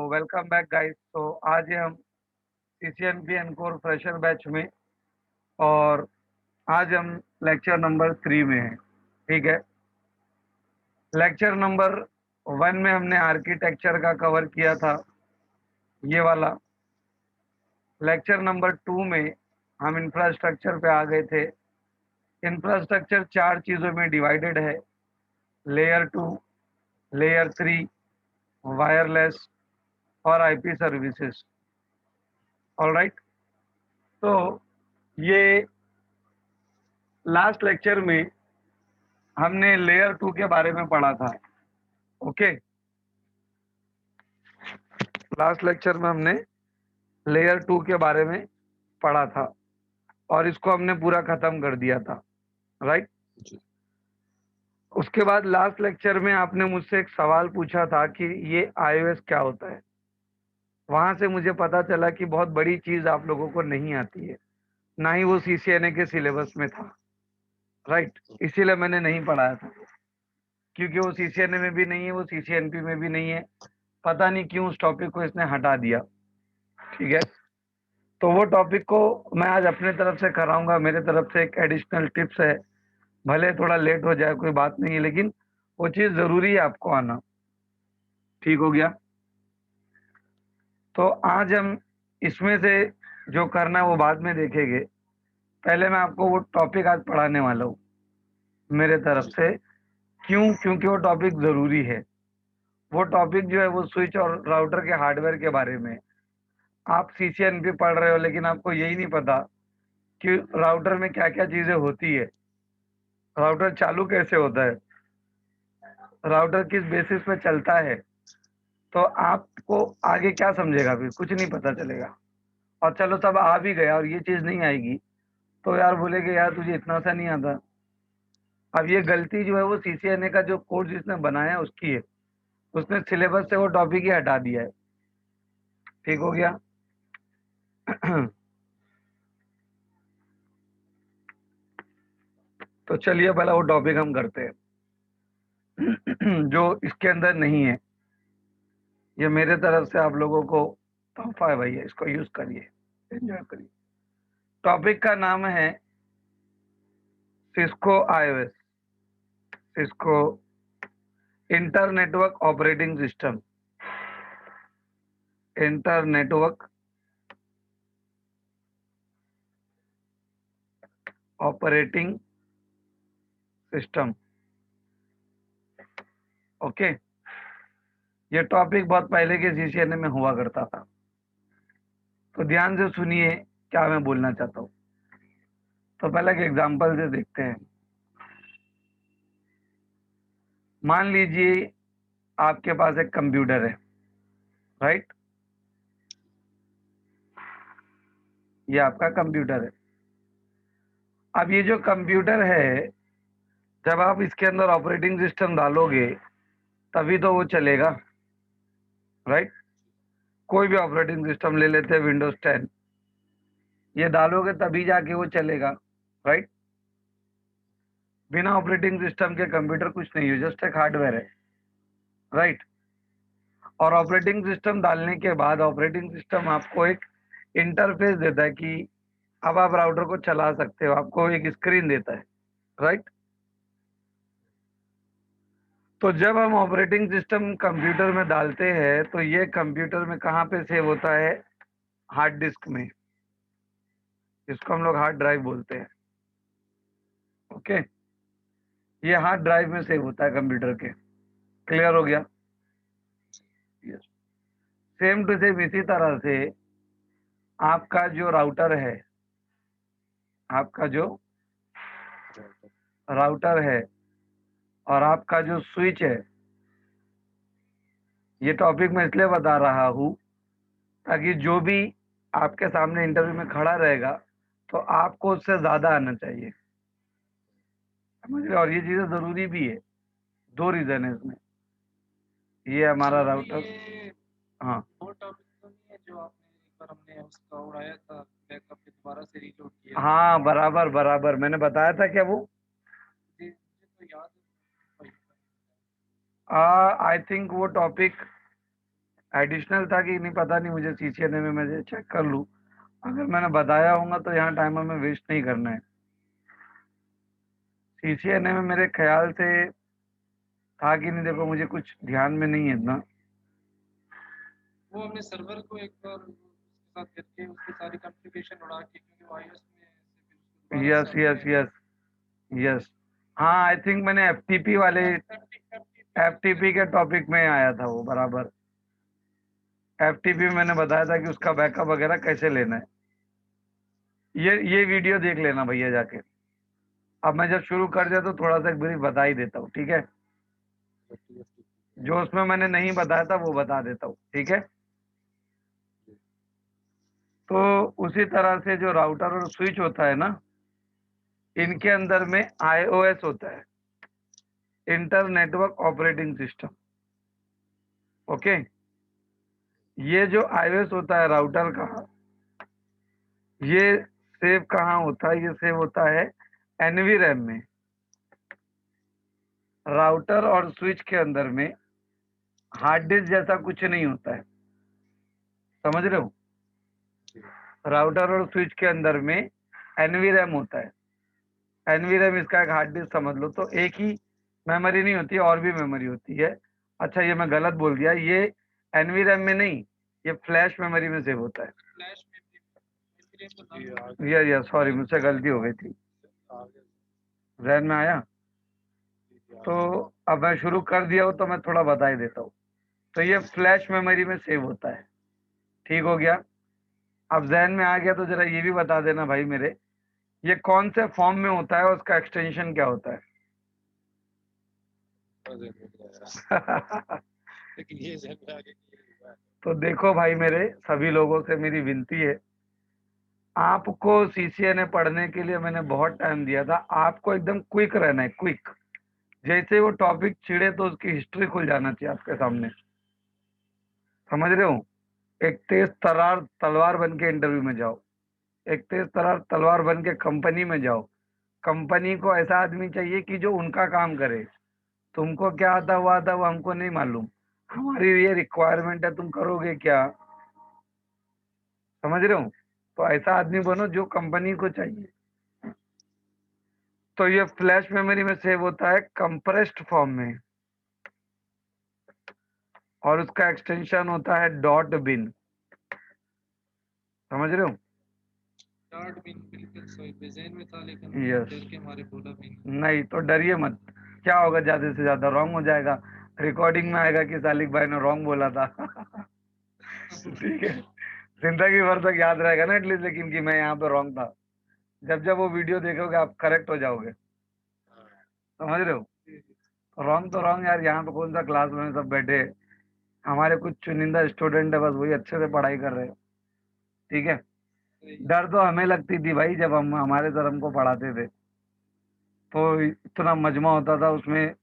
Welcome back guys. तो आज हम सीसीएनपी एनकोर फ्रेशर बैच में, और आज हम लेक्चर नंबर 3 में हैं। ठीक है। लेक्चर नंबर 1 में हमने आर्किटेक्चर का कवर किया था, ये वाला। लेक्चर नंबर 2 में हम इंफ्रास्ट्रक्चर पे आ गए थे। इंफ्रास्ट्रक्चर 4 चीज़ों में डिवाइडेड है: लेयर 2, लेयर 3, वायरलेस और आईपी सर्विसेज। ऑलराइट। तो ये लास्ट लेक्चर में हमने लेयर 2 के बारे में पढ़ा था। ओके। लास्ट लेक्चर में हमने लेयर 2 के बारे में पढ़ा था और इसको हमने पूरा खत्म कर दिया था। राइट। उसके बाद लास्ट लेक्चर में आपने मुझसे एक सवाल पूछा था कि ये आईओएस क्या होता है। वहां से मुझे पता चला कि बहुत बड़ी चीज आप लोगों को नहीं आती है, ना ही वो सीसीएनए के सिलेबस में था। राइट। इसीलिए मैंने नहीं पढ़ाया था, क्योंकि वो सीसीएनए में भी नहीं है, वो सीसीएनपी में भी नहीं है। पता नहीं क्यों उस टॉपिक को इसने हटा दिया। ठीक है। तो वो टॉपिक को मैं आज अपने तरफ से कराऊंगा। मेरे तरफ से एक एडिशनल टिप्स है, भले थोड़ा लेट हो जाए कोई बात नहीं है, लेकिन वो चीज़ ज़रूरी है आपको आना। ठीक हो गया। तो आज हम इसमें से जो करना है वो बाद में देखेंगे। पहले मैं आपको वो टॉपिक आज पढ़ाने वाला हूँ मेरे तरफ से। क्यों? क्योंकि वो टॉपिक ज़रूरी है। वो टॉपिक जो है वो स्विच और राउटर के हार्डवेयर के बारे में। आप सीसीएनपी पढ़ रहे हो, लेकिन आपको यही नहीं पता कि राउटर में क्या क्या चीज़ें होती है, राउटर चालू कैसे होता है, राउटर किस बेसिस पे चलता है। तो आपको आगे क्या समझेगा? फिर कुछ नहीं पता चलेगा। और चलो तब आ भी गया और ये चीज़ नहीं आएगी तो यार बोलेगे यार तुझे इतना सा नहीं आता। अब ये गलती जो है वो सीसीएनए का जो कोर्स जिसने बनाया है उसकी है। उसने सिलेबस से वो टॉपिक ही हटा दिया है। ठीक हो गया। तो चलिए पहला वो टॉपिक हम करते हैं जो इसके अंदर नहीं है। ये मेरे तरफ से आप लोगों को तोहफा है भैया, इसको यूज करिए, एंजॉय करिए। टॉपिक का नाम है Cisco iOS, Cisco inter network operating system, inter network operating system. Okay. ये टॉपिक बहुत पहले के सीसीएनए में हुआ करता था। तो ध्यान से सुनिए क्या मैं बोलना चाहता हूँ। तो पहले एक एग्जांपल से देखते हैं। मान लीजिए आपके पास एक कंप्यूटर है। राइट। ये आपका कंप्यूटर है। अब ये जो कंप्यूटर है, जब आप इसके अंदर ऑपरेटिंग सिस्टम डालोगे तभी तो वो चलेगा। राइट। कोई भी ऑपरेटिंग सिस्टम ले लेते हैं, विंडोज 10, ये डालोगे तभी जाके वो चलेगा। राइट। बिना ऑपरेटिंग सिस्टम के कंप्यूटर कुछ नहीं है, जस्ट एक हार्डवेयर है। राइट। और ऑपरेटिंग सिस्टम डालने के बाद ऑपरेटिंग सिस्टम आपको एक इंटरफेस देता है कि अब आप राउटर को चला सकते हो, आपको एक स्क्रीन देता है। राइट। तो जब हम ऑपरेटिंग सिस्टम कंप्यूटर में डालते हैं तो ये कंप्यूटर में कहाँ पे सेव होता है? हार्ड डिस्क में। इसको हम लोग हार्ड ड्राइव बोलते हैं। ओके। ये हार्ड ड्राइव में सेव होता है कंप्यूटर के। क्लियर हो गया? यस। सेम टू सेम इसी तरह से आपका जो राउटर है, आपका जो राउटर है और आपका जो स्विच है, ये टॉपिक मैं इसलिए बता रहा हूँ ताकि जो भी आपके सामने इंटरव्यू में खड़ा रहेगा तो आपको उससे ज्यादा आना चाहिए। समझ रहे? और ये चीजें जरूरी भी है। दो रीजन है इसमें। ये हमारा राउटर। हाँ, वो टॉपिक तो नहीं है जो आपने एक बार हमने उसका उड़ाया था, बैकअप पे दोबारा से रीलोड किया था। हाँ, बराबर बराबर मैंने बताया था क्या वो? मुझे मुझे तो याद है। आई थिंक वो टॉपिक एडिशनल था कि नहीं पता नहीं, मुझे CCNA में मैं चेक कर लूँ। अगर मैंने बताया होगा तो यहाँ टाइम हमें वेस्ट नहीं करना है। CCNA में मेरे ख्याल से था कि नहीं, देखो मुझे कुछ ध्यान में नहीं है इतना। वो हमने सर्वर को एक बार उसके साथ करके उसकी सारी कॉन्फ़िगरेशन उड़ा के, क्योंकि वो iOS में से फिर उसको दोबारा से यस यस हमने यस यस। हाँ, आई थिंक मैंने FTP वाले FTP के टॉपिक में आया था वो, बराबर। FTP में मैंने बताया था कि उसका बैकअप वगैरह कैसे लेना है। ये वीडियो देख लेना भैया जाके। अब मैं जब शुरू कर दिया तो थोड़ा सा एक ब्रीफ बता ही देता हूँ, ठीक है। जो उसमें मैंने नहीं बताया था वो बता देता हूँ, ठीक है। तो उसी तरह से जो राउटर और स्विच होता है ना, इनके अंदर में iOS होता है, inter network operating system. Okay. ये जो iOS होता है राउटर का, ये सेव कहाँ होता है? ये सेव होता है NVRAM में। राउटर और स्विच के अंदर में हार्ड डिस्क जैसा कुछ नहीं होता है, समझ रहे हो। राउटर और स्विच के अंदर में NVRAM होता है। NVRAM इसका एक हार्ड डिस्क समझ लो। तो एक ही मेमोरी नहीं होती, और भी मेमोरी होती है। अच्छा, ये मैं गलत बोल दिया, ये NVRAM में नहीं, ये फ्लैश मेमोरी में सेव होता है। फ्लैश मेमोरी तो नाम या सॉरी, मुझसे गलती हो गई थी, जहन में आया। तो अब मैं शुरू कर दिया हूँ तो मैं थोड़ा बता ही देता हूँ। तो ये फ्लैश मेमोरी में सेव होता है, ठीक हो गया। अब जहन में आ गया तो जरा ये भी बता देना भाई मेरे, ये कौन से फॉर्म में होता है और उसका एक्सटेंशन क्या होता है? लेकिन ये जहन में आ गया कि ये हुआ है। तो देखो भाई, मेरे सभी लोगों से मेरी विनती है, आपको CCNA पढ़ने के लिए मैंने बहुत टाइम दिया था, आपको एकदम क्विक रहना है, क्विक। जैसे वो टॉपिक छिड़े तो उसकी हिस्ट्री खुल जाना चाहिए आपके सामने, समझ रहे हो। एक तेज तरार तलवार बन के इंटरव्यू में जाओ, एक तेज तरार तलवार बन के कंपनी में जाओ। कंपनी को ऐसा आदमी चाहिए कि जो उनका काम करे। तुमको क्या आता हुआ आता वो हमको नहीं मालूम, हमारी ये रिक्वायरमेंट है, तुम करोगे क्या, समझ रहे हो। तो ऐसा आदमी बनो जो कंपनी को चाहिए। तो ये फ्लैश मेमोरी में सेव होता है कंप्रेस्ड फॉर्म में, और उसका एक्सटेंशन होता है डॉट बिन, समझ रहे हो। डॉट बिन बिल्कुल सही डिजाइन में था, लेकिन यस। डर के हमारे बोला भी नहीं। नहीं तो डरिए मत, क्या होगा, ज्यादा से ज्यादा रॉन्ग हो जाएगा, रिकॉर्डिंग में आएगा कि सालिक भाई ने रॉन्ग बोला था। ठीक है, जिंदगी भर तक याद रहेगा ना एटलीस्ट, लेकिन कि मैं यहाँ पे रॉन्ग था। जब जब वो वीडियो देखोगे आप करेक्ट हो जाओगे, समझ रहे हो। रॉन्ग तो रॉन्ग यार, यहाँ पे कौन सा क्लास में सब बैठे हैं। हमारे कुछ चुनिंदा स्टूडेंट है, बस वही अच्छे से पढ़ाई कर रहे हैं, ठीक है। डर तो हमें लगती थी भाई, जब हम हमारे सर हमको पढ़ाते थे तो इतना मजमा होता था उसमें,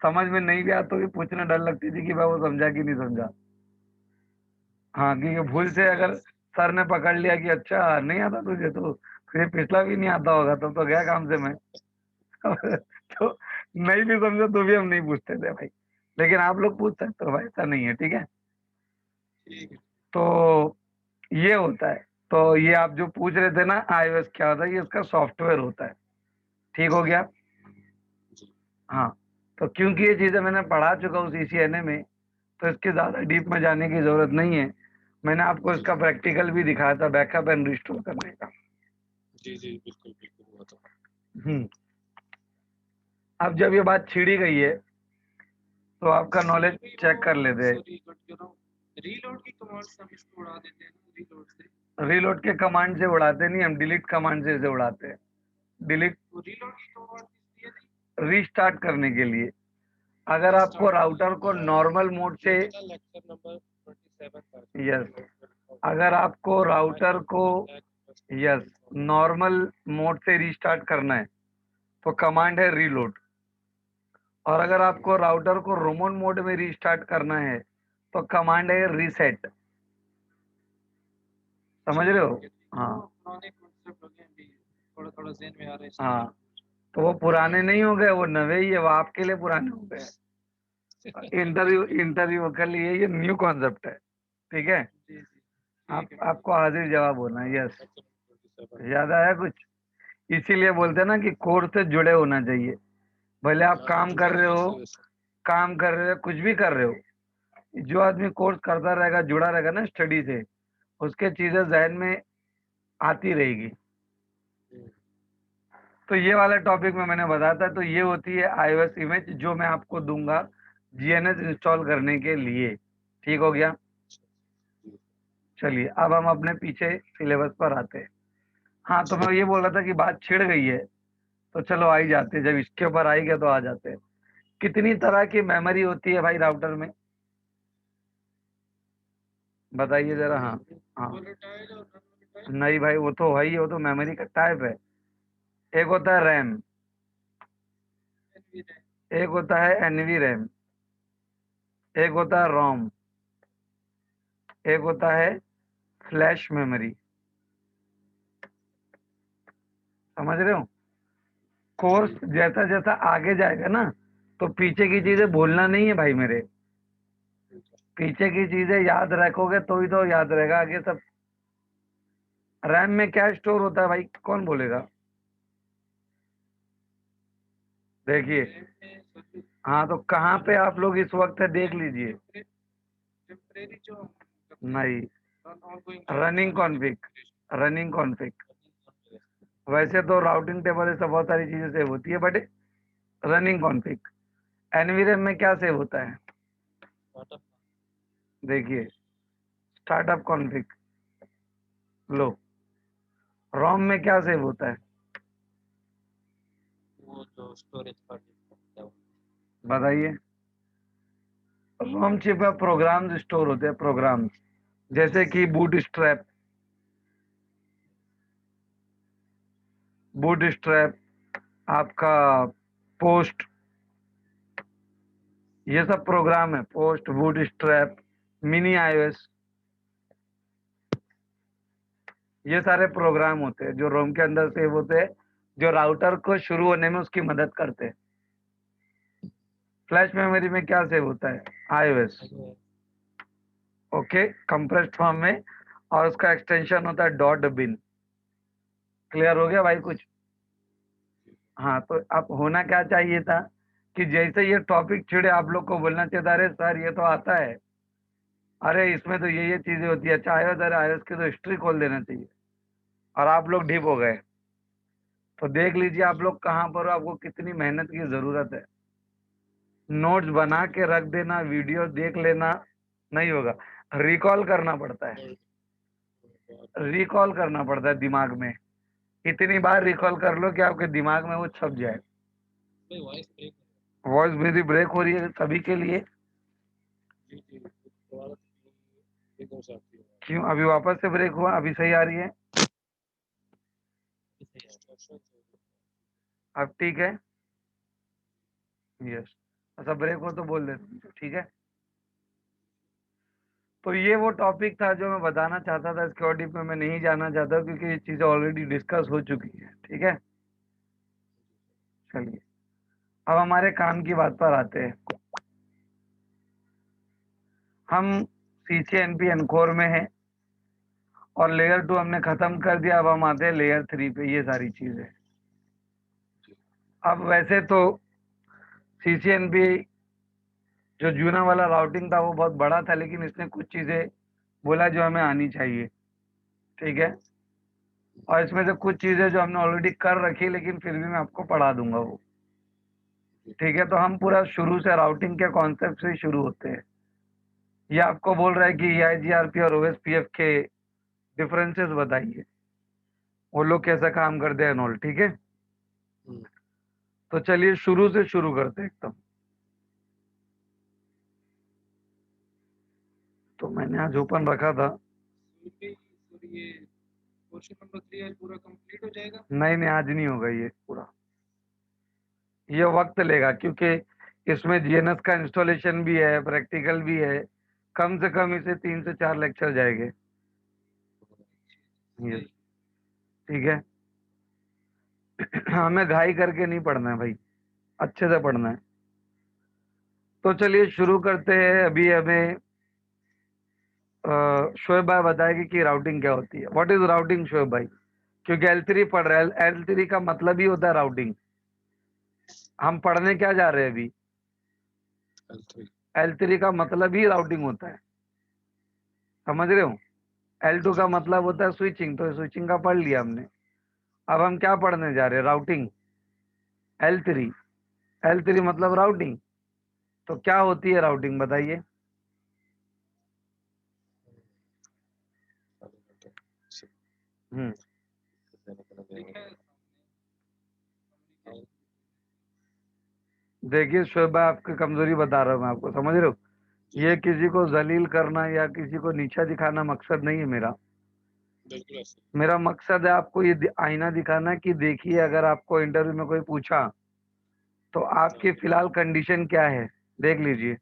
समझ में नहीं भी आता तो भी पूछने डर लगती थी कि भाई वो समझा कि नहीं समझा। हाँ, क्योंकि भूल से अगर सर ने पकड़ लिया कि अच्छा नहीं आता तुझे, तो तुझे पिछला भी नहीं आता होगा, तो गया काम से मैं। तो नहीं भी समझो तो भी हम नहीं पूछते थे भाई, लेकिन आप लोग पूछ सकते हो भाई, ऐसा नहीं है, ठीक है। ठीक है। तो ये होता है। तो ये आप जो पूछ रहे थे ना iOS क्या होता है, ये इसका सॉफ्टवेयर होता है, ठीक हो गया। हाँ, तो क्योंकि ये चीजें मैंने पढ़ा चुका हूँ CCNA में, तो इसके ज्यादा डीप में जाने की जरूरत नहीं है। मैंने आपको इसका प्रैक्टिकल भी दिखाया था, बैकअप एंड रिस्टोर करने का। जी जी बिल्कुल बिल्कुल हुआ था। हम्म। अब जब ये बात छिड़ी गई है तो आपका नॉलेज चेक कर लेते हैं। सॉरी कट कर रहा हूँ। रीलोड की कमांड से हम इसको उड़ा देते हैं ना, रीलोड से। रीलोड के कमांड से उड़ाते नहीं, हम डिलीट कमांड से इसे उड़ाते हैं। डिलीट, वो रीलोड की कमांड किस लिए थी? रीस्टार्ट करने के लिए। अगर आपको रीस्टार्ट। राउटर को नॉर्मल मोड से, ये तो ना लेक्चर नंबर 27 था। यस, अगर आपको राउटर को, यस, नॉर्मल मोड से रीस्टार्ट करना है तो कमांड है रीलोड। और अगर आपको राउटर को रिमोट मोड में रीस्टार्ट करना है तो कमांड है रीसेट, समझ रहे हो। हाँ पुराने कॉन्सेप्ट हो गए अभी, थोड़ा थोड़ा ज़हन में आ रहा है हाँ, इसलिए। तो वो पुराने नहीं हो गए, वो नवे ही है, वो आपके लिए पुराने हो गए। इंटरव्यू के लिए ये न्यू कॉन्सेप्ट है, ठीक है। जी जी आप ठीक है। आपको हाजिर जवाब होना है, यस। 27 याद आया कुछ? इसीलिए बोलते हैं ना कि कोर्स से जुड़े होना चाहिए। भले आप काम कर रहे हो, कुछ भी कर रहे हो, जो आदमी कोर्स करता रहेगा, जुड़ा रहेगा ना स्टडी से, उसके चीजें जहन में आती रहेगी। तो ये वाला टॉपिक में मैंने बताया था। तो ये होती है iOS इमेज, जो मैं आपको दूंगा जीएनएस इंस्टॉल करने के लिए। ठीक हो गया। चलिए अब हम अपने पीछे सिलेबस पर आते हैं। हाँ, तो मैं ये बोल रहा था कि बात छिड़ गई है, तो चलो आ ही जाते हैं। जब इसके ऊपर आई गया तो आ जाते हैं। कितनी तरह की मेमोरी होती है भाई राउटर में, बताइए जरा। हाँ हाँ, वोलेटाइल और नॉन वोलेटाइल। नहीं भाई, वो तो है ही, वो तो मेमोरी का टाइप है। एक होता है रैम, एनवी रैम। एक होता है एनवी रैम, एक होता है रोम, एक होता है फ्लैश मेमोरी। समझ रहे हो? कोर्स जैसा जैसा आगे जाएगा ना, तो पीछे की चीजें भूलना नहीं है भाई मेरे। पीछे की चीजें याद रखोगे तो ही तो याद रहेगा आगे सब। रैम में क्या स्टोर होता है भाई, कौन बोलेगा? देखिए, रैम में सभी हाँ, तो कहाँ पे आप लोग इस वक्त है देख लीजिए। टेम्परेरी जो हम करते हैं, नहीं, ongoing running config, running config. वैसे तो राउटिंग टेबल से बहुत सारी चीजें सेव होती है, बट रनिंग कॉन्फ़िग। एनवीरम में क्या सेव होता है? देखिए, स्टार्टअप कॉन्फ़िग। लो, रोम में क्या सेव होता है? वो जो स्टोरेज पार्ट बताइए। रोम चिप में प्रोग्राम्स स्टोर होते हैं, प्रोग्राम्स, जैसे कि बूट स्ट्रैप, आपका पोस्ट, ये सब प्रोग्राम है। Post, boot strap, mini iOS, ये सारे प्रोग्राम होते हैं जो रोम के अंदर सेव होते हैं, जो राउटर को शुरू होने में उसकी मदद करते हैं। फ्लैश मेमोरी में क्या सेव होता है? iOS, ओके, कंप्रेस्ड फॉर्म में, और उसका एक्सटेंशन होता है डॉट बिन। क्लियर हो गया भाई कुछ? हाँ, तो अब होना क्या चाहिए था कि जैसे ये टॉपिक छिड़े आप लोग को बोलना चाहिए था, अरे सर ये तो आता है, अरे इसमें तो ये चीजें होती है, अच्छा iOS, अरे iOS की तो हिस्ट्री खोल देना चाहिए। और आप लोग ढीप हो गए। तो देख लीजिए आप लोग कहाँ पर हो, आपको कितनी मेहनत की जरूरत है। नोट्स बना के रख देना, वीडियो देख लेना नहीं होगा, रिकॉल करना पड़ता है। रिकॉल करना पड़ता है दिमाग में। इतनी बार रिकॉल कर लो कि आपके दिमाग में वो छप जाए। Voice break. वॉइस मेरी ब्रेक हो रही है सभी के लिए। जी जी, दोबारा एकदम से आती है। क्यों अभी वापस से ब्रेक हुआ? अभी सही आ रही है? अब ठीक है? यस। अच्छा, ब्रेक हो तो बोल देना, ठीक है। तो ये वो टॉपिक था जो मैं बताना चाहता था। इसके और डीप में मैं नहीं जाना चाहता क्योंकि ये चीज़ें ऑलरेडी डिस्कस हो चुकी है, ठीक है। चलिए अब हमारे काम की बात पर आते हैं। हम CCNP एनकोर में हैं और लेयर 2 हमने खत्म कर दिया। अब हम आते हैं लेयर 3 पे, ये सारी चीजें। अब वैसे तो CCNP जो जूना वाला राउटिंग था वो बहुत बड़ा था, लेकिन इसने कुछ चीजें बोला जो हमें आनी चाहिए, ठीक है। और इसमें से कुछ चीजें जो हमने ऑलरेडी कर रखी, लेकिन फिर भी मैं आपको पढ़ा दूंगा वो, ठीक है। तो हम पूरा शुरू से राउटिंग के कॉन्सेप्ट से ही शुरू होते हैं। ये आपको बोल रहा है कि EIGRP और OSPF के डिफरेंसेस बताइए, वो लोग कैसा काम करते हैं नॉल, ठीक है। तो चलिए शुरू से शुरू करते हैं एकदम। तो मैंने आज ओपन रखा था। सर ये क्वेश्चन नंबर 3 आज पूरा कंप्लीट हो जाएगा। नहीं नहीं, आज नहीं होगा ये पूरा, ये वक्त लेगा क्योंकि इसमें जीएनएस का इंस्टॉलेशन भी है, प्रैक्टिकल भी है। कम से कम इसे 3 से 4 लेक्चर जाएंगे, ये, सही। ठीक है। हमें घाई करके नहीं पढ़ना है भाई, अच्छे से पढ़ना है। तो चलिए शुरू करते हैं। अभी हमें शोएब भाई बताएगी कि राउटिंग क्या होती है। व्हाट इज राउटिंग शोएब भाई? क्योंकि L3 पढ़ रहे हैं, L3 का मतलब ही होता है राउटिंग। हम पढ़ने क्या जा रहे हैं अभी? L3 L3 का मतलब ही राउटिंग होता है, समझ रहे हो? L2 का मतलब होता है स्विचिंग, तो स्विचिंग का पढ़ लिया हमने। अब हम क्या पढ़ने जा रहे हैं? राउटिंग। L3, L3 मतलब राउटिंग। तो क्या होती है राउटिंग बताइए। हम्म लिखा है देखिए शोएब भाई, आपकी कमजोरी बता रहा हूँ मैं आपको, समझ रहे हो? ये किसी को जलील करना या किसी को नीचा दिखाना मकसद नहीं है मेरा। बिल्कुल ऐसे। मेरा मकसद है आपको ये आईना दिखाना कि देखिए, अगर आपको इंटरव्यू में कोई पूछा तो आपकी फिलहाल कंडीशन क्या है, देख लीजिए।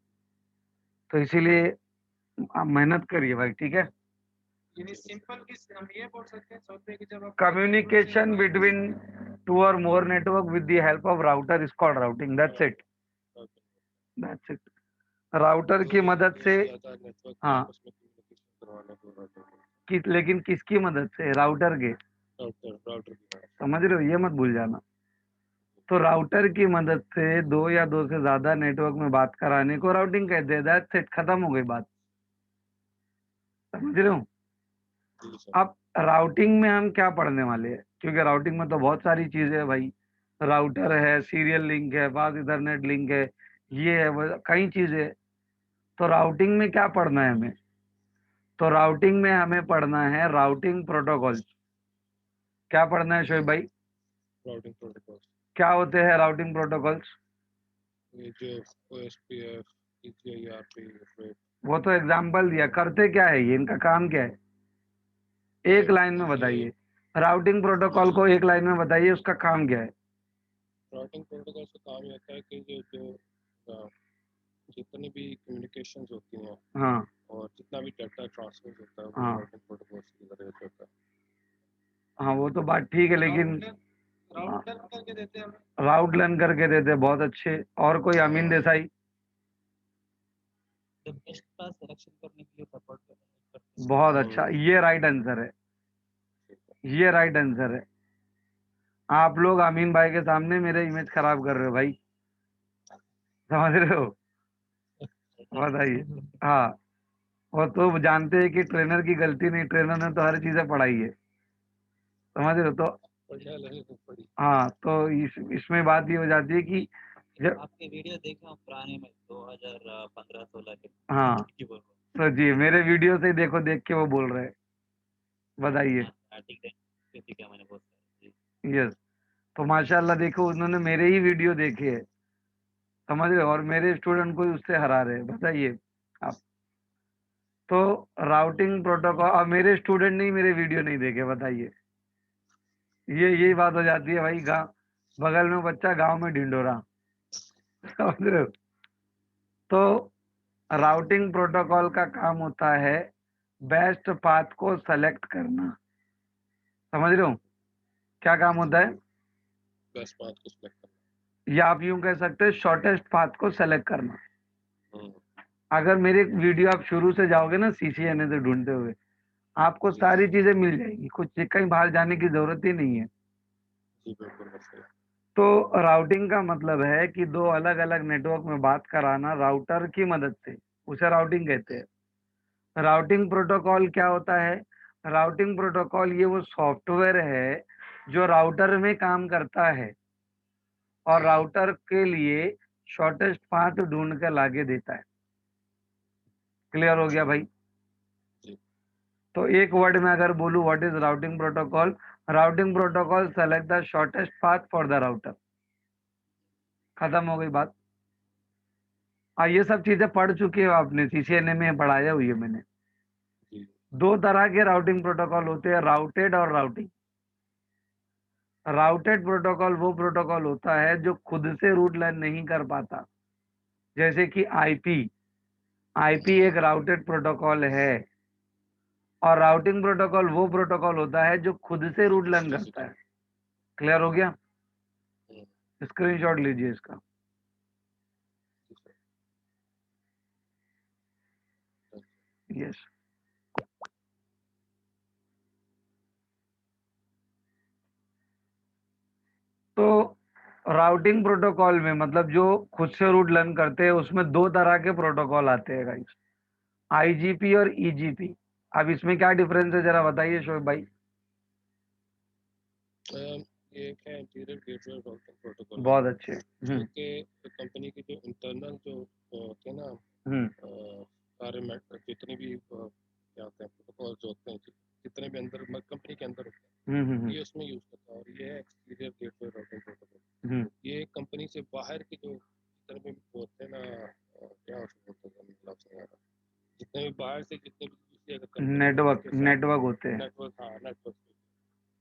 तो इसीलिए आप मेहनत करिए भाई, ठीक है? यानी सिंपल की हम ये बोल सकते हैं सोचते हैं कि जब आप communication between two or more network with the help of router is called routing. That's it, that's it. Router की मदद से। नेटवर्क हाँ, आपस में कम्युनिकेशन करवाने को लेकिन किसकी मदद से? राउटर के। राउटर की मदद समझ रहे हो? ये मत भूल जाना। तो राउटर की मदद से दो या दो से ज्यादा नेटवर्क में बात कराने को राउटिंग कहते हैं। दैट्स इट, खत्म हो गई बात। समझ रहे हो? से। जी सर। अब राउटिंग में हम क्या पढ़ने वाले हैं? क्योंकि राउटिंग में तो बहुत सारी चीजें है भाई। राउटर है, सीरियल लिंक है, फास्ट इथरनेट लिंक है, ये है वो, कई चीजें हैं। तो राउटिंग में क्या पढ़ना है हमें? तो राउटिंग में हमें पढ़ना है राउटिंग प्रोटोकॉल्स। क्या पढ़ना है शोएब भाई? राउटिंग प्रोटोकॉल क्या होते हैं राउटिंग प्रोटोकॉल्स? ये जो OSPF EGIRP वेब वो तो एग्जाम्पल दिया, करते क्या है ये, इनका काम क्या है? एक लाइन में बताइए। राउटिंग प्रोटोकॉल को एक लाइन में बताइए, उसका काम क्या है? राउटिंग प्रोटोकॉल से काम ये होता है कि ये जो जितनी भी कम्युनिकेशंस होती हैं हाँ और जितना भी डाटा ट्रांसफर होता है वो हाँ राउटिंग प्रोटोकॉल की जरिए से होता है। हाँ, वो तो बात ठीक है, लेकिन राउटर करके देते हैं हमें राउट लर्न करके देते, बहुत अच्छे। और कोई? Amin Desai. The best path selection करने के लिए सपोर्ट करते हैं। बहुत अच्छा, ये राइट आंसर है, ये राइट आंसर है। आप लोग अमीन भाई के सामने मेरे इमेज खराब कर रहे हो भाई, समझ रहे हो? बताइए। हाँ, वो तो जानते हैं कि ट्रेनर की गलती नहीं, ट्रेनर ने तो हर चीजें पढ़ाई है, समझ रहे हो? तो बढ़िया लगे तो पड़ी। हाँ, तो इसमें बात ये हो जाती है कि जब, आपके वीडियो देखे हम पुराने में 2015-16 के। हाँ, की बोल रहा तो जी मेरे वीडियो से देखो, देख के वो बोल रहे हैं। बताइए। हूँ। स्टार्टिंग टाइम किसी का मैंने बहुत सारे यस। तो माशाल्लाह देखो, उन्होंने मेरे ही वीडियो देखे हैं, समझ रहे हो? और मेरे स्टूडेंट को ही उससे हरा रहे हैं। बताइए आप। तो राउटिंग प्रोटोकॉल, और मेरे स्टूडेंट ने ही मेरे वीडियो नहीं देखे, बताइए। ये यही बात हो जाती है भाई, गाँव बगल में बच्चा, गांव में ढिंडोरा, समझ रहे हो? तो राउटिंग प्रोटोकॉल का काम होता है बेस्ट पाथ को सेलेक्ट करना। समझ रहे हो? क्या काम होता है? बेस्ट पाथ को सिलेक्ट करना। या आप यूं कह सकते हैं शॉर्टेस्ट पाथ को सेलेक्ट करना। हम्म, अगर मेरे वीडियो आप शुरू से जाओगे ना CCNA से ढूंढते हुए, आपको जी सारी चीजें मिल जाएगी, कुछ कहीं बाहर जाने की जरूरत ही नहीं है। जी बिल्कुल सही। तो राउटिंग का मतलब है कि दो अलग अलग नेटवर्क में बात कराना राउटर की मदद से, उसे राउटिंग कहते हैं। राउटिंग प्रोटोकॉल क्या होता है? राउटिंग प्रोटोकॉल ये वो सॉफ्टवेयर है जो राउटर में काम करता है और राउटर के लिए शॉर्टेस्ट पाथ ढूंढ कर लाके देता है। क्लियर हो गया भाई? जी तो एक वर्ड में अगर बोलूं, what is routing protocol? Routing protocol select the shortest path for the router. खत्म हो गई बात। ये सब चीजें पढ़ चुके हो आपने, CCNA में पढ़ाया हुई है मैंने। जी दो तरह के राउटिंग प्रोटोकॉल होते हैं, राउटेड और राउटिंग। राउटेड प्रोटोकॉल वो प्रोटोकॉल होता है जो खुद से रूट लर्न नहीं कर पाता, जैसे कि आईपी। आईपी एक राउटेड प्रोटोकॉल है। और राउटिंग प्रोटोकॉल वो प्रोटोकॉल होता है जो खुद से रूट लर्न करता है। क्लियर हो गया? हम्म, स्क्रीनशॉट लीजिए इसका। जी सर। यस। तो राउटिंग प्रोटोकॉल में मतलब जो खुद से रूट लर्न करते हैं उसमें दो तरह के प्रोटोकॉल आते हैं गाइस, आईजीपी और ईजीपी। अब इसमें क्या डिफरेंस है जरा बताइए शोएब भाई। ये एक है इंटीरियर गेटवे राउटिंग प्रोटोकॉल, बहुत अच्छे। जो कि कंपनी की जो इंटरनल जो होते हैं ना सारे जितने भी क्या होते हैं प्रोटोकॉल्स होते हैं, जितने भी अंदर कंपनी के अंदर होते हैं, ये उसमें यूज करता है। और ये है एक्सटीरियर गेटवे राउटिंग प्रोटोकॉल। ये कंपनी से बाहर के जो जितने भी होते हैं ना, क्या बोलते हैं मतलब जितने भी बाहर से जितने भी दूसरी अगर कंपनी नेटवर्क होते हैं। नेटवर्क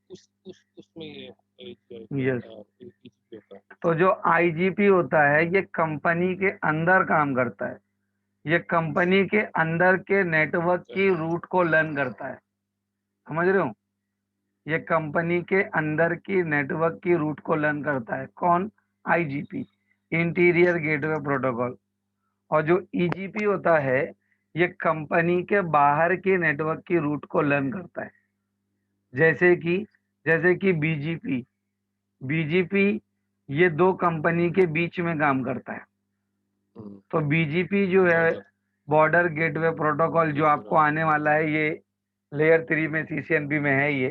उसमें ये यस। EGP होता है। तो जो आईजीपी होता है ये कंपनी के अंदर काम करता है, ये कंपनी के अंदर के नेटवर्क की रूट को लर्न करता है, समझ रहे हो। ये कंपनी के अंदर की नेटवर्क की रूट को लर्न करता है। कौन? IGP, interior gateway protocol. और जो ईजीपी होता है ये कंपनी के बाहर की नेटवर्क की रूट को लर्न करता है। जैसे कि बीजीपी ये दो कंपनी के बीच में काम करता है। तो बीजीपी जो है बॉर्डर गेटवे प्रोटोकॉल जो आपको आने वाला है, ये लेयर 3 में सीसीएनपी में है ये।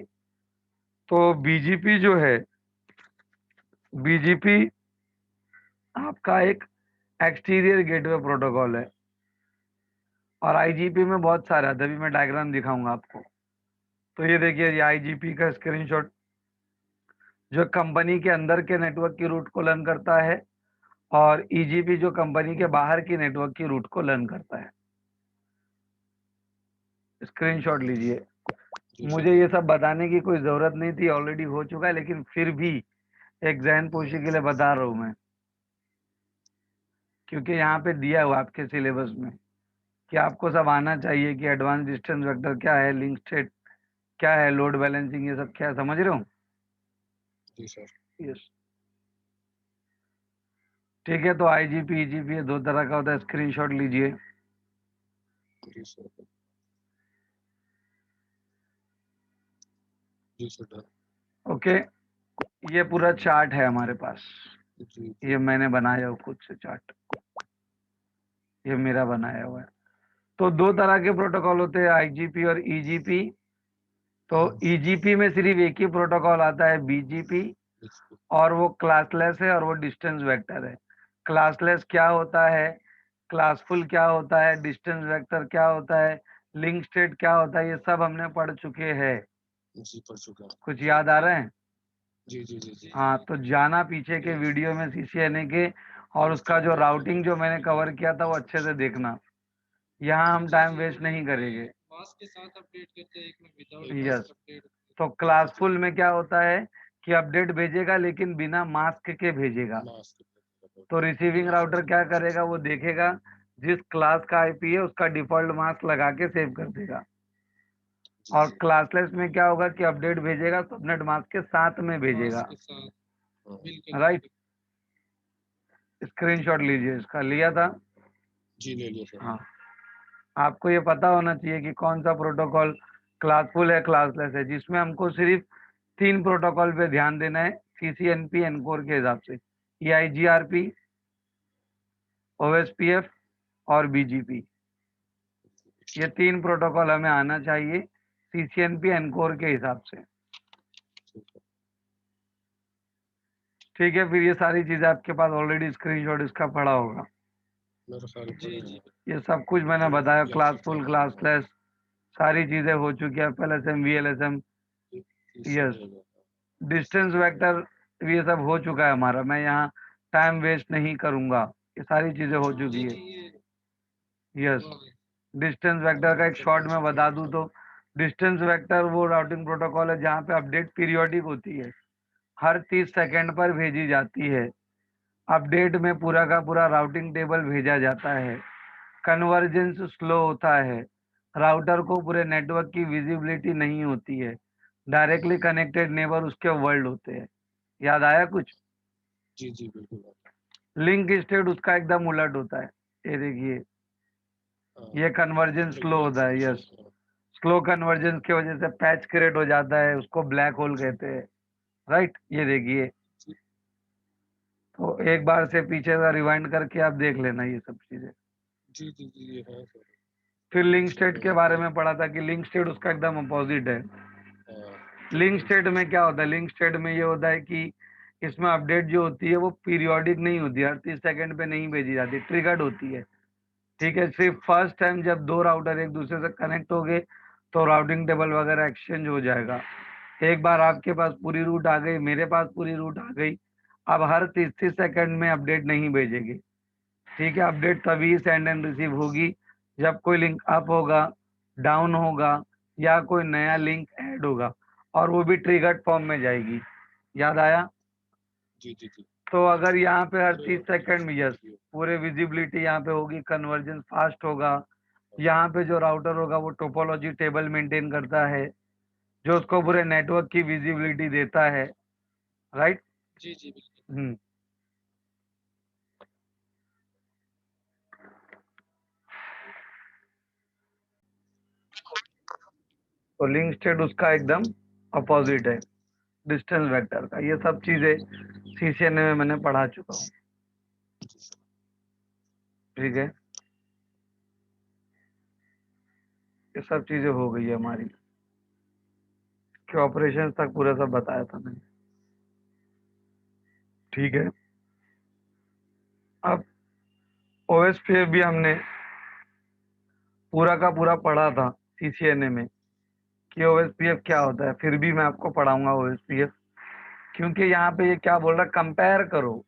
तो बीजीपी जो है, बीजीपी आपका एक एक्सटीरियर गेटवे प्रोटोकॉल है। और आईजीपी में बहुत सारा है, तभी मैं डायग्राम दिखाऊंगा आपको। तो ये देखिए, ये आईजीपी का स्क्रीनशॉट जो कंपनी के अंदर के नेटवर्क की रूट को लर्न करता है, और ईजीपी जो कंपनी के बाहर की नेटवर्क की रूट को लर्न करता है। स्क्रीनशॉट लीजिए। मुझे ये सब बताने की कोई जरूरत नहीं थी, ऑलरेडी हो चुका है, लेकिन फिर भी एक जहन पोशी के लिए बता रहा हूं मैं, क्योंकि यहाँ पे दिया हुआ आपके सिलेबस में कि आपको सब आना चाहिए कि एडवांस डिस्टेंस वेक्टर क्या है, लिंक स्टेट क्या है, लोड बैलेंसिंग, ये सब क्या है, समझ रहे हो। जी सर। यस, ठीक है। तो आईजीपी ईजीपी दो तरह का होता है, स्क्रीनशॉट लीजिए। जी सर। जी सर। ओके, ये पूरा चार्ट है हमारे पास, जी ये मैंने बनाया हुआ खुद से चार्ट, ये मेरा बनाया हुआ है। तो दो तरह के प्रोटोकॉल होते हैं, आईजीपी और ईजीपी। तो ईजीपी में सिर्फ एक ही प्रोटोकॉल आता है, बीजीपी, और वो क्लासलेस है और वो डिस्टेंस वेक्टर है। क्लासलेस क्या होता है, क्लासफुल क्या होता है, डिस्टेंस वेक्टर क्या होता है, लिंक स्टेट क्या होता है, ये सब हमने पढ़ चुके हैं। जी पढ़ चुका हूं। कुछ याद आ रहे हैं? जी जी जी जी। हाँ, तो जाना पीछे के वीडियो में सीसीएनए के, और उसका जो राउटिंग जो मैंने कवर किया था वो अच्छे से देखना। यहाँ हम टाइम वेस्ट नहीं करेंगे। मास्क के साथ अपडेट करते हैं, एक में विदाउट यस। Mask update. तो क्लासफुल में क्या होता है कि अपडेट भेजेगा लेकिन बिना मास्क के भेजेगा। तो रिसीविंग राउटर क्या करेगा, वो देखेगा जिस क्लास का आईपी है उसका डिफॉल्ट मास्क लगा के सेव कर देगा। और क्लासलेस में क्या होगा कि अपडेट भेजेगा सबनेट मास्क के साथ में भेजेगा। मास्क के साथ मिलकर राइट, स्क्रीनशॉट लीजिए, इसका लिया था। जी ले लिया सर। हाँ, आपको ये पता होना चाहिए कि कौन सा प्रोटोकॉल क्लासफुल है, क्लासलेस है, जिसमें हमको सिर्फ 3 प्रोटोकॉल पे ध्यान देना है सीसीएनपी एनकोर के हिसाब से, EIGRP, OSPF और BGP। ये 3 प्रोटोकॉल हमें आना चाहिए सीसीएनपी एनकोर के हिसाब से। ठीक है, फिर ये सारी चीजें आपके पास ऑलरेडी स्क्रीनशॉट इसका पड़ा होगा। ये सब कुछ मैंने बताया, क्लासफुल, क्लासलेस, सारी चीजें हो चुकी है, FLSM, VLSM, yes, distance vector, ये सब हो चुका है हमारा। मैं यहाँ टाइम वेस्ट नहीं करूंगा, ये सारी चीजें हो चुकी है। यस, डिस्टेंस वेक्टर का एक शॉर्ट में बता दूं तो डिस्टेंस वेक्टर वो राउटिंग प्रोटोकॉल है जहाँ पे अपडेट पीरियोडिक होती है, हर 30 सेकंड पर भेजी जाती है। अपडेट में पूरा का पूरा राउटिंग टेबल भेजा जाता है। कन्वर्जेंस स्लो होता है, राउटर को पूरे नेटवर्क की विजिबिलिटी नहीं होती है, डायरेक्टली कनेक्टेड नेबर उसके वर्ल्ड होते हैं। याद आया कुछ? जी जी बिल्कुल। लिंक स्टेट उसका एकदम उलट होता है, ये देखिए, ये कन्वर्जन स्लो होता है। यस, स्लो कन्वर्जन की वजह से पैच क्रिएट हो जाता है, उसको ब्लैक होल कहते हैं, राइट। ये देखिए, तो एक बार से पीछे का रिवाइंड करके आप देख लेना ये सब चीजें। जी जी जी, ये है सर। फिर लिंक स्टेट के बारे में पढ़ा था कि लिंक स्टेट उसका एकदम अपोजिट है। लिंक स्टेट में क्या होता है? लिंक स्टेट में ये होता है कि इसमें अपडेट जो होती है वो पीरियोडिक नहीं होती है, हर 30 सेकंड पे नहीं भेजी जाती, ट्रिगर्ड होती है। ठीक है, सिर्फ फर्स्ट टाइम जब दो राउटर एक दूसरे से कनेक्ट हो गए तो राउटिंग टेबल वगैरह एक्सचेंज हो जाएगा। एक बार आपके पास पूरी रूट आ गई, मेरे पास पूरी रूट आ गई, अब हर 30 सेकंड में अपडेट नहीं भेजेगी। ठीक है, अपडेट तभी सेंड एंड रिसीव होगी जब कोई लिंक अप होगा, डाउन होगा, या कोई नया लिंक ऐड होगा, और वो भी ट्रिगर्ड फॉर्म में जाएगी। याद आया? जी जी जी। तो अगर यहाँ पे हर 30 सेकंड में, यस, पूरे विजिबिलिटी यहाँ पे होगी, कन्वर्जन फास्ट होगा। यहाँ पे जो राउटर होगा वो टोपोलॉजी टेबल मेंटेन करता है जो उसको पूरे नेटवर्क की विजिबिलिटी देता है, राइट। जी जी बिल्कुल। तो लिंक स्टेट उसका एकदम अपोजिट है डिस्टेंस वेक्टर का। ये सब चीजें सीसीएनए में मैंने पढ़ा चुका हूँ। ठीक है, ये सब चीजें हो गई है हमारी, कि ऑपरेशन तक पूरा सब बताया था मैंने। ठीक है, अब ओएसपीएफ भी हमने पूरा का पूरा पढ़ा था सीसीएनए में कि ओएसपीएफ क्या होता है। फिर भी मैं आपको पढ़ाऊंगा ओएसपीएफ, क्योंकि यहाँ पे ये क्या बोल रहा है, कंपेयर करो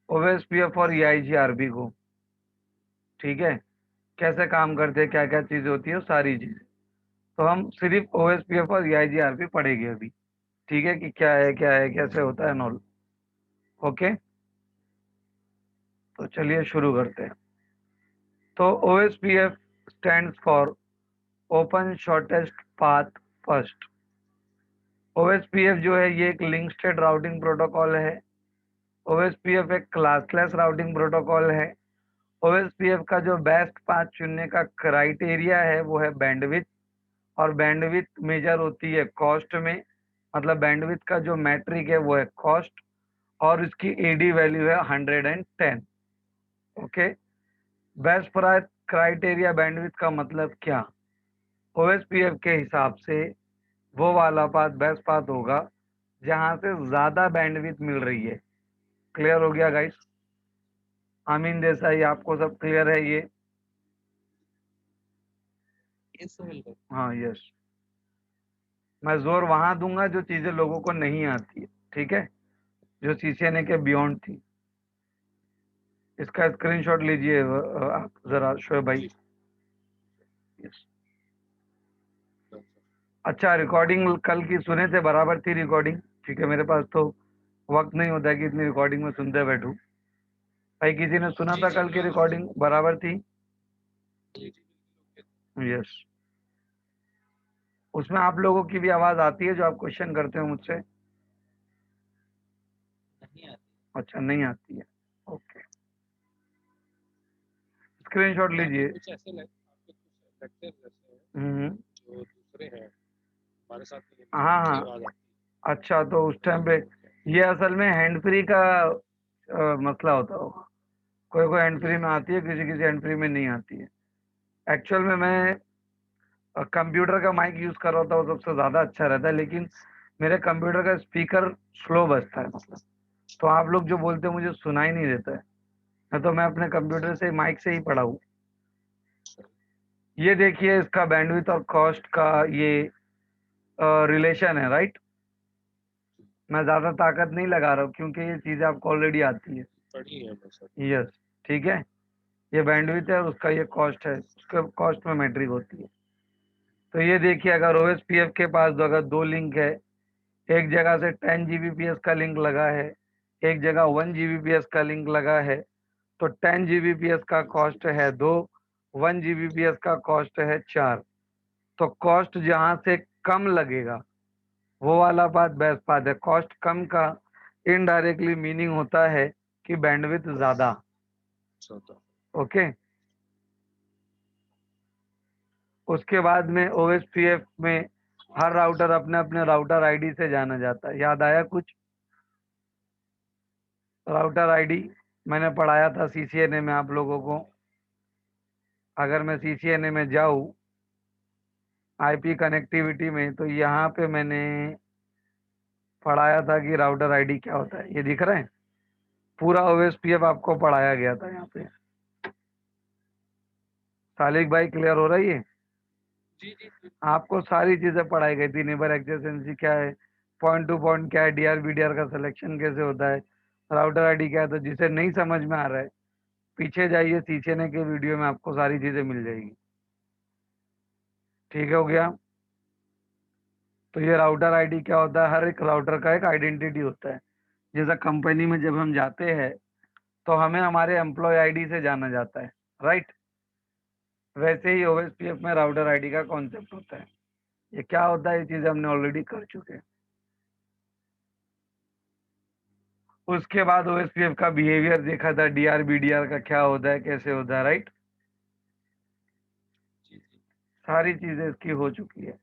ओएसपीएफ और ईआईजीआरपी को। ठीक है, कैसे काम करते हैं, क्या क्या चीजें होती है, सारी चीजें। तो हम सिर्फ ओएसपीएफ और ईआईजीआरपी पढ़ेंगे अभी। ठीक है, कि क्या है, कैसे होता है, नॉल। ओके, तो चलिए शुरू करते हैं। तो OSPF stands for open shortest path first. OSPF जो है ये एक लिंक स्टेट राउटिंग प्रोटोकॉल है। OSPF एक क्लासलेस राउटिंग प्रोटोकॉल है। OSPF का जो बेस्ट पाथ चुनने का क्राइटेरिया है वो है बैंडविड्थ, और बैंडविड्थ मेजर होती है कॉस्ट में, मतलब बैंडविड्थ का जो मैट्रिक है वो है कॉस्ट, और इसकी एडी वैल्यू है 110। Okay, best path criteria bandwidth का मतलब क्या? OSPF के हिसाब से वो वाला पाथ बेस्ट पाथ होगा जहां से ज्यादा बैंडविड्थ मिल रही है। क्लियर हो गया गाइस? आमीन देसाई, आपको सब क्लियर है ये? हाँ, यस। मैं जोर वहां दूंगा जो चीजें लोगों को नहीं आती है, ठीक है, जो सीसीएनए के बियॉन्ड थी। इसका स्क्रीनशॉट लीजिए आप जरा शोएब भाई। यस। अच्छा, रिकॉर्डिंग कल की सुने थे, बराबर थी रिकॉर्डिंग? क्योंकि मेरे पास तो वक्त नहीं होता है कि इतनी रिकॉर्डिंग में सुनते बैठूं। भाई किसी ने सुना था कल की रिकॉर्डिंग, बराबर थी? यस। उसमें आप लोगों की भी आवाज आती है जो आप क्वेश्चन करते हो मुझसे? नहीं आती। अच्छा, नहीं आती है, ओके। स्क्रीनशॉट लीजिए। कुछ ऐसे आपके कुछ लेक्चर ऐसे हैं जो दूसरे हैं हमारे साथ में, हाँ उनकी हाँ, आवाज आती अच्छा, तो उस टाइम पे ये असल में हैंड फ्री का मसला होता होगा। कोई कोई हैंड फ्री में आती है, किसी किसी हैंड फ्री में नहीं आती है। एक्चुअल में मैं कंप्यूटर का माइक यूज कर रहा था, वो सबसे ज्यादा अच्छा रहता है, लेकिन मेरे कंप्यूटर का स्पीकर स्लो बजता है, मतलब तो आप लोग जो बोलते हो मुझे सुनाई नहीं देता है। मैं तो मैं अपने कंप्यूटर से माइक से ही पढ़ा हूँ। ये देखिए, इसका बैंडविड्थ और कॉस्ट का ये रिलेशन है, राइट। मैं ज्यादा ताकत नहीं लगा रहा हूँ क्योंकि ये चीजें आपको ऑलरेडी आती है। पढ़ी है बस। यस, ठीक है, ये बैंडविड्थ है और उसका ये कॉस्ट है, उसके कॉस्ट में मैट्रिक होती है। तो ये देखिए, अगर OSPF के पास अगर दो लिंक है, एक जगह से 10 Gbps का लिंक लगा है, एक जगह 1 Gbps का लिंक लगा है, तो 10 Gbps का कॉस्ट है 2, 1 Gbps का कॉस्ट है 4। तो कॉस्ट जहां से कम लगेगा वो वाला पाथ बेस्ट पाथ है। कॉस्ट कम का इनडायरेक्टली मीनिंग होता है कि बैंडविड्थ ज्यादा। ओके, उसके बाद में OSPF में हर राउटर अपने अपने राउटर आईडी से जाना जाता है। याद आया कुछ? राउटर आईडी मैंने पढ़ाया था CCNA में आप लोगों को। अगर मैं CCNA में जाऊँ IP कनेक्टिविटी में, तो यहाँ पे मैंने पढ़ाया था कि राउटर आईडी क्या होता है। ये दिख रहा है, पूरा OSPF आपको पढ़ाया गया था यहाँ पे। सालिक भाई क्लियर हो रही है? जी जी जी। आपको सारी चीजें पढ़ाई गई थी। नेबर एडजेसेंसी क्या है, पॉइंट टू पॉइंट क्या है, DRBDR का सिलेक्शन कैसे होता है, राउटर आईडी क्या है। तो जिसे नहीं समझ में आ रहा है, पीछे जाइए, CCNA के वीडियो में आपको सारी चीजें मिल जाएगी। ठीक हो गया? तो ये राउटर आईडी क्या होता है? हर एक राउटर का एक आइडेंटिटी होता है। जैसा कंपनी में जब हम जाते हैं तो हमें हमारे एम्प्लॉय आईडी से जाना जाता है, राइट? वैसे ही OSPF में राउटर आईडी का कॉन्सेप्ट होता है। ये क्या होता है, ये चीज हमने ऑलरेडी कर चुके हैं। उसके बाद OSPF का बिहेवियर देखा था, DRBDR का क्या होता है, कैसे होता है, राइट? जी जी। सारी चीजें इसकी हो चुकी है।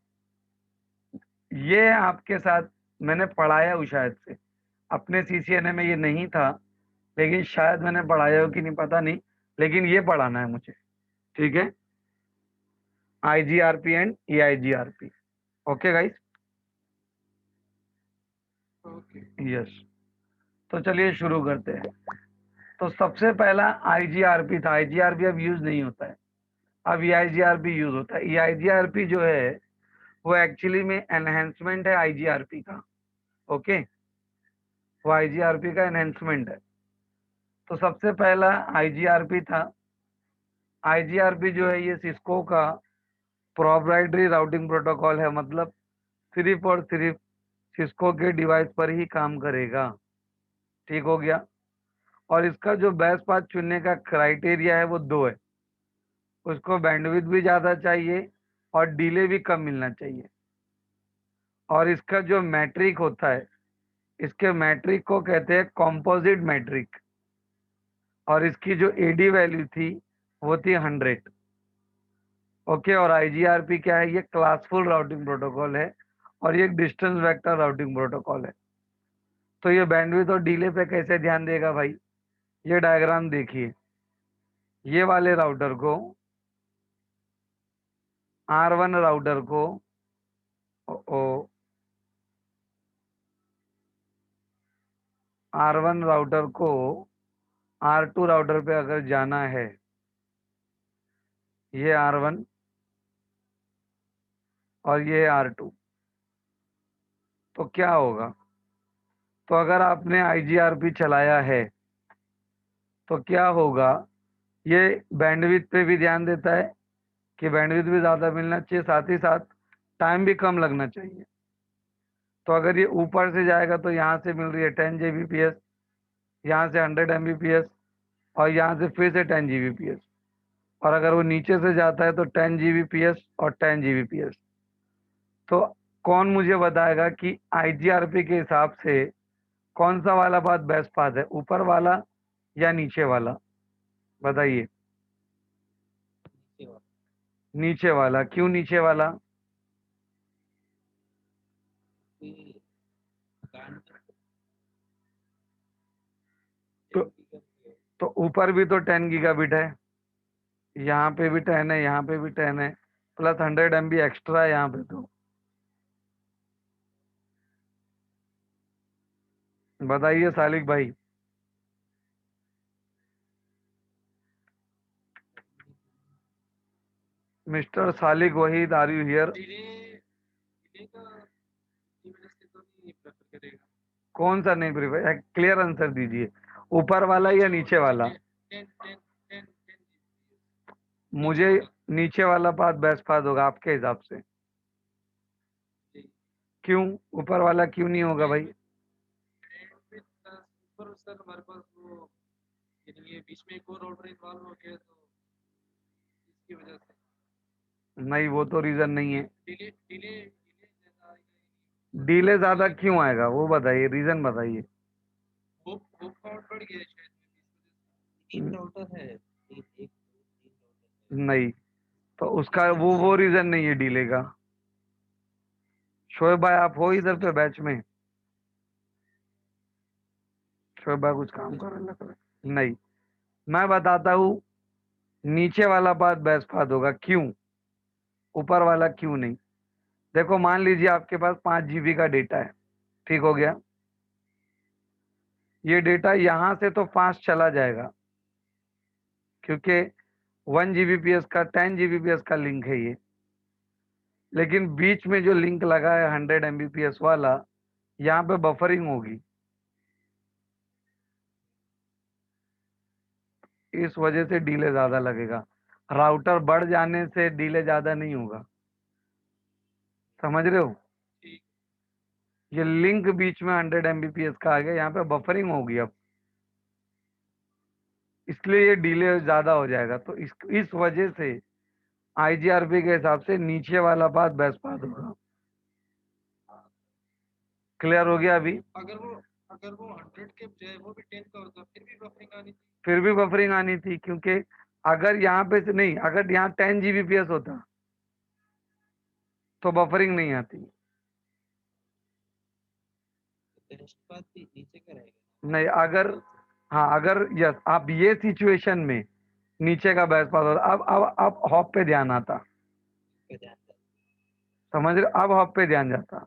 ये आपके साथ मैंने पढ़ाया हूँ शायद से, अपने CCNA में ये नहीं था, लेकिन शायद मैंने पढ़ाया हो कि नहीं पता नहीं, लेकिन ये पढ़ाना है मुझे। ठीक है, IGRP and EIGRP। Okay guys? Okay. Yes. तो चलिए शुरू करते हैं। तो सबसे पहला IGRP था। IGRP अब यूज नहीं होता है, अब EIGRP यूज होता है। EIGRP जो है वो एक्चुअली में एनहेंसमेंट है IGRP का। ओके, वो IGRP का एनहेंसमेंट है। तो सबसे पहला IGRP था। IGRP जो है ये सिस्को का प्रोप्राइटरी राउटिंग प्रोटोकॉल है, मतलब सिर्फ और सिर्फ सिस्को के डिवाइस पर ही काम करेगा। ठीक हो गया? और इसका जो बेस्ट पाथ चुनने का क्राइटेरिया है वो दो है। उसको बैंडविड्थ भी ज़्यादा चाहिए और डिले भी कम मिलना चाहिए। और इसका जो मैट्रिक होता है, इसके मैट्रिक को कहते हैं कॉम्पोजिट मैट्रिक। और इसकी जो AD वैल्यू थी वो थी 100। ओके, और IGRP क्या है? ये क्लासफुल राउटिंग प्रोटोकॉल है और ये एक डिस्टेंस वेक्टर राउटिंग प्रोटोकॉल है। तो ये बैंडविड्थ और डिले पे कैसे ध्यान देगा भाई? ये डायग्राम देखिए। ये वाले राउटर को, R1 राउटर को, R1 राउटर को R2 राउटर पे अगर जाना है, ये R1 और ये R2, तो क्या होगा? तो अगर आपने IGRP चलाया है तो क्या होगा? ये बैंडविड्थ पे भी ध्यान देता है कि बैंडविड्थ भी ज़्यादा मिलना चाहिए, साथ ही साथ टाइम भी कम लगना चाहिए। तो अगर ये ऊपर से जाएगा तो यहाँ से मिल रही है 10 Gbps, यहाँ से 100 Mbps, और यहाँ से फिर से 10 Gbps। और अगर वो नीचे से जाता है तो 10 Gbps और 10 Gbps। तो कौन मुझे बताएगा कि IGRP के हिसाब से कौन सा वाला पाथ बेस्ट पाथ है, ऊपर वाला या नीचे वाला? बताइए। नीचे वाला। नीचे वाला। क्यों नीचे वाला? कि बैंड तो तो ऊपर भी तो 10 गीगाबिट है, यहाँ पे भी 10 है, यहाँ पे भी 10 है, प्लस 100 MB एक्स्ट्रा है यहाँ पे। तो बताइए सालिक भाई। Mister Salik Waheed, are you here? Delay delay का की वजह से तो नहीं प्रेफर करेगा। कौन सा नहीं प्रीफर? क्लियर आंसर दीजिए, ऊपर वाला या नीचे वाला? 10 मुझे नीचे वाला पाथ बेस्ट पाथ होगा आपके हिसाब से। जी। क्यों ऊपर वाला क्यों नहीं होगा भाई? ऊपर सर हमारे पास वो ये बीच में एक और ऑर्डर इन्वॉल्व हो गया, तो इसकी वजह से नहीं, वो तो रीजन नहीं है। डिले डिले डिले ज्यादा आएगा। डिले ज्यादा क्यों आएगा वो बताइए, रीजन बताइए। होप काउंट बढ़ गया है शायद, इस वजह से। तीन राउटर है, एक दो तीन राउटर है। नहीं, तो उसका वो रीजन नहीं है डिले का। शोएब भाई आप हो इधर पे बैच में? शोएब भाई कुछ काम कर रहे लग रहा है। नहीं, मैं बताता हूँ, नीचे वाला बात बेस्ट बात होगा, क्यों ऊपर वाला क्यों नहीं। देखो मान लीजिए आपके पास 5 GB का डेटा है, ठीक हो गया। ये डेटा यहां से तो फास्ट चला जाएगा क्योंकि 1 Gbps का 10 Gbps का लिंक है ये, लेकिन बीच में जो लिंक लगा है 100 Mbps वाला, यहाँ पे बफरिंग होगी, इस वजह से डिले ज्यादा लगेगा। राउटर बढ़ जाने से डिले ज्यादा नहीं होगा, समझ रहे हो। ठीक। ये लिंक बीच में 100 Mbps का आ गया, यहाँ पे बफरिंग होगी अब, इसलिए ये डिले ज्यादा हो जाएगा। तो इस वजह से IGRP के हिसाब से नीचे वाला पाथ बेस्ट पाथ होगा। क्लियर हो गया अभी? अगर वो 100 के बजाय वो भी 10 का होता फिर भी बफरिंग आनी थी। फिर भी बफरिंग आनी थी, क्योंकि अगर यहाँ पे से नहीं, अगर यहाँ 10 Gbps होता तो बफरिंग नहीं आती। बेस्ट पाथ भी नीचे का रहेगा। नहीं, अगर हाँ, अगर यस आप ये सिचुएशन में नीचे का बेस्ट पाथ होता। अब हॉप पे ध्यान आता, पे ध्यान दें। समझ रहे हो? अब हॉप पे ध्यान जाता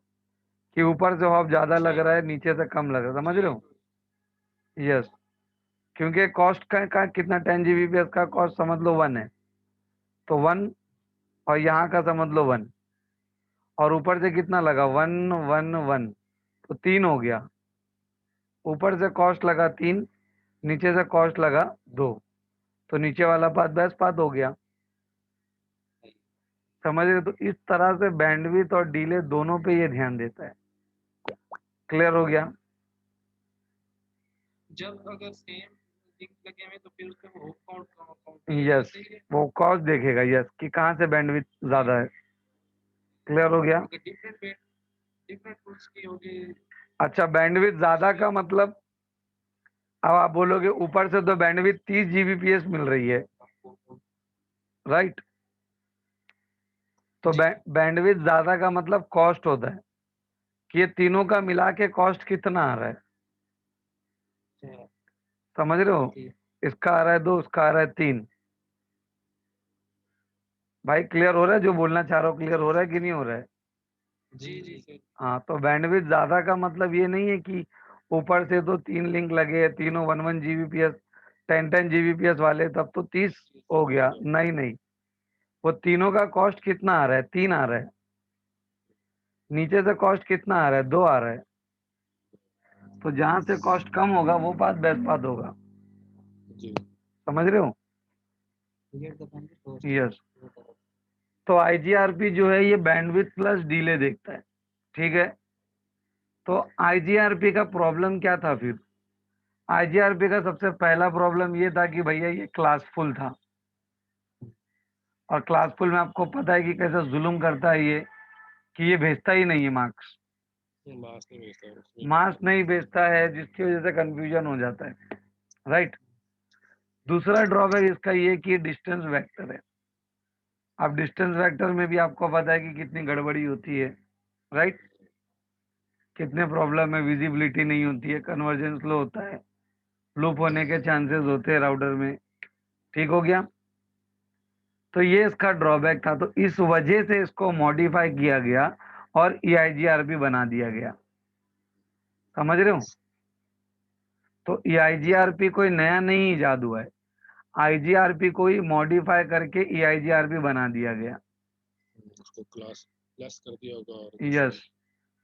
कि ऊपर से हॉप ज्यादा लग रहा है, नीचे से कम लग रहा है, समझ रहे हो। यस, क्योंकि कॉस्ट का कितना 10 Gbps का कॉस्ट समझ लो 1 है, तो 1 और यहाँ का समझ लो 1, और ऊपर से कितना लगा 1 1 1, तो 3 हो गया। ऊपर से कॉस्ट लगा 3, नीचे से कॉस्ट लगा 2, तो नीचे वाला पाथ बेस्ट पाथ हो गया, समझ रहे हो। तो इस तरह से बैंडविड्थ और डिले दोनों पे ये ध्यान देता है। क्लियर हो गया? जब अगर सेम लिंक लगे हुए तो फिर उसका वो होप काउंट यस, वो कॉस्ट देखेगा, यस, कि कहाँ से बैंडविड्थ ज्यादा है। क्लियर हो गया? अगर डिफरेंट टूल्स की होगी। अच्छा, बैंडविड्थ ज्यादा का मतलब, अब आप बोलोगे ऊपर से तो बैंडविड्थ 30 Gbps मिल रही है, राइट। तो बैंडविड्थ ज्यादा का मतलब कॉस्ट होता है कि ये तीनों का मिला के कॉस्ट कितना आ रहा है, समझ रहे हो। इसका आ रहा है 2, उसका आ रहा है 3। भाई क्लियर हो रहा है? जो बोलना चाह रहा हो क्लियर हो रहा है कि नहीं हो रहा है? जी। हाँ, तो बैंडविड्थ ज्यादा का मतलब ये नहीं है कि ऊपर से तो 3 लिंक लगे हैं, तीनों 1 Gbps 10 Gbps वाले, तब तो 30 हो गया। नहीं, वो तीनों का कॉस्ट कितना आ रहा है? 3 आ रहा है। नीचे से कॉस्ट कितना आ रहा है? 2 आ रहा है। तो जहां से कॉस्ट कम होगा वो पाथ बेस्ट पाथ होगा, जी समझ रहे हो। यस, तो IGRP जो है ये बैंडविड्थ प्लस डिले देखता है, ठीक है। तो IGRP का प्रॉब्लम क्या था फिर? IGRP का सबसे पहला प्रॉब्लम ये था कि भैया ये क्लासफुल था, और क्लासफुल में आपको पता है कि कैसे जुल्म करता है ये, कि ये भेजता ही नहीं है मार्क्स, मास नहीं भेजता है उसमें। मार्क्स नहीं भेजता है, जिसकी वजह से कंफ्यूजन हो जाता है, राइट। दूसरा ड्रॉबैक इसका ये कि डिस्टेंस वेक्टर है। अब डिस्टेंस वेक्टर में भी आपको पता है कि कितनी गड़बड़ी होती है, राइट। कितने प्रॉब्लम है, विजिबिलिटी नहीं होती है, कन्वर्जेंस स्लो होता है, लूप होने के चांसेस होते हैं राउटर में, ठीक हो गया। तो ये इसका ड्रॉबैक था, तो इस वजह से इसको मॉडिफाई किया गया और EIGRP बना दिया गया, समझ रहे हो। तो EIGRP कोई नया नहीं इजाद हुआ है, IGRP को ही मॉडिफाई करके EIGRP बना दिया गया। उसको क्लास प्लस कर दिया होगा और यस,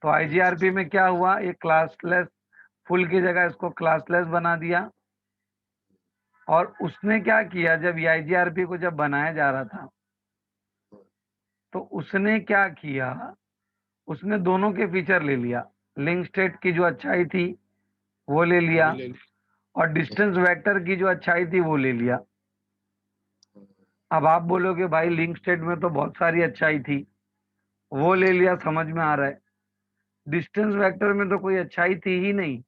तो IGRP में क्या हुआ, एक क्लासलेस फुल की जगह इसको क्लासलेस बना दिया। और उसने क्या किया, जब EIGRP को जब बनाया जा रहा था तो उसने क्या किया, उसने दोनों के फीचर ले लिया। लिंक स्टेट की जो अच्छाई थी वो ले लिया, और डिस्टेंस वेक्टर की जो अच्छाई थी वो ले लिया। अब आप बोलोगे भाई लिंक स्टेट में तो बहुत सारी अच्छाई थी, वो ले लिया, समझ में आ रहा है। डिस्टेंस वेक्टर में तो कोई अच्छाई थी ही नहीं,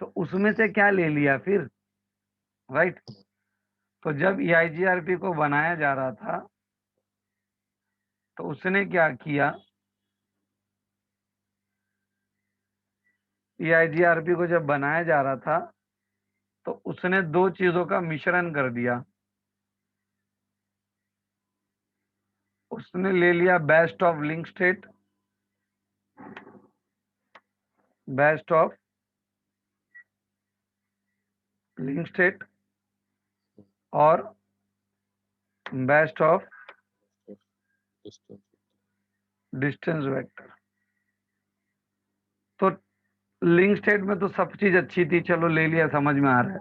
तो उसमें से क्या ले लिया फिर, राइट। तो जब EIGRP को बनाया जा रहा था तो उसने क्या किया, EIGRP को जब बनाया जा रहा था तो उसने दो चीजों का मिश्रण कर दिया। उसने ले लिया best of link state, best of link state और best of distance distance vector. तो लिंक स्टेट में तो सब चीज अच्छी थी, चलो ले लिया, समझ में आ रहा है।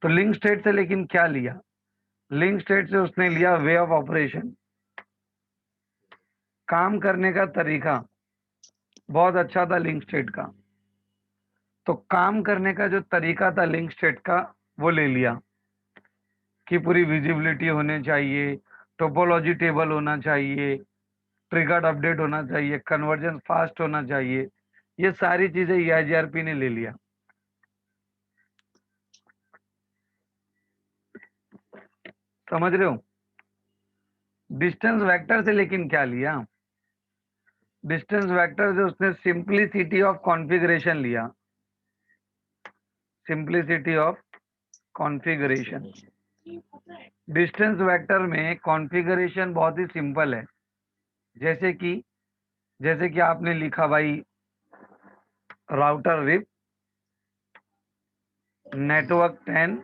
तो लिंक स्टेट से लेकिन क्या लिया, लिंक स्टेट से उसने लिया वे ऑफ ऑपरेशन, काम करने का तरीका बहुत अच्छा था लिंक स्टेट का। तो काम करने का जो तरीका था लिंक स्टेट का वो ले लिया कि पूरी विजिबिलिटी होनी चाहिए, टोपोलॉजी टेबल होना चाहिए, ट्रिगर्ड अपडेट होना चाहिए, कन्वर्जन फास्ट होना चाहिए, ये सारी चीजें EIGRP ने ले लिया। समझ रहे हो। डिस्टेंस वेक्टर से लेकिन क्या लिया, डिस्टेंस वेक्टर से उसने सिंपलिसिटी ऑफ कॉन्फ़िगरेशन लिया, simplicity of configuration. Distance vector में कॉन्फ़िगरेशन बहुत ही सिंपल है। जैसे कि आपने लिखा भाई राउटर रिप नेटवर्क 10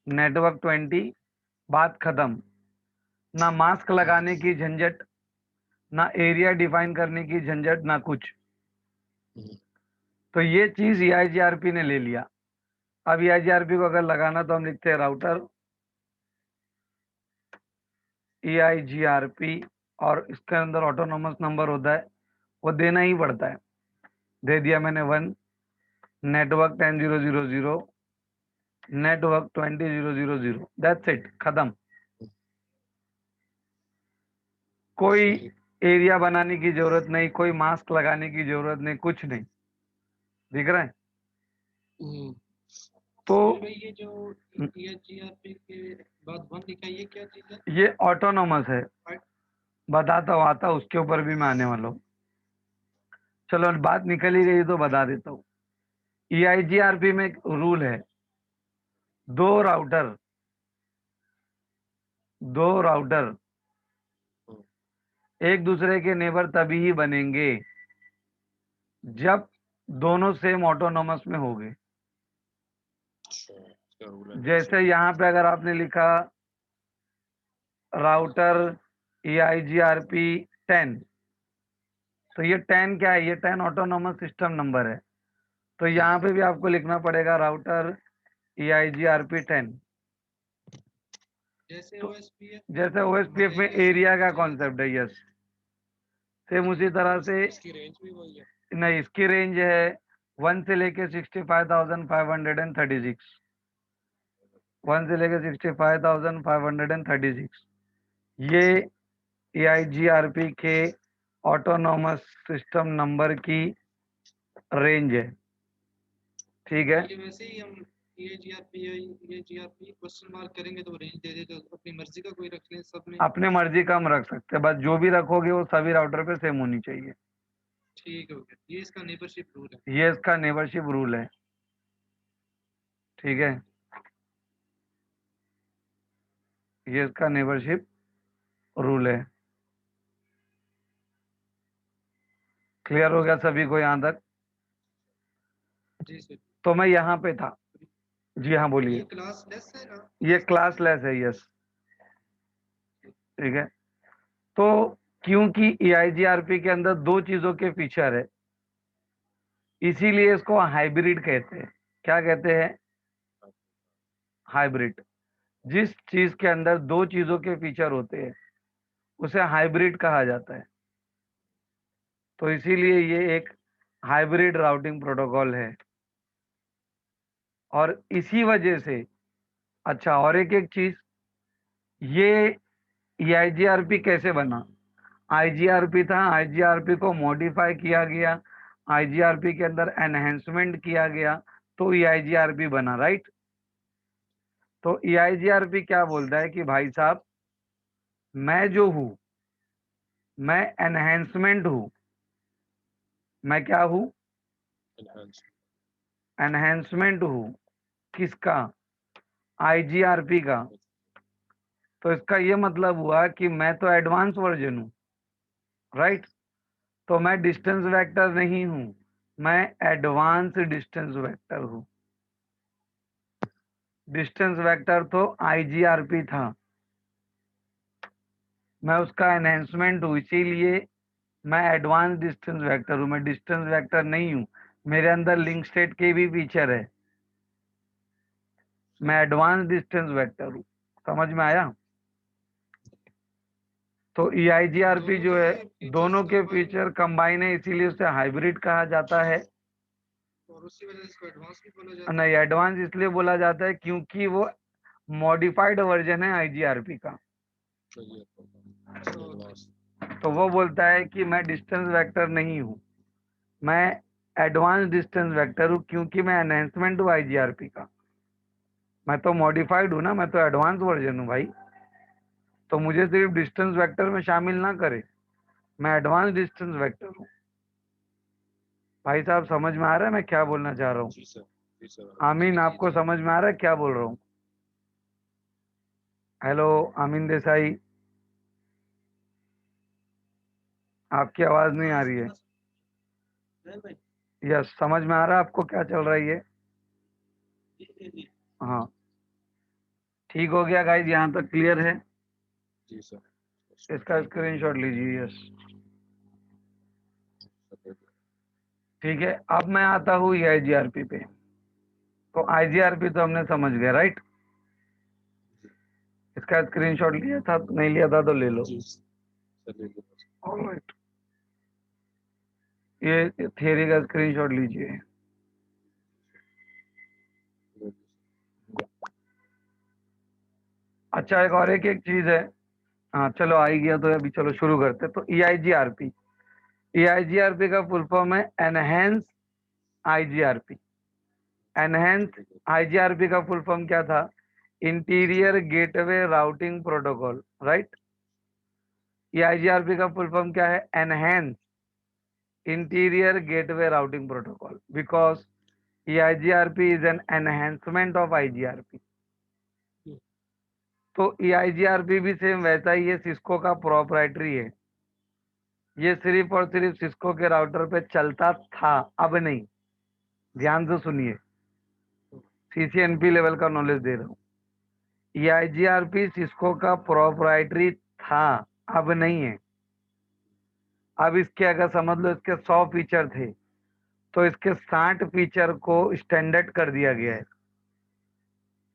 नेटवर्क 20, बात खत्म। ना मास्क लगाने की झंझट, ना एरिया डिफाइन करने की झंझट, ना कुछ। तो ये चीज EIGRP ने ले लिया। अब EIGRP को अगर लगाना तो हम लिखते हैं राउटर EIGRP और इसके अंदर ऑटोनोमस नंबर होता है, वो देना ही पड़ता है। दे दिया मैंने 1, नेटवर्क 10.0.0.0, नेटवर्क 20.0.0.0, दैट्स इट, खत्म। कोई एरिया बनाने की जरूरत नहीं, कोई मास्क लगाने की जरूरत नहीं, कुछ नहीं। दिख रहा है। तो भाई ये जो EIGRP के बाद 1 लिखा है, ये क्या चीज है? ये ऑटोनोमस है, बताता हूँ, आता उसके ऊपर भी मैं आने वाला हूँ। चलो बात निकल ही गई तो बता देता हूँ। EIGRP में एक रूल है, दो राउटर एक दूसरे के नेबर तभी ही बनेंगे जब दोनों सेम ऑटोनोमस में होंगे। जैसे यहाँ पे अगर आपने लिखा राउटर EIGRP 10, तो ये 10 क्या है, ये 10 ऑटोनोमस सिस्टम नंबर है। तो यहाँ पे भी आपको लिखना पड़ेगा राउटर EIGRP 10। जैसे तो OSPF जैसे OSPF में एरिया का कॉन्सेप्ट है, यस, सेम उसी तरह से। इसकी रेंज भी वही है। नहीं, इसकी रेंज है 1 से लेके 65,536, 1 से लेके 65,536, ये EIGRP के ऑटोनोमस सिस्टम नंबर की रेंज है। ठीक है। ये वैसे ही हम EIGRP क्वेश्चन मार्क करेंगे तो रेंज दे देगा, अपनी मर्जी का कोई रख लें सब में। अपने मर्जी का हम रख सकते हैं, बस जो भी रखोगे वो सभी राउटर पे सेम होनी चाहिए। ठीक हो गया, ये इसका नेबरशिप रूल है। ये इसका नेबरशिप रूल है। ठीक है, ये इसका नेबरशिप रूल है। क्लियर हो गया सभी को यहाँ तक। जी सर। तो मैं यहाँ पे था। जी हाँ, ये बोलिए। क्लास लेस है ना? ये क्लासलेस है, यस। ठीक है। तो क्योंकि EIGRP के अंदर दो चीजों के फीचर है, इसीलिए इसको हाइब्रिड कहते हैं। क्या कहते हैं? हाइब्रिड। जिस चीज के अंदर दो चीजों के फीचर होते हैं उसे हाइब्रिड कहा जाता है। तो इसीलिए ये एक हाइब्रिड राउटिंग प्रोटोकॉल है। और इसी वजह से, अच्छा, और एक एक चीज, ये EIGRP कैसे बना? IGRP था, IGRP को मॉडिफाई किया गया, IGRP के अंदर एनहेंसमेंट किया गया, तो EIGRP बना, राइट। तो EIGRP क्या बोलता है कि भाई साहब, मैं जो हूं, मैं एनहेंसमेंट हूं। मैं क्या हूं? एनहांस एनहेंसमेंट हूं। किसका? आईजीआरपी का। तो इसका ये मतलब हुआ कि मैं तो एडवांस वर्जन हूं, राइट? तो मैं डिस्टेंस वेक्टर नहीं हूं, मैं एडवांस डिस्टेंस वेक्टर हूं। डिस्टेंस वेक्टर तो आईजीआरपी था, मैं उसका एनहेंसमेंट हूं, इसीलिए मैं एडवांस डिस्टेंस वेक्टर हूं। मैं डिस्टेंस वेक्टर नहीं हूं, मेरे अंदर लिंक स्टेट के भी फीचर है। मैं एडवांस डिस्टेंस वेक्टर हूं। समझ में आया? तो EIGRP जो है दोनों के फीचर कंबाइन है, इसीलिए उसे हाइब्रिड कहा जाता है। और उसी वजह से इसको एडवांस भी बोला जाता है। नहीं, एडवांस इसलिए बोला जाता है क्योंकि वो मॉडिफाइड वर्जन है IGRP का। तो वो बोलता है कि मैं डिस्टेंस वेक्टर नहीं हूँ, मैं एडवांस डिस्टेंस वेक्टर हूँ, क्योंकि मैं एनहेंसमेंट हूँ IGRP का। मैं तो मॉडिफाइड हूँ ना, मैं तो एडवांस वर्जन हूँ भाई। तो मुझे सिर्फ डिस्टेंस वेक्टर में शामिल ना करे, मैं एडवांस डिस्टेंस वेक्टर हूँ। भाई साहब समझ में आ रहा है मैं क्या बोलना चाह रहा हूँ? जी सर, जी सर। आमीन, आपको समझ में आ रहा है क्या बोल रहा हूँ? हेलो आमीन देसाई, आपकी आवाज नहीं आ रही है। यस, समझ में आ रहा है आपको क्या चल रहा है ये? हाँ, ठीक हो गया गाइज, यहाँ तक क्लियर है? जी सर। इसका स्क्रीनशॉट लीजिए। यस, ठीक है। अब मैं आता हूँ IGRP पे। तो IGRP तो हमने समझ गए, राइट? इसका स्क्रीनशॉट लिया था, नहीं लिया था तो ले लो। जी सर, ले लो। ऑलराइट, ये थियरी का स्क्रीनशॉट लीजिए। अच्छा, एक और एक चीज है। हाँ चलो, आ ही गया तो अभी चलो शुरू करते। तो EIGRP, EIGRP का फुल फॉर्म है एनहेंस IGRP। एनहेंस IGRP का फुल फॉर्म क्या था? Interior gateway routing protocol, right? EIGRP का फुल फॉर्म क्या है? Enhance interior gateway routing protocol, because EIGRP is an enhancement of IGRP। तो EIGRP भी सेम वैसा ही है, सिस्को का प्रोप्राइटरी है। ये सिर्फ और सिर्फ सिस्को के राउटर पे चलता था, अब नहीं। ध्यान से सुनिए, CCNP लेवल का नॉलेज दे रहा हूँ। EIGRP सिस्को का प्रोप्राइटरी था, अब नहीं है। अब इसके अगर समझ लो इसके 100 फीचर थे, तो इसके 60 फीचर को स्टैंडर्ड कर दिया गया है।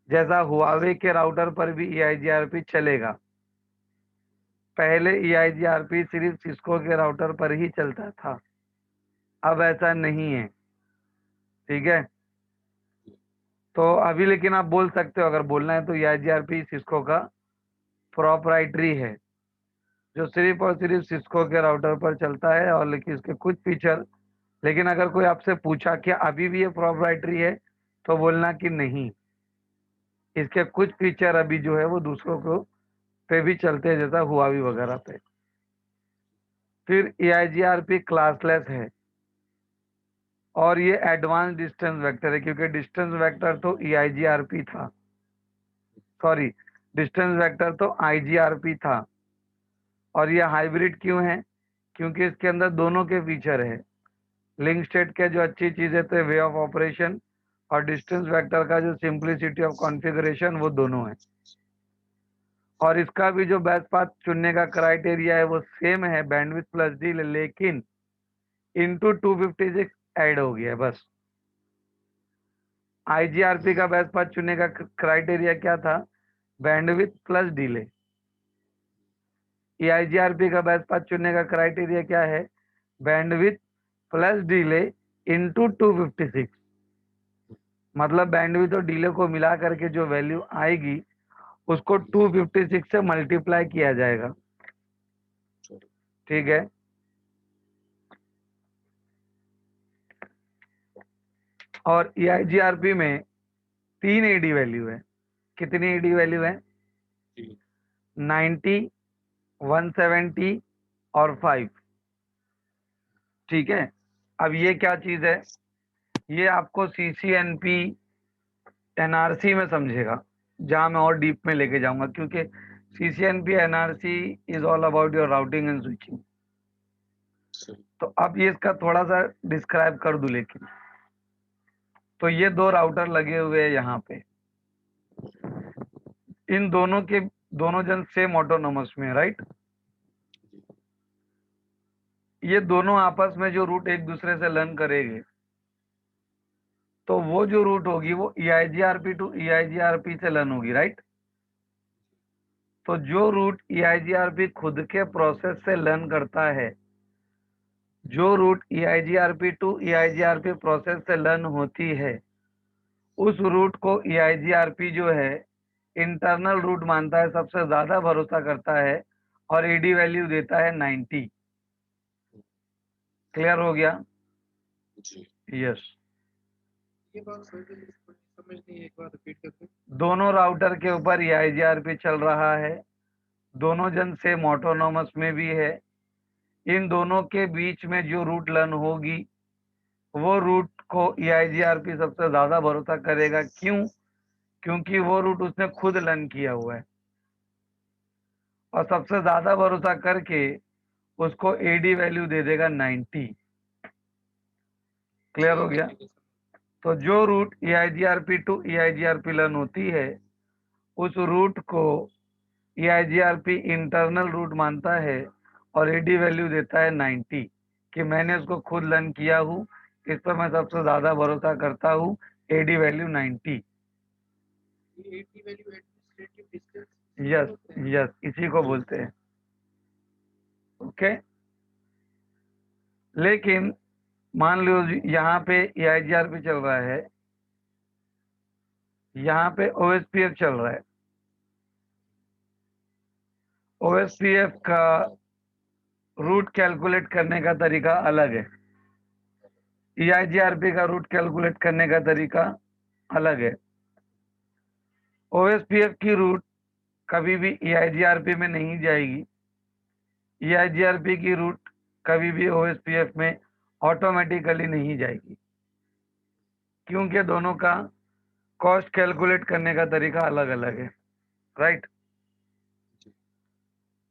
जैसा हुआवे के राउटर पर भी EIGRP चलेगा। पहले EIGRP सिर्फ सिस्को के राउटर पर ही चलता था, अब ऐसा नहीं है। ठीक है? तो अभी लेकिन आप बोल सकते हो, अगर बोलना है तो EIGRP सिस्को का प्रोप्राइटरी है, जो सिर्फ और सिर्फ सिस्को के राउटर पर चलता है। और लेकिन इसके कुछ फीचर, लेकिन अगर कोई आपसे पूछा कि अभी भी ये प्रोप्राइटरी है, तो बोलना कि नहीं, इसके कुछ फीचर अभी जो है वो दूसरों को पे भी चलते हैं, जैसा हुआवी वगैरह पे। फिर EIGRP क्लासलेस है और ये एडवांस डिस्टेंस वेक्टर है, क्योंकि डिस्टेंस वेक्टर तो EIGRP था, सॉरी, डिस्टेंस वेक्टर तो IGRP था। और ये हाइब्रिड क्यों है? क्योंकि इसके अंदर दोनों के फीचर है। लिंक स्टेट के जो अच्छी चीजें थे, वे ऑफ ऑपरेशन, और डिस्टेंस वेक्टर का जो सिंप्लिसिटी ऑफ कॉन्फ़िगरेशन, वो दोनों है। और इसका भी जो बेस्ट पाथ चुनने का क्राइटेरिया है वो सेम है, बैंडविड्थ प्लस डी, लेकिन इनटू 256 ऐड हो गया है बस। IGRP का बेस्ट पाथ चुनने का क्राइटेरिया क्या था? Bandwidth plus delay. EIGRP का बेस्ट पाथ चुनने का क्राइटेरिया क्या है? Bandwidth plus delay into 256। मतलब बैंडविड्थ और डिले को मिला करके जो वैल्यू आएगी उसको 256 से मल्टीप्लाई किया जाएगा। ठीक है? और EIGRP में 3 AD वैल्यू है। कितनी AD वैल्यू है? 90, 170 और 5। ठीक है, अब ये क्या चीज है, ये आपको CCNP NRC में समझेगा, जहां मैं और डीप में लेके जाऊंगा, क्योंकि CCNP NRC is all about your routing and switching. सही। तो अब ये इसका थोड़ा सा डिस्क्राइब कर दूं, लेकिन तो ये 2 राउटर लगे हुए हैं यहाँ पे, इन दोनों के दोनों जन सेम ऑटोनोमस में, राइट। ये दोनों आपस में जो रूट एक दूसरे से लर्न करेंगे, तो वो जो रूट होगी वो EIGRP टू EIGRP से लर्न होगी, राइट। तो जो रूट EIGRP खुद के प्रोसेस से लर्न करता है, जो route EIGRP to EIGRP process से लर्न होती है, उस रूट को EIGRP जो है इंटरनल रूट मानता है, सबसे ज्यादा भरोसा करता है और AD वैल्यू देता है 90। क्लियर हो गया? जी। यस। ये बात समझ नहीं, एक बार रिपीट करते हैं। दोनों राउटर के ऊपर EIGRP चल रहा है, दोनों जन सेम ऑटोनोमस में भी है। इन दोनों के बीच में जो रूट लर्न होगी, वो रूट को EIGRP सबसे ज्यादा भरोसा करेगा। क्यों? क्योंकि वो रूट उसने खुद लर्न किया हुआ है, और सबसे ज्यादा भरोसा करके उसको AD वैल्यू दे देगा 90। क्लियर हो गया? तो जो route EIGRP to EIGRP learn होती है, उस रूट को EIGRP इंटरनल रूट मानता है और AD वैल्यू देता है 90, कि मैंने उसको खुद लर्न किया हूँ, इस पर मैं सबसे ज्यादा भरोसा करता हूँ, AD वैल्यू 90। ये AD value administrative distance, yes yes, इसी को बोलते हैं। ओके, लेकिन मान लो यहाँ पे EIGRP चल रहा है, यहाँ पे OSPF चल रहा है। OSPF का रूट कैलकुलेट करने का तरीका अलग है, EIGRP का रूट कैलकुलेट करने का तरीका अलग है। OSPF की रूट कभी भी EIGRP में नहीं जाएगी, EIGRP की रूट कभी भी OSPF में ऑटोमेटिकली नहीं जाएगी, क्योंकि दोनों का कॉस्ट कैलकुलेट करने का तरीका अलग अलग है, राइट।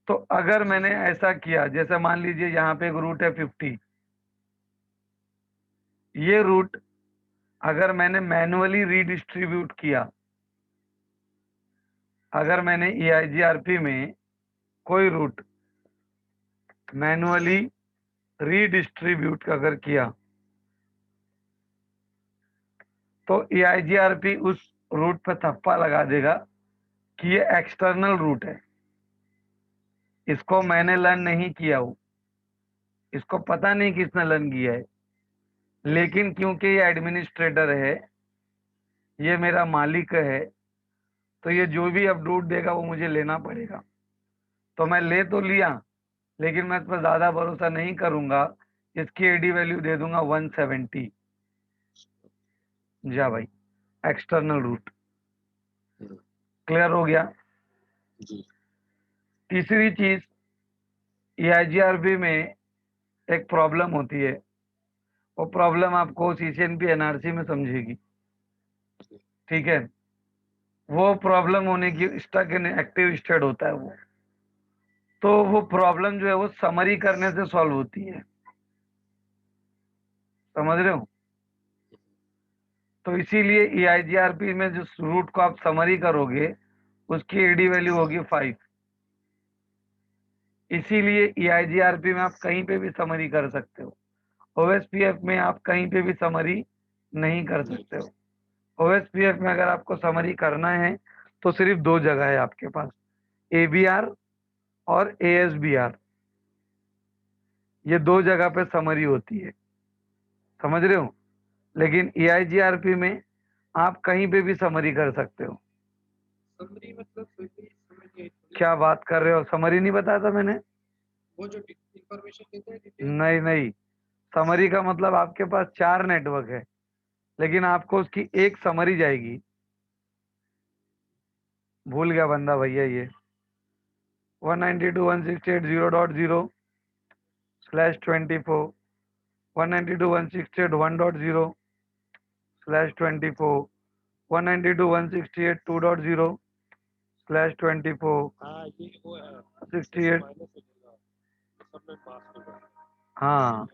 तो अगर मैंने ऐसा किया, जैसे मान लीजिए यहाँ पे एक रूट है 50, ये रूट अगर मैंने मैनुअली रीडिस्ट्रीब्यूट किया, अगर मैंने EIGRP में कोई रूट मैनुअली रीडिस्ट्रीब्यूट अगर किया, तो EIGRP उस रूट पर थप्पा लगा देगा कि ये एक्सटर्नल रूट है, इसको मैंने लर्न नहीं किया हूं, इसको पता नहीं किसने लर्न किया है, लेकिन क्योंकि ये एडमिनिस्ट्रेटर है, ये मेरा मालिक है, तो ये जो भी अपडेट देगा वो मुझे लेना पड़ेगा। तो मैं ले तो लिया, लेकिन मैं इस पर ज्यादा भरोसा नहीं करूंगा, इसकी AD वैल्यू दे दूंगा 170। जा भाई, एक्सटर्नल रूट। क्लियर हो गया? जी। तीसरी चीज, EIGRP में एक प्रॉब्लम होती है, वो प्रॉब्लम आपको CCNP NRC में समझेगी, ठीक है। वो प्रॉब्लम होने की स्टक इन एक्टिव स्टेट होता है वो, तो वो प्रॉब्लम जो है वो समरी करने से सॉल्व होती है, समझ रहे हो। तो इसीलिए EIGRP में जो रूट को आप समरी करोगे, उसकी AD वैल्यू होगी 5। इसीलिए EIGRP में आप कहीं पे भी समरी कर सकते हो, OSPF में आप कहीं पे भी समरी नहीं कर सकते हो। OSPF में अगर आपको समरी करना है तो सिर्फ 2 जगह है आपके पास, ABR और ASBR, ये 2 जगह पे समरी होती है, समझ रहे हो। लेकिन EIGRP में आप कहीं पे भी समरी कर सकते हो। समरी मतलब कोई भी समझ नहीं आई थोड़ी। क्या बात कर रहे हो, समरी नहीं बताया था मैंने? वो जो इंफॉर्मेशन देता है डिटेल। नहीं नहीं, समरी का मतलब आपके पास 4 नेटवर्क है, लेकिन आपको उसकी एक समरी जाएगी। भूल गया बंदा भैया ये, 192.168.0.0/24, 192.168.1.0/24, 192.168.2.0/24, हाँ ये वो है 68। माइनस हो जाएगा सब में पास होगा हाँ,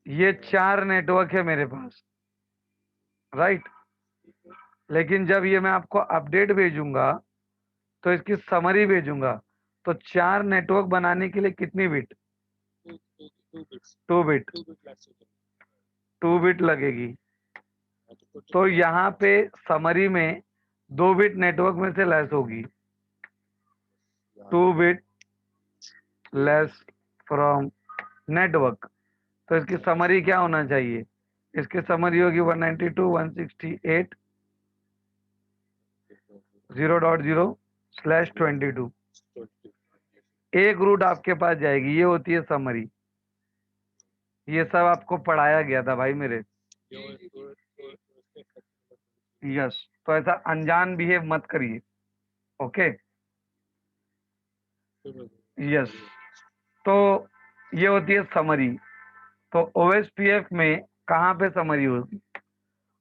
ये 4 नेटवर्क है मेरे पास, राइट। लेकिन जब ये मैं आपको अपडेट भेजूंगा तो इसकी समरी भेजूंगा, तो 4 नेटवर्क बनाने के लिए कितनी बिट? 2 बिट, 2 बिट लगेगी। तो यहाँ पे समरी में 2 बिट नेटवर्क में से लेस होगी, 2 बिट लेस फ्रॉम नेटवर्क। तो इसकी समरी क्या होना चाहिए? इसकी समरी होगी 192.168.0.0/22। एक रूट आपके पास जाएगी, ये होती है समरी। ये सब आपको पढ़ाया गया था भाई मेरे। यस, तो ऐसा अनजान बिहेव मत करिए, ओके। यस, तो ये होती है समरी। तो ओएसपीएफ में कहाँ पे समरी होगी?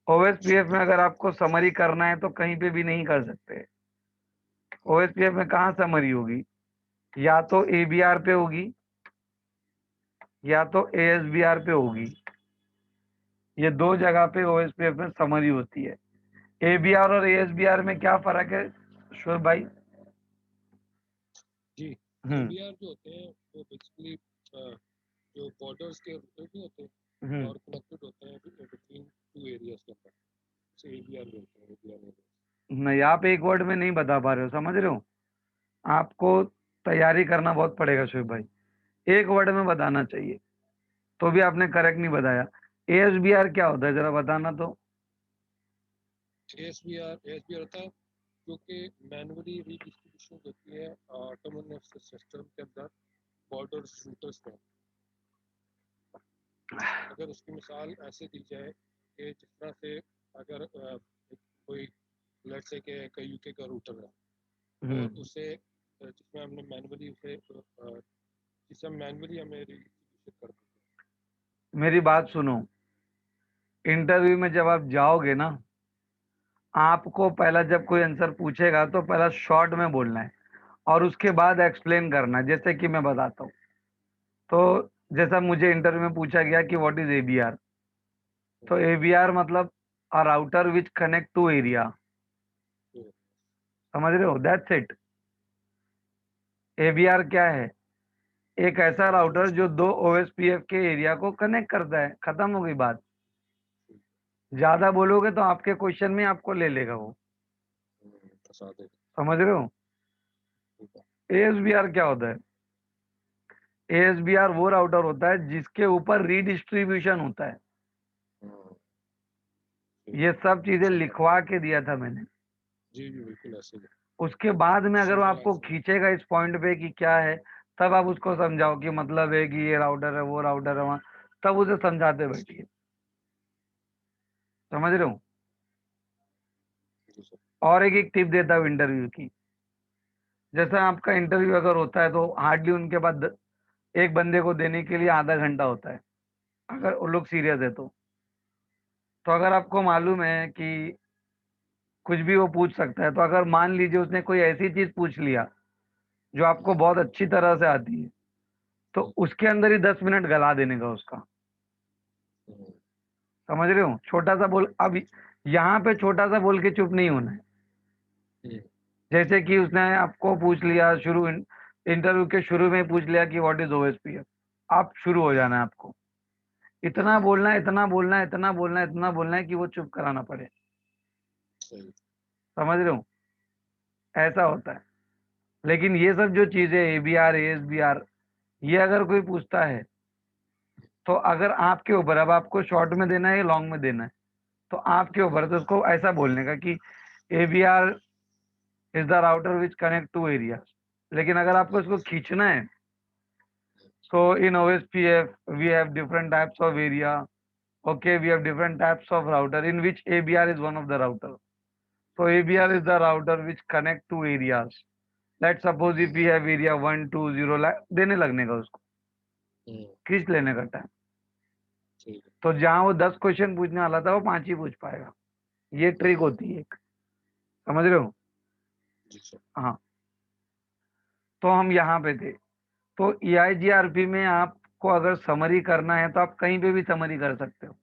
ओएसपीएफ में अगर आपको समरी करना है तो कहीं पे भी नहीं कर सकते। ओएसपीएफ में कहाँ समरी होगी? या तो एबीआर पे होगी या तो एएसबीआर पे होगी। ये 2 जगह पे ओएसपीएफ में समरी होती है। एबीआर और एएसबीआर में क्या फर्क है शोएब भाई? जी एबीआर जो होते हैं वो बेसिकली जो बॉर्डर्स के रूटेड नहीं होते और कनेक्टेड होते हैं बिटवीन 2 एरियाज के अंदर, से एबीआर बोलते हैं। एबीआर नहीं, आप एक वर्ड में नहीं बता पा रहे हो, समझ रहे हो? आपको तैयारी करना बहुत पड़ेगा शोएब भाई, एक वर्ड में बताना चाहिए। तो भी आपने करेक्ट नहीं बताया। एएसबीआर क्या होता है, जरा बताना तो। एएसबीआर होता है जो कि मैनुअली रीडिस्ट्रीब्यूशन होती है ऑटोनोमस सिस्टम के अंदर बॉर्डर रूटर्स में। अगर उसकी मिसाल ऐसे दी जाए कि जिस तरह से अगर कोई लेट्स से कि यूके का रूटर है और उसे जिसमें हमने मैनुअली उसे जिसे हम मैनुअली हमें रीडिस्ट्रीब्यूशन कर देते हैं। मेरी बात सुनो, इंटरव्यू में जब आप जाओगे ना, आपको पहला जब कोई आंसर पूछेगा तो पहला शॉर्ट में बोलना है और उसके बाद एक्सप्लेन करना है, जैसे कि मैं बताता हूँ। तो जैसा मुझे इंटरव्यू में पूछा गया कि व्हाट इज एबीआर, तो एबीआर मतलब a router which connect to area, समझ रहे हो? That's it. एबीआर क्या है? एक ऐसा राउटर जो 2 ओएसपीएफ के एरिया को कनेक्ट करता है, खत्म हो गई बात। ज्यादा बोलोगे तो आपके क्वेश्चन में आपको ले लेगा वो, समझ रहे हो? एएसबीआर क्या होता है? एएसबीआर वो राउटर होता है जिसके ऊपर रीडिस्ट्रीब्यूशन होता है। ये सब चीजें लिखवा के दिया था मैंने। जी जी बिल्कुल ऐसे ही। उसके बाद में अगर वो आपको खींचेगा इस पॉइंट पे कि क्या है, तब आप उसको समझाओ कि मतलब है कि ये राउटर है, वो राउटर है, वहां तब उसे समझाते बैठिए, समझ रहे हो? और एक एक टिप देता हूँ इंटरव्यू की। जैसा आपका इंटरव्यू अगर होता है तो हार्डली उनके पास एक बंदे को देने के लिए आधा घंटा होता है, अगर वो लोग सीरियस है तो अगर आपको मालूम है कि कुछ भी वो पूछ सकता है, तो अगर मान लीजिए उसने कोई ऐसी चीज पूछ लिया जो आपको बहुत अच्छी तरह से आती है, तो उसके अंदर ही 10 मिनट गला देने का उसका, समझ रहे हो? छोटा सा बोल, अब यहाँ पे छोटा सा बोल के चुप नहीं होना है। जैसे कि उसने आपको पूछ लिया शुरू इंटरव्यू के शुरू में पूछ लिया कि व्हाट इज ओएसपीएफ, आप शुरू हो जाना है आपको, इतना बोलना है, इतना बोलना है, इतना बोलना है, इतना बोलना है कि वो चुप कराना पड़े, समझ रहे हो? ऐसा होता है। लेकिन ये सब जो चीजें एबीआर एएसबीआर, ये अगर कोई पूछता है तो अगर आपके ऊपर, अब आपको शॉर्ट में देना है या लॉन्ग में देना है, तो आपके ऊपर, तो उसको ऐसा बोलने का कि ABR is the router which connect to area. लेकिन अगर आपको इसको खींचना है, so in OSPF we have different types of area, okay, we have different types of router in which ABR is one of the router. So ABR is the router which connect to areas. Let suppose if you have area 1 2 0 देने लगने का उसको खींच लेने का time. ठीक है। तो जहां वो 10 क्वेश्चन पूछने वाला था वो 5 ही पूछ पाएगा। ये ट्रिक होती है एक, समझ रहे हो? जी सर। हाँ, तो हम यहाँ पे थे। तो EIGRP में आपको अगर समरी करना है तो आप कहीं पे भी समरी कर सकते हो।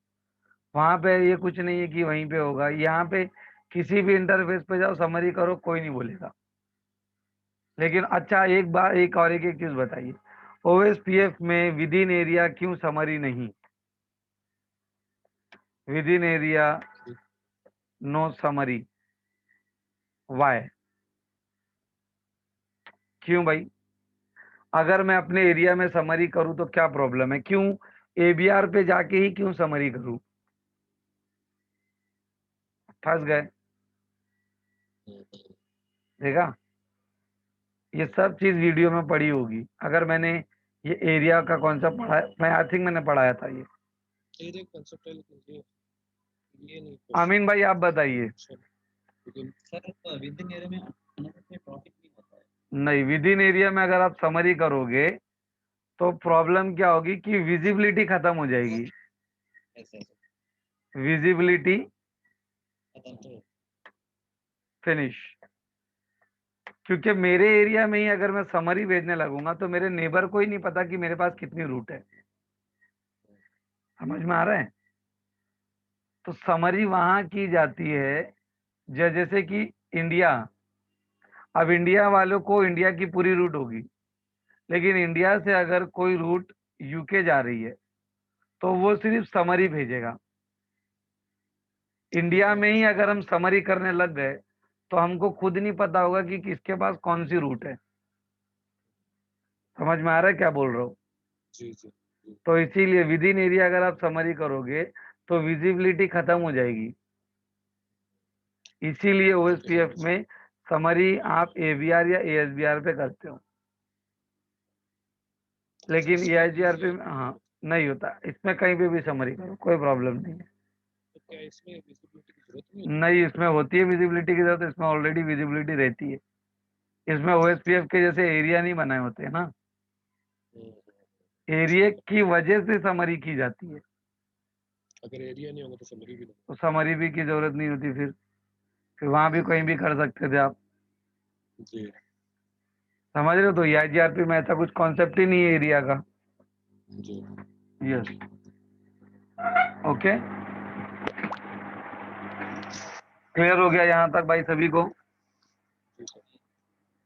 वहां पे ये कुछ नहीं है कि वहीं पे होगा। यहाँ पे किसी भी इंटरफेस पे जाओ, समरी करो, कोई नहीं बोलेगा। लेकिन अच्छा, एक बार एक और एक चीज बताइए, OSPF में विद इन एरिया क्यों समरी नहीं? Within area no summary, why? क्यों भाई? अगर मैं अपने एरिया में समरी करूं तो क्या प्रॉब्लम है? क्यों ABR पे जाके ही क्यों समरी करूं? फंस गए। देखा, ये सब चीज वीडियो में पड़ी होगी। अगर मैंने ये एरिया का कॉन्सेप्ट पढ़ाया, मैं आई थिंक मैंने पढ़ाया था ये। एरिया कांसेप्ट है, लेकिन ये नहीं अमीन भाई आप बताइए। Question. Sir with in area में टॉपिक नहीं होता है। नहीं, विद इन एरिया में अगर आप समरी करोगे तो प्रॉब्लम क्या होगी कि विजिबिलिटी खत्म हो जाएगी। ऐसे विजिबिलिटी खत्म तो फिनिश। क्योंकि मेरे एरिया में ही अगर मैं समरी भेजने लगूंगा तो मेरे नेबर को ही नहीं पता कि मेरे पास कितनी रूट है। समझ में आ रहा है? तो समरी वहां की जाती है जैसे कि इंडिया, अब इंडिया वालों को इंडिया की पूरी रूट होगी, लेकिन इंडिया से अगर कोई रूट UK जा रही है तो वो सिर्फ समरी भेजेगा। इंडिया में ही अगर हम समरी करने लग गए तो हमको खुद नहीं पता होगा कि किसके पास कौन सी रूट है। समझ में आ रहा है क्या बोल रहा हूँ? जी जी। तो इसीलिए विद इन एरिया अगर आप समरी करोगे तो विजिबिलिटी खत्म हो जाएगी। इसीलिए OSPF में समरी आप ABR या ASBR पे करते हो, लेकिन EIGRP में हाँ नहीं होता। इसमें कहीं पे भी समरी करो, कोई प्रॉब्लम नहीं है। तो क्या इसमें विजिबिलिटी की जरूरत नहीं नहीं, इसमें होती है विजिबिलिटी की जरूरत। इसमें ऑलरेडी विजिबिलिटी रहती है। इसमें OSPF के जैसे एरिया नहीं बनाए होते हैं ना, होती? एरिया की वजह से समरी की जाती है। अगर एरिया नहीं होगा तो समरी भी नहीं। तो समरी भी की जरूरत नहीं होती। फिर वहां भी कहीं भी कर सकते थे आप। जी समझ रहे हो? तो EIGRP में ऐसा कुछ कॉन्सेप्ट ही नहीं है एरिया का। जी। यस, ओके, क्लियर हो गया यहाँ तक भाई सभी को? जी सर।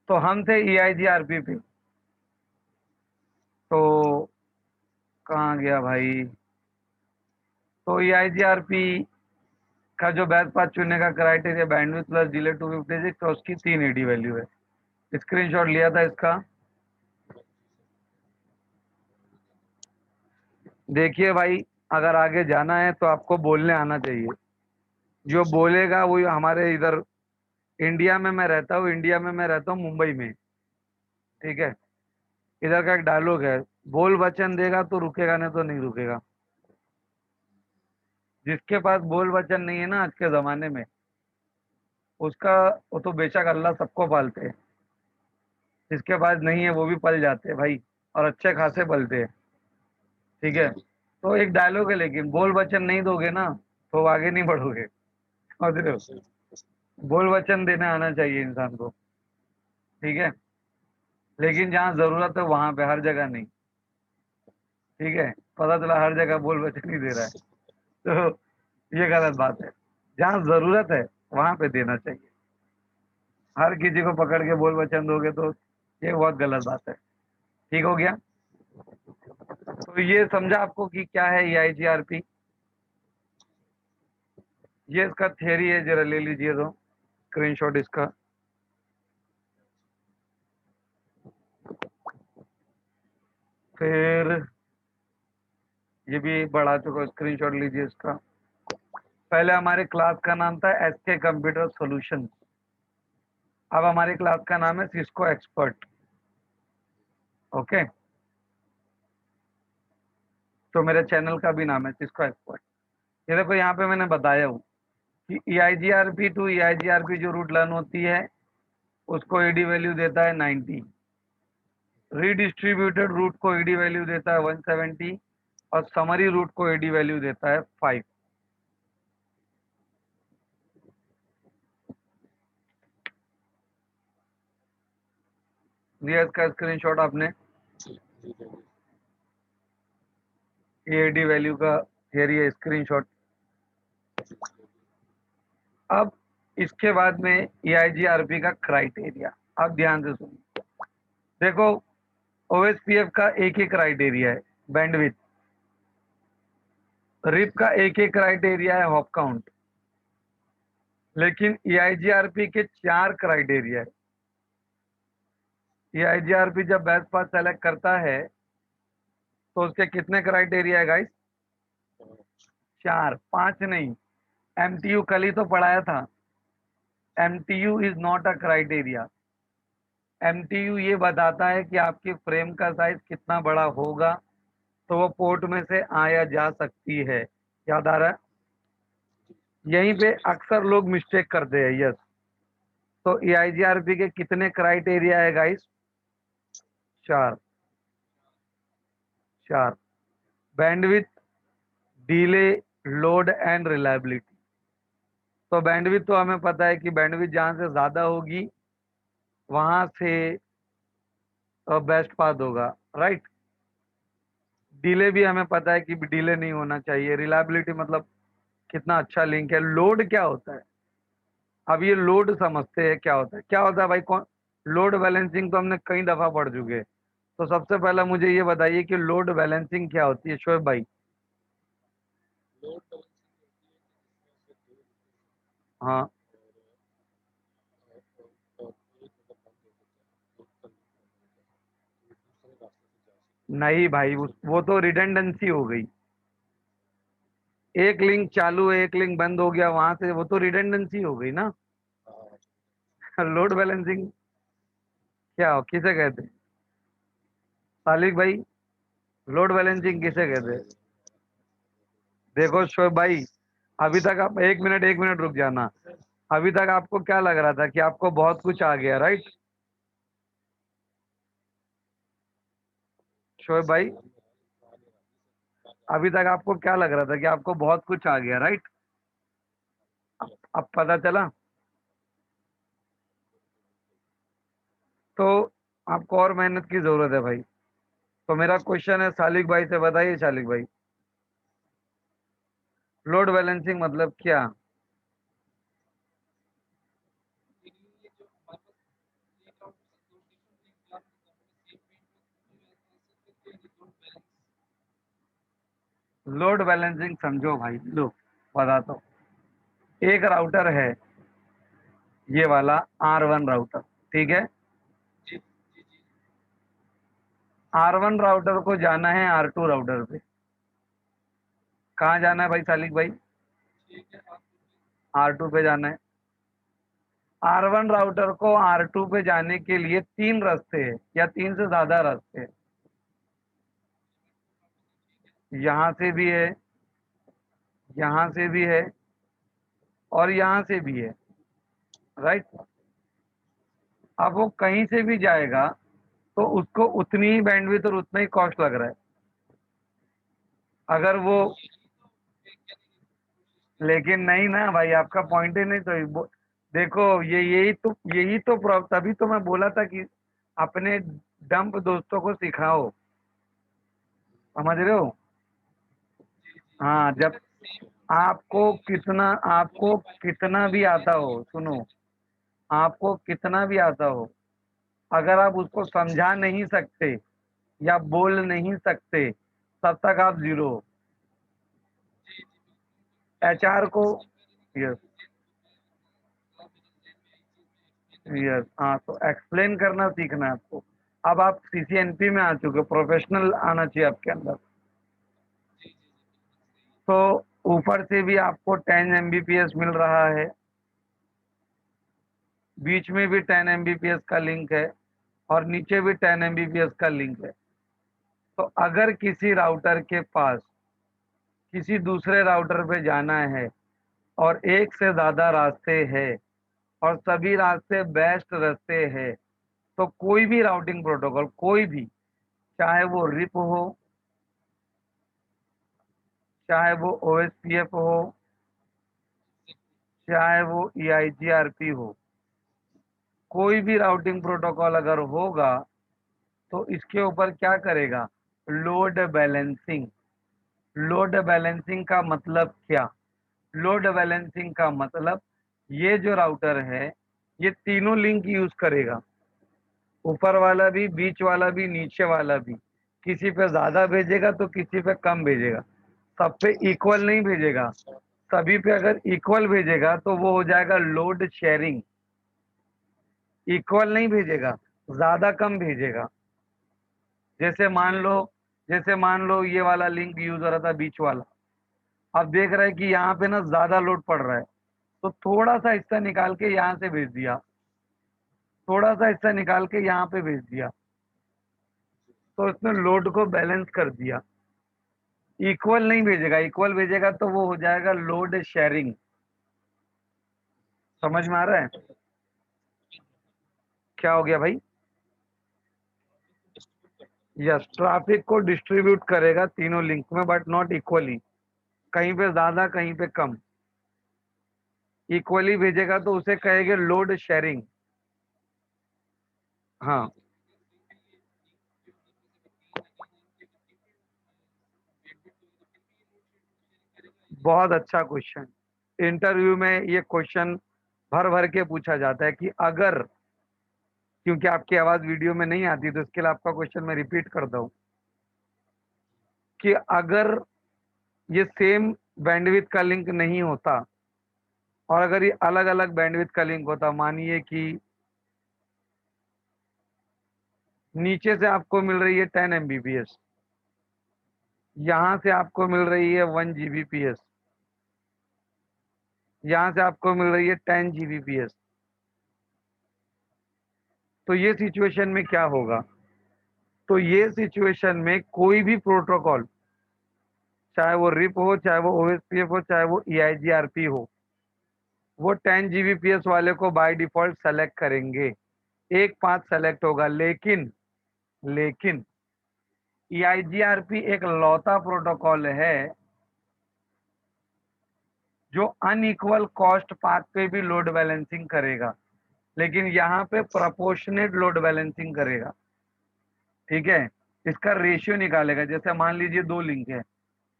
तो हम थे EIGRP पे। तो कहाँ गया भाई? तो EIGRP का जो बेस्ट पाथ चुनने का क्राइटेरिया बैंडविड्थ प्लस डिले 256, तो उसकी 3 AD वैल्यू है। स्क्रीनशॉट लिया था इसका, देखिए भाई। अगर आगे जाना है तो आपको बोलने आना चाहिए। जो बोलेगा वो हमारे इधर इंडिया में मैं रहता हूँ, मुंबई में, ठीक है। इधर का एक डायलॉग है, बोल वचन देगा तो रुकेगा, नहीं तो नहीं रुकेगा। जिसके पास बोल वचन नहीं है ना आज के जमाने में, उसका वो तो बेशक अल्लाह सबको पालते हैं, जिसके पास नहीं है वो भी पल जाते हैं भाई, और अच्छे खासे पलते हैं, ठीक है। तो एक डायलॉग है, लेकिन बोल वचन नहीं दोगे ना तो आगे नहीं बढ़ोगे, समझ रहे हो? बोल वचन देना आना चाहिए इंसान को, ठीक है। लेकिन जहाँ जरूरत है वहां पे, हर जगह नहीं, ठीक है। पता चला हर जगह बोल वचन ही दे रहा है, तो ये गलत बात है। जहाँ जरूरत है वहां पे देना चाहिए। हर किसी को पकड़ के बोल वचन दोगे तो ये बहुत गलत बात है। ठीक हो गया? तो ये समझा आपको कि क्या है EIGRP? ये इसका थियरी है, जरा ले लीजिए तो स्क्रीनशॉट इसका। फिर ये भी बढ़ा चुका, स्क्रीनशॉट लीजिए इसका। पहले हमारे क्लास का नाम था SK कंप्यूटर सॉल्यूशंस, अब हमारी क्लास का नाम है सिस्को एक्सपर्ट, ओके। तो मेरे चैनल का भी नाम है सिस्को एक्सपर्ट। ये देखो यहाँ पे मैंने बताया हूँ कि EIGRP टू EIGRP जो रूट लर्न होती है उसको ईडी वैल्यू देता है 90। रीडिस्ट्रीब्यूटेड रूट को ईडी वैल्यू देता है 170 और समरी रूट को ईडी वैल्यू देता है 5। दिया इसका स्क्रीनशॉट आपने, ये ईडी वैल्यू का थियरी है, स्क्रीनशॉट। अब इसके बाद में EIGRP का क्राइटेरिया, आप ध्यान से सुनिए। देखो OSPF का एक ही क्राइटेरिया है, बैंडविड्थ। रिप का एक ही क्राइटेरिया है, हॉप काउंट। लेकिन EIGRP के 4 क्राइटेरिया है। EIGRP जब बेस्ट पाथ सेलेक्ट करता है तो उसके कितने क्राइटेरिया है गाइस? 4, 5 नहीं। MTU कल ही तो पढ़ाया था, MTU is not a criteria. MTU ये बताता है कि आपकी फ्रेम का साइज कितना बड़ा होगा तो वो पोर्ट में से आया जा सकती है। याद आ रहा है? यहीं पे अक्सर लोग मिस्टेक करते हैं। यस, तो EIGRP के कितने क्राइटेरिया है guys? 4। Bandwidth, delay, load and reliability. तो बैंडविड्थ तो हमें पता है कि बैंडविड्थ जहां से ज्यादा होगी वहां से बेस्ट पाथ होगा, राइट। डिले भी हमें पता है कि डिले नहीं होना चाहिए। रिलायबिलिटी मतलब कितना अच्छा लिंक है। लोड क्या होता है? अब ये लोड समझते हैं क्या होता है। क्या होता है भाई? कौन लोड बैलेंसिंग तो हमने कई दफा पढ़ चुके हैं। तो सबसे पहला मुझे ये बताइए कि लोड बैलेंसिंग क्या होती है, शोएब भाई? लोड बैलेंसिंग होती है कि जिसमें से दो हाँ, और एक मतलब बंद हो जाता है, एक का लिंक बंद हो जाता है, तो दूसरे रास्ते से जा सकते नहीं भाई, वो तो रिडंडेंसी हो गई। एक लिंक चालू है, एक लिंक बंद हो गया वहां से, वो तो रिडंडेंसी हो गई ना। हैं। लोड बैलेंसिंग क्या हो, किसे कहते हैं सालिक भाई? लोड बैलेंसिंग किसे कहते हैं? देखो शोएब भाई, अभी तक आप एक मिनट रुक जाना। अभी तक आपको क्या लग रहा था कि आपको बहुत कुछ आ गया, राइट शोएब भाई? अभी तक आपको क्या लग रहा था कि आपको बहुत कुछ आ गया, राइट? अब पता चला तो आपको और मेहनत की जरूरत है भाई। तो मेरा क्वेश्चन है सालिक भाई से, बताइए सालिक भाई, लोड बैलेंसिंग मतलब क्या? लेकिन ये जो हमारे पास एक आउट से दो डिफरेंट लिंक जा रहे हैं, तो हमें सेम पॉइंट पे ऐसे करके लोड बैलेंस। लोड बैलेंसिंग समझो भाई, लो बताता हूँ। एक राउटर है, ये वाला R1 राउटर, ठीक है। जी जी जी। R1 राउटर को जाना है R2 राउटर पे। कहाँ जाना है भाई सालिक भाई? ठीक है, आप R2 पे जाना है। R1 राउटर को R2 पे जाने के लिए 3 रास्ते हैं या 3 से ज्यादा रास्ते हैं। यहाँ से भी है, यहाँ से भी है और यहाँ से भी है, राइट। अब वो कहीं से भी जाएगा तो उसको उतनी ही बैंडविड्थ और उतना ही कॉस्ट लग रहा है। अगर वो, लेकिन नहीं ना भाई, आपका पॉइंट ही नहीं। तो देखो यही तो तभी तो मैं बोला था कि अपने डंप दोस्तों को सिखाओ, समझ रहे हो? हाँ, जब आपको कितना भी आता हो, सुनो, आपको कितना भी आता हो, अगर आप उसको समझा नहीं सकते या बोल नहीं सकते तब तक आप जीरो हो। HR को, यस यस, हाँ, तो एक्सप्लेन करना सीखना है आपको। अब आप CCNP में आ चुके हो, प्रोफेशनल आना चाहिए आपके अंदर। तो ऊपर से भी आपको 10 Mbps मिल रहा है, बीच में भी 10 Mbps का लिंक है और नीचे भी 10 Mbps का लिंक है। तो अगर किसी राउटर के पास किसी दूसरे राउटर पे जाना है और एक से ज्यादा रास्ते हैं और सभी रास्ते बेस्ट रास्ते हैं, तो कोई भी राउटिंग प्रोटोकॉल, कोई भी, चाहे वो रिप हो, चाहे वो OSPF हो, चाहे वो EIGRP हो, कोई भी राउटिंग प्रोटोकॉल अगर होगा तो इसके ऊपर क्या करेगा? Load balancing. लोड बैलेंसिंग का मतलब क्या? लोड बैलेंसिंग का मतलब ये जो राउटर है ये तीनों लिंक यूज करेगा, ऊपर वाला भी, बीच वाला भी, नीचे वाला भी। किसी पे ज्यादा भेजेगा तो किसी पे कम भेजेगा, सब पे इक्वल नहीं भेजेगा। सभी पे अगर इक्वल भेजेगा तो वो हो जाएगा लोड शेयरिंग। इक्वल नहीं भेजेगा, ज्यादा कम भेजेगा। जैसे मान लो ये वाला लिंक यूज हो रहा था, बीच वाला, अब देख रहा है कि यहाँ पे ना ज्यादा लोड पड़ रहा है, तो थोड़ा सा हिस्सा निकाल के यहाँ से भेज दिया, थोड़ा सा हिस्सा निकाल के यहाँ पे भेज दिया, तो इसने लोड को बैलेंस कर दिया। इक्वल नहीं भेजेगा, इक्वल भेजेगा तो वो हो जाएगा लोड शेयरिंग। समझ में आ रहा है क्या हो गया भाई? यस, ट्रैफिक को डिस्ट्रीब्यूट करेगा तीनों लिंक में, बट नॉट इक्वली। कहीं पे ज्यादा, कहीं पे कम। इक्वली भेजेगा तो उसे कहेंगे लोड शेयरिंग। हाँ, बहुत अच्छा क्वेश्चन। इंटरव्यू में ये क्वेश्चन भर भर के पूछा जाता है कि अगर, क्योंकि आपकी आवाज वीडियो में नहीं आती तो इसके लिए आपका क्वेश्चन मैं रिपीट करता हूँ कि अगर ये सेम बैंडविड्थ का लिंक नहीं होता और अगर ये अलग अलग बैंडविड्थ का लिंक होता, मानिए कि नीचे से आपको मिल रही है 10 Mbps, यहां से आपको मिल रही है 1 Gbps, यहां से आपको मिल रही है 10 Gbps, तो ये सिचुएशन में क्या होगा? तो ये सिचुएशन में कोई भी प्रोटोकॉल, चाहे वो रिप हो, चाहे वो OSPF हो, चाहे वो EIGRP हो, वो 10 Gbps वाले को बाय डिफॉल्ट सेलेक्ट करेंगे, एक पाथ सेलेक्ट होगा। लेकिन EIGRP एक लौता प्रोटोकॉल है जो अनइक्वल कॉस्ट पाथ पे भी लोड बैलेंसिंग करेगा, लेकिन यहाँ पे प्रोपोर्शनेट लोड बैलेंसिंग करेगा। ठीक है, इसका रेशियो निकालेगा। जैसे मान लीजिए दो लिंक है,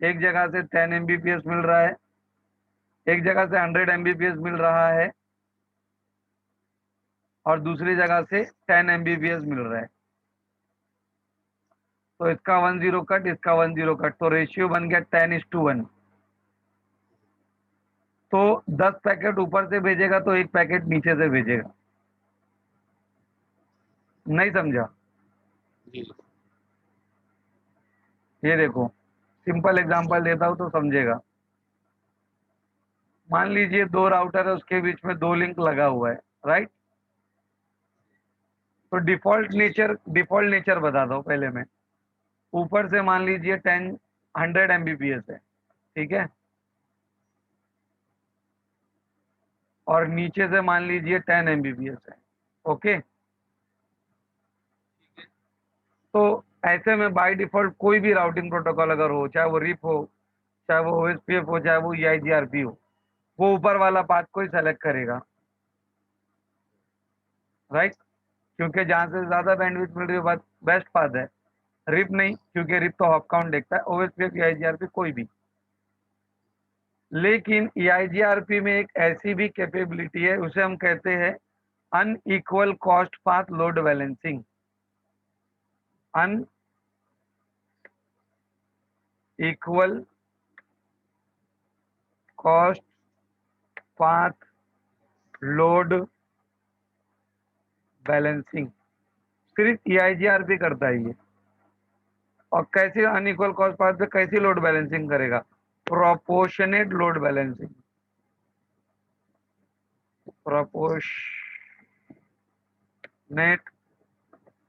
एक जगह से 10 Mbps मिल रहा है, एक जगह से 100 Mbps मिल रहा है, और दूसरी जगह से 10 Mbps मिल रहा है, तो इसका 10 कट, इसका 10 कट, तो रेशियो बन गया 10:1। तो 10 पैकेट ऊपर से भेजेगा तो एक पैकेट नीचे से भेजेगा। नहीं समझा? जी ये देखो, सिंपल एग्जांपल देता हूं तो समझेगा। मान लीजिए दो राउटर है, उसके बीच में दो लिंक लगा हुआ है, राइट? तो डिफॉल्ट नेचर बता दो पहले मैं। ऊपर से मान लीजिए 100 Mbps है, ठीक है, और नीचे से मान लीजिए 10 Mbps है, ओके। तो ऐसे में बाय डिफॉल्ट कोई भी राउटिंग प्रोटोकॉल अगर हो, चाहे वो रिप हो, चाहे वो OSPF हो, चाहे वो EIGRP हो, वो ऊपर वाला पाथ को ही सेलेक्ट करेगा, राइट? क्योंकि जहां से ज्यादा बैंडविड्थ मिल रही है बेस्ट पाथ है। रिप नहीं, क्योंकि रिप तो हॉप काउंट देखता है, OSPF EIGRP कोई भी। लेकिन EIGRP में एक ऐसी भी कैपेबिलिटी है, उसे हम कहते हैं unequal cost path load balancing. Unequal cost path load balancing सिर्फ EIGRP करता है ये। और कैसे अनइक्वल कॉस्ट पाथ पे कैसी लोड बैलेंसिंग करेगा? Proportionate load balancing. Proportionate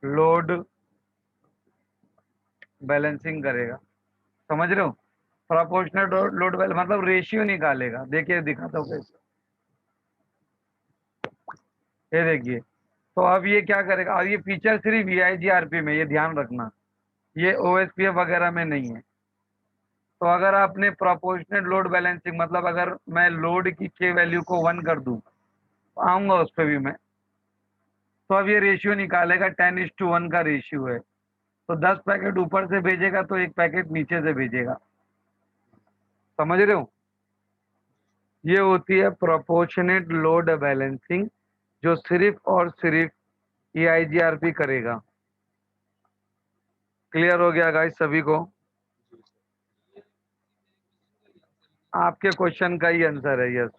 load balancing करेगा। समझ रहे हो? प्रोपोर्शनेट लोड बैलेंस मतलब रेशियो निकालेगा। देखिए दिखाता हूँ कैसे। ये देखिए, तो अब ये क्या करेगा, और ये फीचर सिर्फ EIGRP में, ये ध्यान रखना, ये OSPF वगैरह में नहीं है। तो अगर आपने प्रोपोर्शनेट लोड बैलेंसिंग, मतलब अगर मैं लोड की के वैल्यू को 1 कर दूं, तो आऊंगा उस पर भी मैं, तो अब ये रेशियो निकालेगा, 10:1 का रेशियो है, तो 10 पैकेट ऊपर से भेजेगा तो 1 पैकेट नीचे से भेजेगा। समझ रहे हो? ये होती है प्रोपोर्शनेट लोड बैलेंसिंग, जो सिर्फ और सिर्फ EIGRP करेगा। क्लियर हो गया गाइस सभी को? आपके क्वेश्चन का ही आंसर है, यस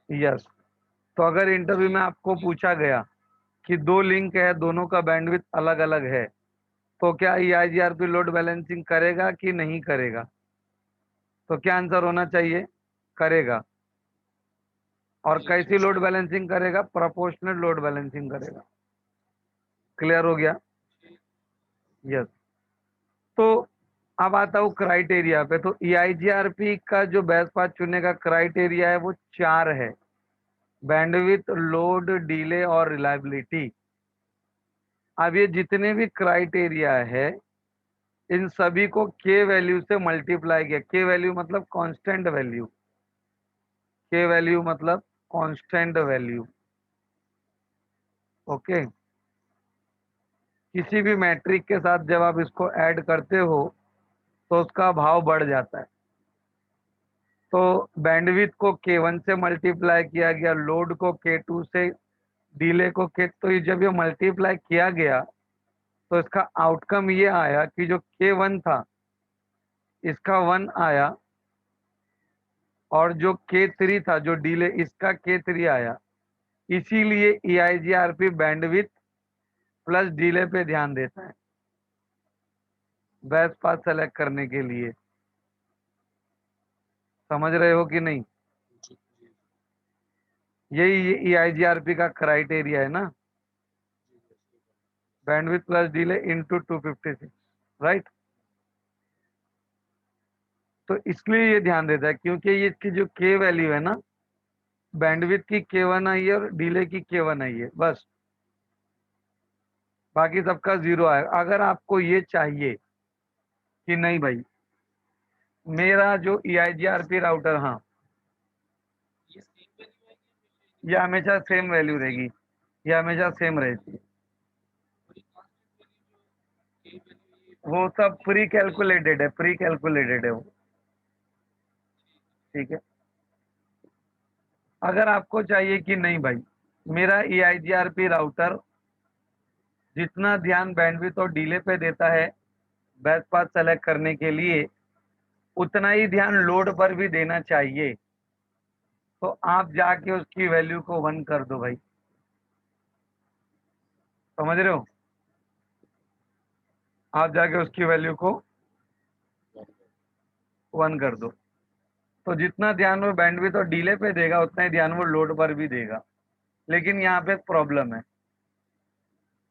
यस। तो अगर इंटरव्यू में आपको पूछा गया कि 2 लिंक है, दोनों का बैंडविड्थ अलग अलग है, तो क्या EIGRP लोड बैलेंसिंग करेगा कि नहीं करेगा? तो क्या आंसर होना चाहिए? करेगा। और कैसी लोड बैलेंसिंग करेगा? प्रोपोर्शनल लोड बैलेंसिंग करेगा। क्लियर हो गया? यस। तो अब आता हूँ क्राइटेरिया पे। तो EIGRP का जो बेस्ट पाथ चुनने का क्राइटेरिया है वो 4 है: बैंडविड्थ, लोड, डिले और रिलायबिलिटी। अब ये जितने भी क्राइटेरिया है, इन सभी को के वैल्यू से मल्टीप्लाई किया। के वैल्यू मतलब कांस्टेंट वैल्यू, के वैल्यू मतलब कांस्टेंट वैल्यू। ओके, किसी भी मैट्रिक के साथ जब आप इसको ऐड करते हो तो उसका भाव बढ़ जाता है। तो बैंडविड्थ को K1 से मल्टीप्लाई किया गया, लोड को K2 से, डिले को K, तो ये जब ये मल्टीप्लाई किया गया तो इसका आउटकम ये आया कि जो K1 था इसका 1 आया, और जो K3 था, जो डिले, इसका K3 आया। इसीलिए EIGRP बैंडविड्थ प्लस डिले पे ध्यान देता है बेस्ट पाथ सेलेक्ट करने के लिए। समझ रहे हो कि नहीं? यही EIGRP का क्राइटेरिया है ना, bandwidth plus delay into 256, right? तो इसलिए ये ध्यान देता है क्योंकि ये इसकी जो के वैल्यू है ना, बैंडविड्थ की K1 आई है और डिले की K1 आई है, बस। बाकी सबका 0 आएगा। अगर आपको ये चाहिए कि नहीं भाई, मेरा जो EIGRP राउटर, हाँ, ये सेम वैल्यू आएगी ये हमेशा सेम वैल्यू रहेगी, ये हमेशा सेम रहती है। और ये कांस्टेंट वैल्यू जो के वैल्यू ये वो सब प्री कैलकुलेटेड है, प्री कैलकुलेटेड है वो। ठीक है। अगर आपको चाहिए कि नहीं भाई, मेरा EIGRP राउटर जितना ध्यान बैंडविड्थ और डिले पे देता है बेस्ट पाथ सेलेक्ट करने के लिए, उतना ही ध्यान लोड पर भी देना चाहिए, तो आप जाके उसकी वैल्यू को 1 कर दो भाई। समझ रहे हो? आप जाके उसकी वैल्यू को 1 कर दो, तो जितना ध्यान वो बैंडविड्थ और डिले पे देगा उतना ही ध्यान वो लोड पर भी देगा। लेकिन यहाँ पे प्रॉब्लम है,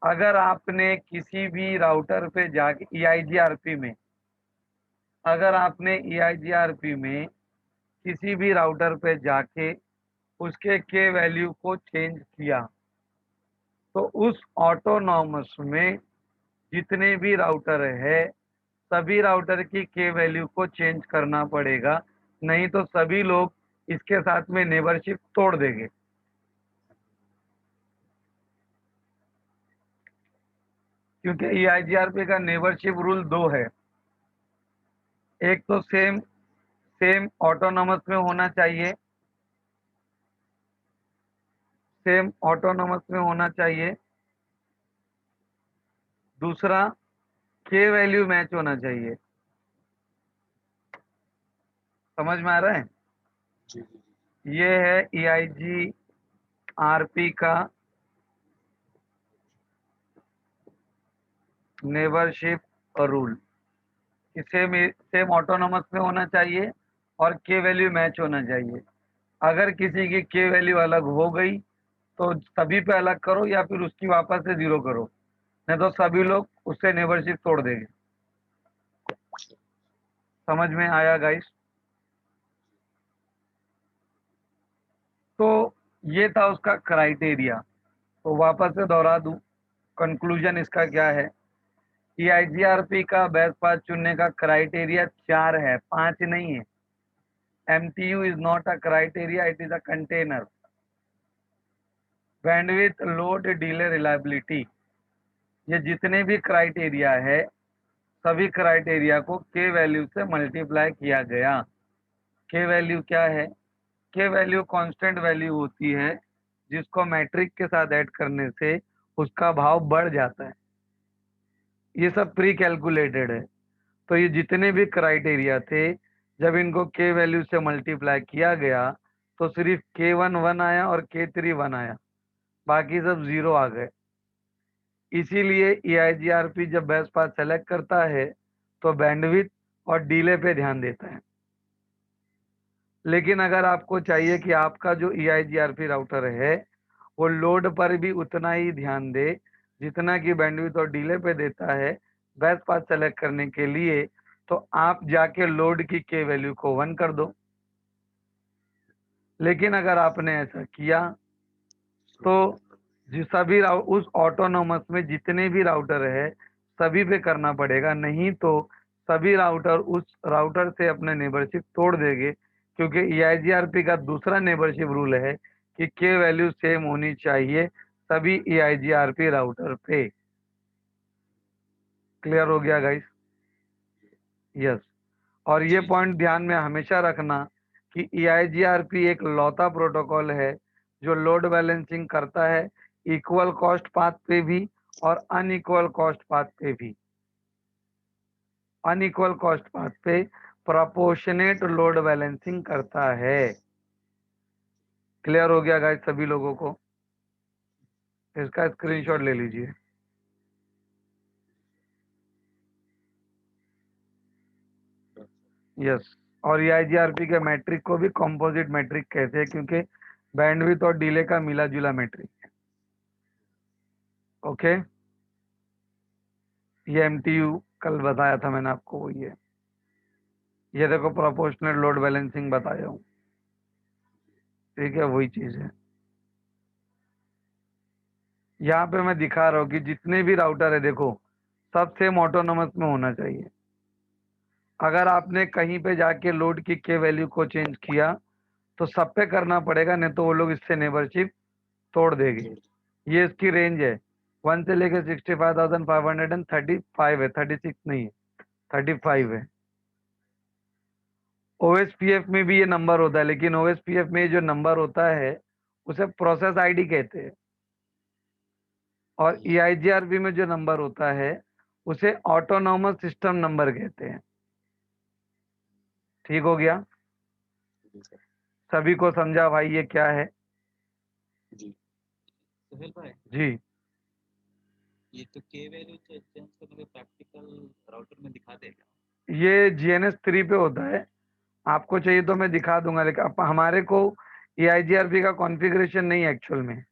अगर आपने किसी भी राउटर पे जाके EIGRP में, अगर आपने EIGRP में किसी भी राउटर पे जाके उसके के वैल्यू को चेंज किया, तो उस ऑटोनॉमस में जितने भी राउटर है, सभी राउटर की के वैल्यू को चेंज करना पड़ेगा, नहीं तो सभी लोग इसके साथ में नेबरशिप तोड़ देंगे। क्योंकि EIGRP का नेबरशिप रूल 2 है। एक तो सेम सेम ऑटोनॉमस में होना चाहिए, सेम ऑटोनॉमस में होना चाहिए। दूसरा, के वैल्यू मैच होना चाहिए। समझ में आ रहा है? जी ये है EIGRP का neighbourship rule. Same same autonomous में होना चाहिए और के वैल्यू मैच होना चाहिए। अगर किसी की के वैल्यू अलग हो गई तो सभी पे अलग करो, या फिर उसकी वापस से 0 करो, नहीं तो सभी लोग उससे नेबरशिप तोड़ देंगे। समझ में आया गाइस? तो ये था उसका क्राइटेरिया। तो वापस से दोहरा दूं, कंक्लूजन इसका क्या है कि आईजीआरपी का बेस्ट पाथ चुनने का क्राइटेरिया 4 है, 5 नहीं है। MTU is not a criteria, it is a container. Bandwidth, load, delay, reliability, ये जितने भी क्राइटेरिया है सभी क्राइटेरिया को के वैल्यू से मल्टीप्लाई किया गया। के वैल्यू क्या है? के वैल्यू कांस्टेंट वैल्यू होती है जिसको मैट्रिक के साथ ऐड करने से उसका भाव बढ़ जाता है। ये सब प्री कैलकुलेटेड है। तो ये जितने भी क्राइटेरिया थे जब इनको के वैल्यू से मल्टीप्लाई किया गया तो सिर्फ K1 1 आया और K3 1 आया, बाकी सब 0 आ गए। इसीलिए EIGRP जब बेस्ट पाथ सेलेक्ट करता है तो बैंडविड्थ और डिले पे ध्यान देता है। लेकिन अगर आपको चाहिए कि आपका जो EIGRP राउटर है वो लोड पर भी उतना ही ध्यान दे जितना कि बैंडविड्थ और डिले पे देता है बेस्ट पाथ सेलेक्ट करने के लिए, तो आप जाके लोड की के वैल्यू को 1 कर दो। लेकिन अगर आपने ऐसा किया तो सभी उस ऑटोनोमस में जितने भी राउटर है सभी पे करना पड़ेगा, नहीं तो सभी राउटर उस राउटर से अपने नेबरशिप तोड़ देंगे, क्योंकि EIGRP का दूसरा नेबरशिप रूल है कि के वैल्यू सेम होनी चाहिए सभी EIGRP राउटर पे। क्लियर हो गया गाइस? यस। और ये पॉइंट ध्यान में हमेशा रखना कि EIGRP एक लौता प्रोटोकॉल है जो लोड बैलेंसिंग करता है इक्वल कॉस्ट पाथ पे भी और अनइक्वल कॉस्ट पाथ पे भी। अनइक्वल कॉस्ट पाथ पे प्रोपोर्शनेट लोड बैलेंसिंग करता है। क्लियर हो गया गाइस सभी लोगों को? इसका स्क्रीनशॉट ले लीजिए। यस। और EIGRP के मैट्रिक को भी कंपोजिट मैट्रिक कहते हैं क्योंकि बैंडविड्थ और डिले का मिला जुला मैट्रिक है। ओके, ये MTU कल बताया था मैंने आपको, वो ये देखो प्रोपोर्शनल लोड बैलेंसिंग बताया हूँ, ठीक है, वही चीज है। यहाँ पे मैं दिखा रहा हूँ कि जितने भी राउटर है देखो सब सेम ऑटोनोमस में होना चाहिए। अगर आपने कहीं पे जाके लोड की के वैल्यू को चेंज किया तो सब पे करना पड़ेगा, नहीं तो वो लोग इससे नेबरशिप तोड़ देंगे। ये इसकी रेंज है 1 से लेके 65,535 है, 36 नहीं है, 35 है। OSPF में भी ये नंबर होता है, लेकिन OSPF में जो नंबर होता है उसे प्रोसेस आईडी कहते हैं, और EIGRP में जो नंबर होता है उसे ऑटोनॉमस सिस्टम नंबर कहते हैं। ठीक हो गया? सभी को समझा भाई ये क्या है? सुहेल भाई, जी। ये तो के वैल्यू चेंज करने के प्रैक्टिकल राउटर में दिखा देगा। ये GNS 3 पे होता है, आपको चाहिए तो मैं दिखा दूंगा, लेकिन हमारे को EIGRP का कॉन्फ़िगरेशन नहीं है एक्चुअल में।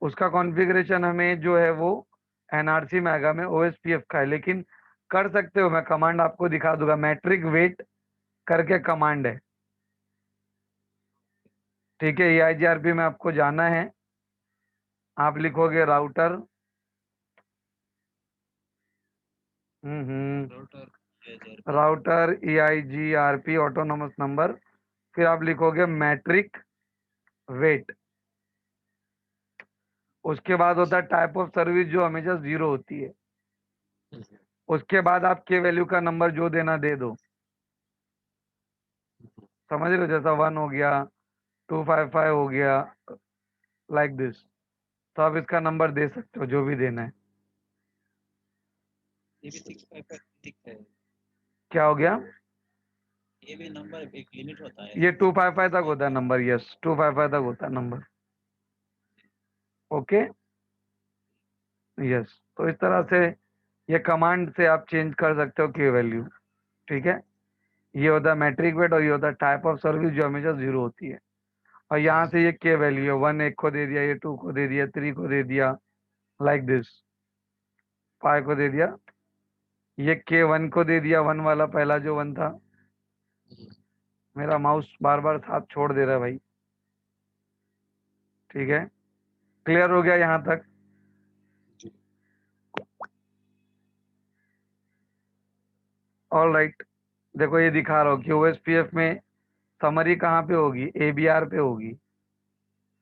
उसका कॉन्फ़िगरेशन हमें जो है वो NRC में आएगा, में OSPF का है, लेकिन कर सकते हो, मैं कमांड आपको दिखा दूंगा। मैट्रिक वेट करके कमांड है, ठीक है। EIGRP में आपको जाना है, आप लिखोगे router, router EIGRP autonomous number, फिर आप लिखोगे मैट्रिक वेट। उसके बाद होता है टाइप ऑफ सर्विस जो हमेशा 0 होती है। उसके बाद आप के वैल्यू का नंबर जो देना दे दो, समझ रहे हो, जैसा 1 हो गया, 255 हो गया, लाइक दिस। तो आप इसका नंबर दे सकते हो जो भी देना है। ये भी 655 ठीक है। क्या हो गया? ये भी नंबर एक लिमिट होता है। ये 255 तक होता है नंबर, यस 255 तक होता है नंबर। Okay, yes. तो इस तरह से ये कमांड से आप चेंज कर सकते हो के वैल्यू, ठीक है। ये होता है मैट्रिक वेट और ये होता है टाइप ऑफ सर्विस जो हमेशा 0 होती है। और यहाँ से ये के वैल्यू है, 1 एक को दे दिया, ये 2 को दे दिया, 3 को दे दिया, लाइक दिस, 5 को दे दिया, ये K1 को दे दिया, 1 वाला पहला जो 1 था। मेरा माउस बार बार साथ छोड़ दे रहा है भाई। ठीक है, क्लियर हो गया यहाँ तक? जी ऑल राइट। देखो ये दिखा रहा हूँ कि ओएसपीएफ में समरी कहाँ पे होगी, एबीआर पे होगी।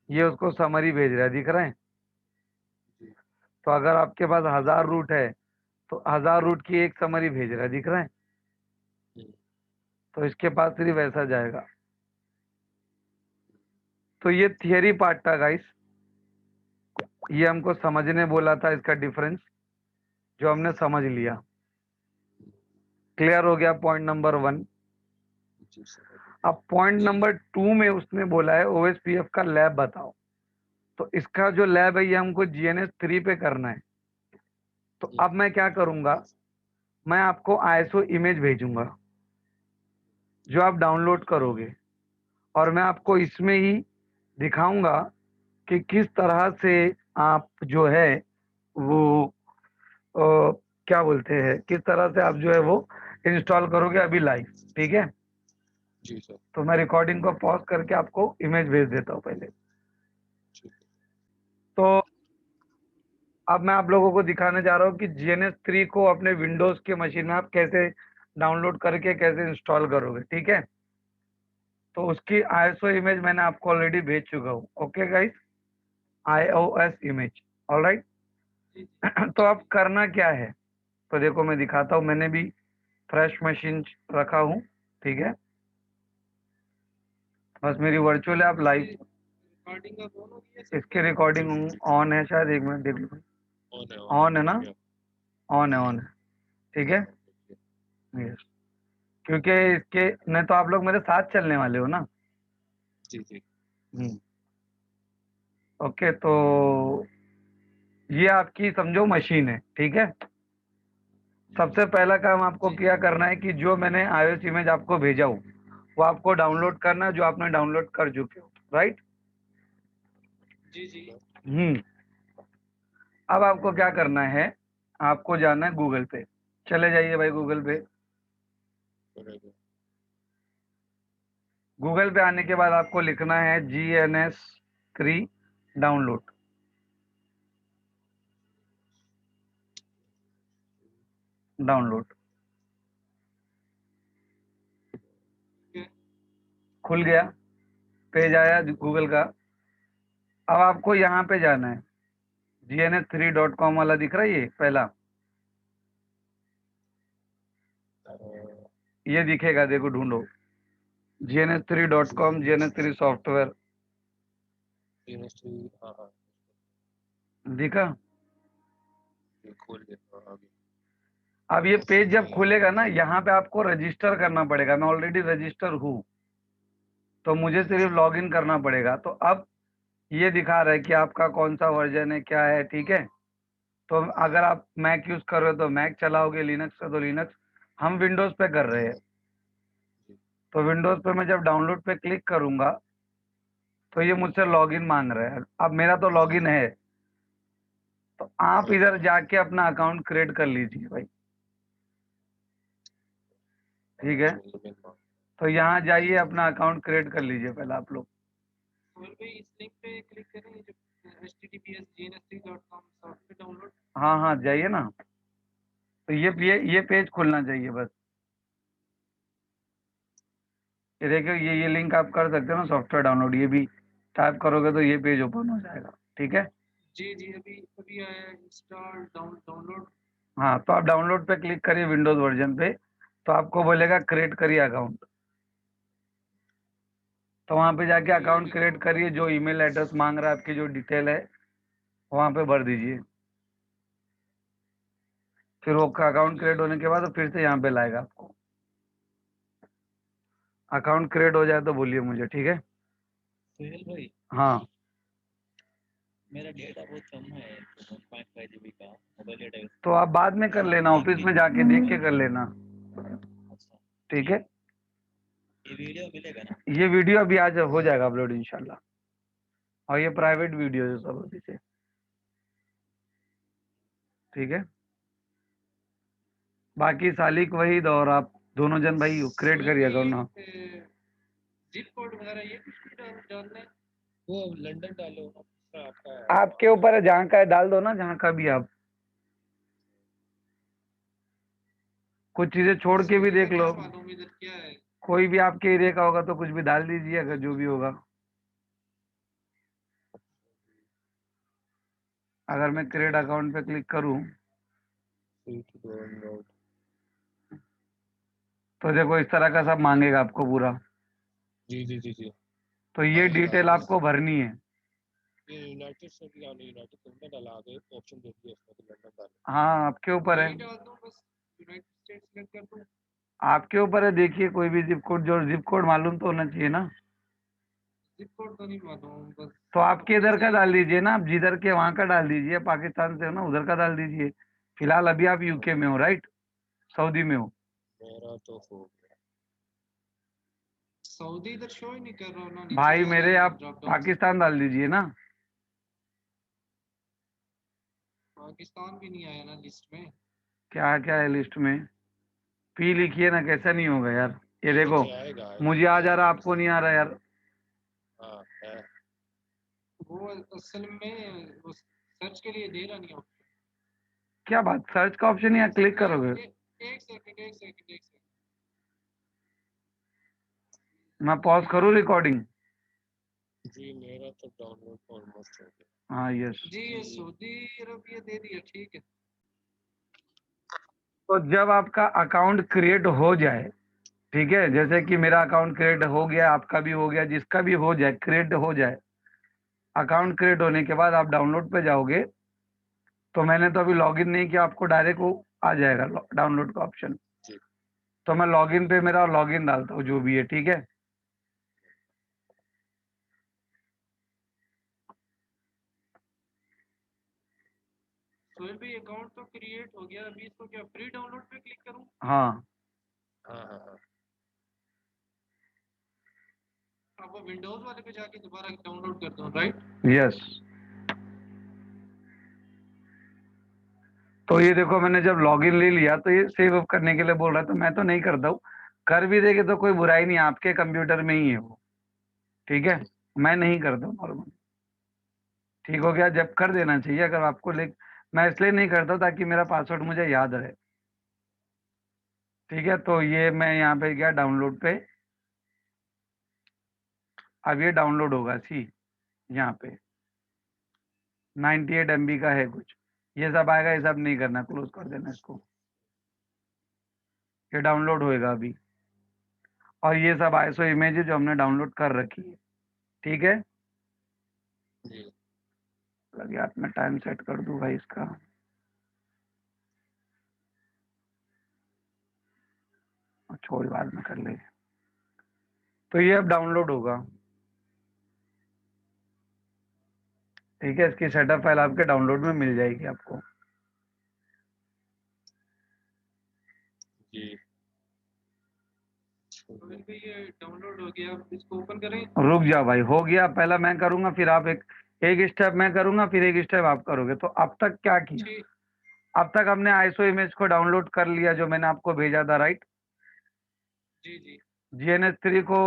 ये उसको समरी भेज रहा है, दिख रहा है? जी तो अगर आपके पास 1000 रूट है तो 1000 रूट की एक समरी भेज रहा है, दिख रहा है? हम्म, तो इसके पास सिर्फ ऐसा जाएगा। तो ये थियरी पार्ट था गाइस, ये हमको समझने बोला था इसका डिफरेंस, जो हमने समझ लिया। क्लियर हो गया पॉइंट नंबर 1। जी सर अब पॉइंट नंबर 2 में उसने बोला है ओएसपीएफ का लैब बताओ। तो इसका जो लैब है ये हमको जीएनएस 3 पे करना है। तो अब मैं क्या करूंगा, मैं आपको आईएसओ इमेज भेजूंगा जो आप डाउनलोड करोगे, और मैं आपको इसमें ही दिखाऊंगा कि किस तरह से आप जो है वो क्या बोलते हैं, किस तरह से आप जो है वो इंस्टॉल करोगे अभी लाइव। ठीक है, जी सर तो मैं रिकॉर्डिंग को पॉज करके आपको इमेज भेज देता हूँ पहले। ठीक है तो अब मैं आप लोगों को दिखाने जा रहा हूँ कि जीएनएस 3 को अपने विंडोज के मशीन में आप कैसे डाउनलोड करके कैसे इंस्टॉल करोगे। ठीक है, तो उसकी आईएसओ इमेज मैंने आपको ऑलरेडी भेज चुका हूँ। Okay guys, iOS image. Alright. जी जी तो अब करना क्या है, तो देखो मैं दिखाता हूँ, मैंने भी फ्रेश मशीन रखा हूँ। ठीक है, बस मेरी वर्चुअल है, आप लाइव। रिकॉर्डिंग का ऑन हो गया सर? इसकी रिकॉर्डिंग ऑन है शायद, एक मिनट देख लो। ऑन ऑन है ना? देखिए ऑन है, ऑन है। ठीक है, देखिए। यस। क्योंकि इसके नहीं तो आप लोग मेरे साथ चलने वाले हो ना। जी जी ओके, तो ये आपकी समझो मशीन है। ठीक है, सबसे पहला काम आपको क्या करना है कि जो मैंने आईओएस इमेज आपको भेजा हूँ वो आपको डाउनलोड करना है, जो आपने डाउनलोड कर चुके हो। राइट। जी जी अब आपको क्या करना है, आपको जाना है गूगल पे। चले जाइए भाई गूगल पे। बराबर गूगल पे आने के बाद आपको लिखना है GNS3 डाउनलोड। डाउनलोड खुल गया, पेज आया गूगल का। अब आपको यहाँ पे जाना है, gns3.com वाला दिख रहा है ये पहला, ये दिखेगा, देखो ढूंढो gns3.com, gns3 सॉफ्टवेयर। यूनिवर्सिटी हाँ हाँ दिखा? ये खोल के हाँ आगे अब ये पेज जब खुलेगा ना, यहाँ पे आपको रजिस्टर करना पड़ेगा। मैं ऑलरेडी रजिस्टर हूँ, तो मुझे सिर्फ लॉगिन करना पड़ेगा। तो अब ये दिखा रहा है कि आपका कौन सा वर्जन है, क्या है। ठीक है, तो अगर आप मैक यूज कर रहे हो तो मैक चलाओगे, लिनक्स है तो लिनक्स। हम विंडोज पे कर रहे हैं, तो विंडोज पे मैं जब डाउनलोड पे क्लिक करूंगा तो ये मुझसे लॉगिन मांग रहा है। अब मेरा तो लॉगिन है, तो आप इधर जाके अपना अकाउंट क्रिएट कर लीजिए भाई। ठीक है, तो यहाँ जाइए, अपना अकाउंट क्रिएट कर लीजिए पहले आप लोग। सोहेल भाई इस लिंक पे क्लिक करें जो https://gns3.com सॉफ्टवेयर डाउनलोड। हाँ हाँ, जाइए ना। तो ये पेज खुलना चाहिए बस। ये देखिए, ये लिंक आप कर सकते हो ना, सॉफ्टवेयर डाउनलोड। ये भी टाइप करोगे तो ये पेज ओपन हो जाएगा। ठीक है, जी जी अभी अभी आया इंस्टॉल डाउनलोड। हाँ, तो आप डाउनलोड पे क्लिक करिए विंडोज वर्जन पे, तो आपको बोलेगा क्रिएट करिए अकाउंट। तो वहाँ पे जाके अकाउंट क्रिएट करिए, जो ईमेल एड्रेस मांग रहा है, आपकी जो डिटेल है वहाँ पे भर दीजिए। फिर वो अकाउंट क्रिएट होने के बाद तो फिर से यहाँ पे लाएगा आपको। अकाउंट क्रिएट हो जाए तो बोलिए मुझे। ठीक है, सोहेल भाई हाँ। मेरा डेटा बहुत कम है 1.5 GB का मोबाइल डेटा यूज तो आप बाद में कर लेना, ऑफिस में जाके देख के कर लेना। अच्छा ठीक है, ये वीडियो मिलेगा ना? ये वीडियो अभी आज हो जाएगा अपलोड इंशाल्लाह, और ये प्राइवेट वीडियो है सब अभी से। ठीक है, बाकी सालिक वहीद और आप दोनों जन भाई क्रिएट करिए अकाउंट ना। जिप कोड वगैरह ये कुछ भी डालना है? वो लंदन डालो, आपका आपके ऊपर है, जहाँ का है डाल दो ना, जहाँ का भी आप। कुछ चीजें छोड़ के भी सऊदी का देख लो, क्या मालूम इधर क्या है। कोई भी आपके एरिया का होगा तो कुछ भी डाल दीजिए, अगर जो भी होगा। अगर मैं क्रिएट अकाउंट पे क्लिक करूं तो देखो इस तरह का सब मांगेगा आपको पूरा। जी जी जी जी। तो ये डिटेल आपको भरनी है। ये यूनाइटेड से भी आने, यूनाइटेड किंगडम डाला आगे ऑप्शन दे दिया इसमें, तो लंदन डालो। हाँ आपके ऊपर है, यही डाल दूं बस, यूनाइटेड स्टेट्स सेलेक्ट कर दूं। आपके ऊपर है। देखिए कोई भी जिप कोड, जो जिप कोड मालूम तो होना चाहिए ना। जिप कोड तो नहीं मालूम बस। तो आपके अपने इधर का से डाल दीजिए ना, आप जिधर के वहां का डाल दीजिए। पाकिस्तान से हो ना, उधर का डाल दीजिए। फिलहाल अभी आप यूके में हो, राइट? सऊदी में हो। मेरा तो हो गया। सऊदी इधर शो ही नहीं कर रहा ना, नीचे भाई आ मेरे, रहा है आप ड्रॉप डाउन से। पाकिस्तान डाल दीजिए ना। पाकिस्तान भी नहीं आया ना लिस्ट में। क्या क्या है लिस्ट में? पी लिखिए ना, कैसा नहीं होगा यार। ये देखो, नीचे आएगा मुझे आ जा रहा, आएगा। आपको नहीं आ रहा यार। हाँ है। वो असल में वो सर्च के लिए दे रहा नहीं ऑप्शन। क्या बात, सर्च का ऑप्शन यहाँ क्लिक करोगे? एक सेकंड एक सेकंड एक सेकंड। मैं पॉज करूँ रिकॉर्डिंग? जी मेरा तो डाउनलोड ऑलमोस्ट हो गया। हाँ यस। जी ये सऊदी अरब ये दे दिया, ठीक है। तो जब आपका अकाउंट क्रिएट हो जाए, ठीक है, जैसे कि मेरा अकाउंट क्रिएट हो गया, आपका भी हो गया, जिसका भी हो जाए, क्रिएट हो जाए। अकाउंट क्रिएट होने के बाद आप डाउनलोड पे जाओगे, तो मैंने तो अभी लॉगिन नहीं किया, आपको डायरेक्ट वो आ जाएगा डाउनलोड का ऑप्शन। जी तो मैं लॉगिन पे मेरा लॉगिन डालता हूँ, जो भी है, ठीक है। सोहेल भाई अकाउंट तो क्रिएट हो गया, अभी इसको क्या फ्री डाउनलोड पे क्लिक करूं? हाँ हाँ हाँ हाँ। अब वो विंडोज वाले पे जाके दोबारा डाउनलोड कर दूं, राइट? यस। तो ये देखो, मैंने जब लॉगिन ले लिया तो ये सेव अप करने के लिए बोल रहा है, तो मैं तो नहीं करता हूँ। कर भी देगे तो कोई बुराई नहीं, आपके कंप्यूटर में ही है वो, ठीक है। मैं नहीं करता हूँ नॉर्मल। ठीक हो गया, जब कर देना चाहिए अगर आपको। ले मैं इसलिए नहीं करता ताकि मेरा पासवर्ड मुझे याद रहे। ठीक है, तो ये मैं यहाँ पे गया डाउनलोड पे। अब ये डाउनलोड होगा, सी यहाँ पे 98 MB का है कुछ। ये सब आएगा, ये सब नहीं करना, क्लोज कर देना इसको। ये डाउनलोड होएगा अभी। और ये सब आईएसओ इमेज जो हमने डाउनलोड कर रखी है, ठीक है। जी लगे हाथ में, टाइम सेट कर दूं भाई इसका। छोड़, बाद में कर ले। तो ये अब डाउनलोड होगा, ठीक है। इसकी सेटअप फाइल आपके डाउनलोड में मिल जाएगी आपको। जी। सोहेल भाई ये डाउनलोड हो गया, अब इसको ओपन करें। रुक जाओ भाई, हो गया। पहला मैं करूंगा, फिर आप एक एक स्टेप मैं करूंगा, फिर एक स्टेप आप करोगे। तो अब तक क्या किया? ठीक। अब तक हमने आईएसओ इमेज को डाउनलोड कर लिया, जो मैंने आपको भेजा था, राइट? जी जी GNS3 को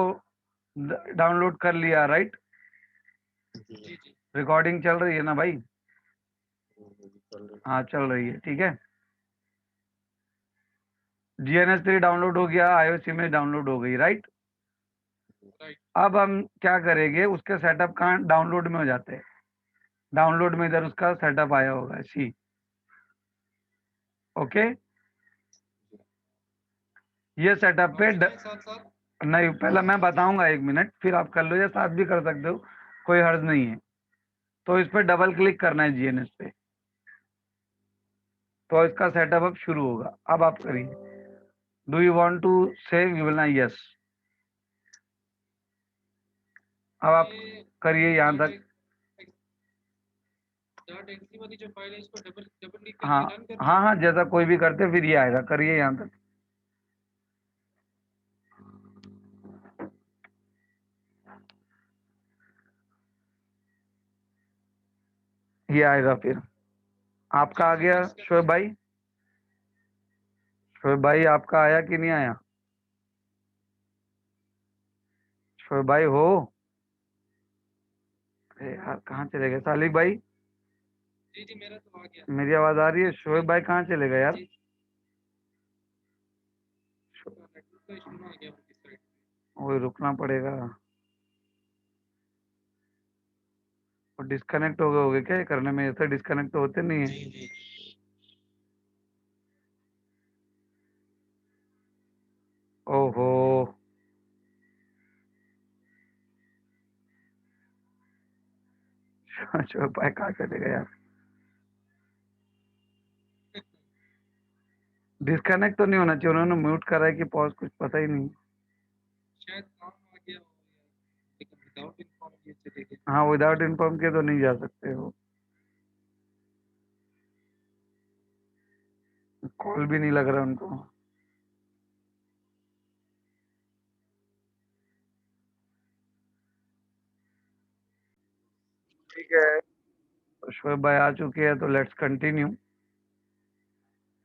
डाउनलोड कर लिया, राइट? जी जी जी। रिकॉर्डिंग चल रही है ना भाई? चल रही। हाँ चल रही है, ठीक है। GNS3 डाउनलोड हो गया, iOS इमेज डाउनलोड हो गई, राइट? राइट। अब हम क्या करेंगे, उसके सेटअप कहाँ डाउनलोड में हो जाते हैं। डाउनलोड में इधर उसका सेटअप आया होगा, सी। ओके, ये सेटअप पे आप चलाएं साथ साथ। नहीं, पहले मैं बताऊंगा, 1 मिनट, फिर आप कर लो, या साथ भी कर सकते हो, कोई हर्ज नहीं है। तो इस पे डबल क्लिक करना है, GNS पे। तो इसका सेटअप अब शुरू होगा। अब आप करिए। Do you want to save? You will ना, यस। अब आप ये करिए यहाँ तक। डॉट एक्सी वाली जो फाइल है इसको डबल डबल क्लिक हाँ करके रन करना हाँ है। हाँ, जैसा कोई भी करते फिर ये आएगा, करिए यहाँ तक। ये आएगा फिर। आपका आ जी जी गया नेक्स्ट करते शोएब हैं। भाई? शोएब भाई आपका आया कि नहीं आया? शोएब भाई हो? अरे यार कहाँ चले गए सालिक भाई? जी जी मेरा तो आ गया। मेरी आवाज आ रही है? शोएब भाई कहाँ चले गए यार? जी नेटवर्क का इशू आ गया उनकी साइड। वही रुकना पड़ेगा। और डिस्कनेक्ट हो गए होगे क्या ये करने में? ऐसे डिस्कनेक्ट तो होते नहीं है। जी जी ओहो शोएब भाई कहाँ चले गए यार? डिस्कनेक्ट तो नहीं होना चाहिए, उन्होंने म्यूट करा है कि पॉज, कुछ पता ही नहीं। शायद काम आ गया हो यार, लेकिन विदाउट इन्फॉर्म किए चले गए। हाँ विदाउट इन्फॉर्म के तो नहीं जा सकते हो। कॉल भी नहीं लग रहा उनको। ठीक है तो शोएब भाई आ चुके हैं तो लेट्स कंटिन्यू।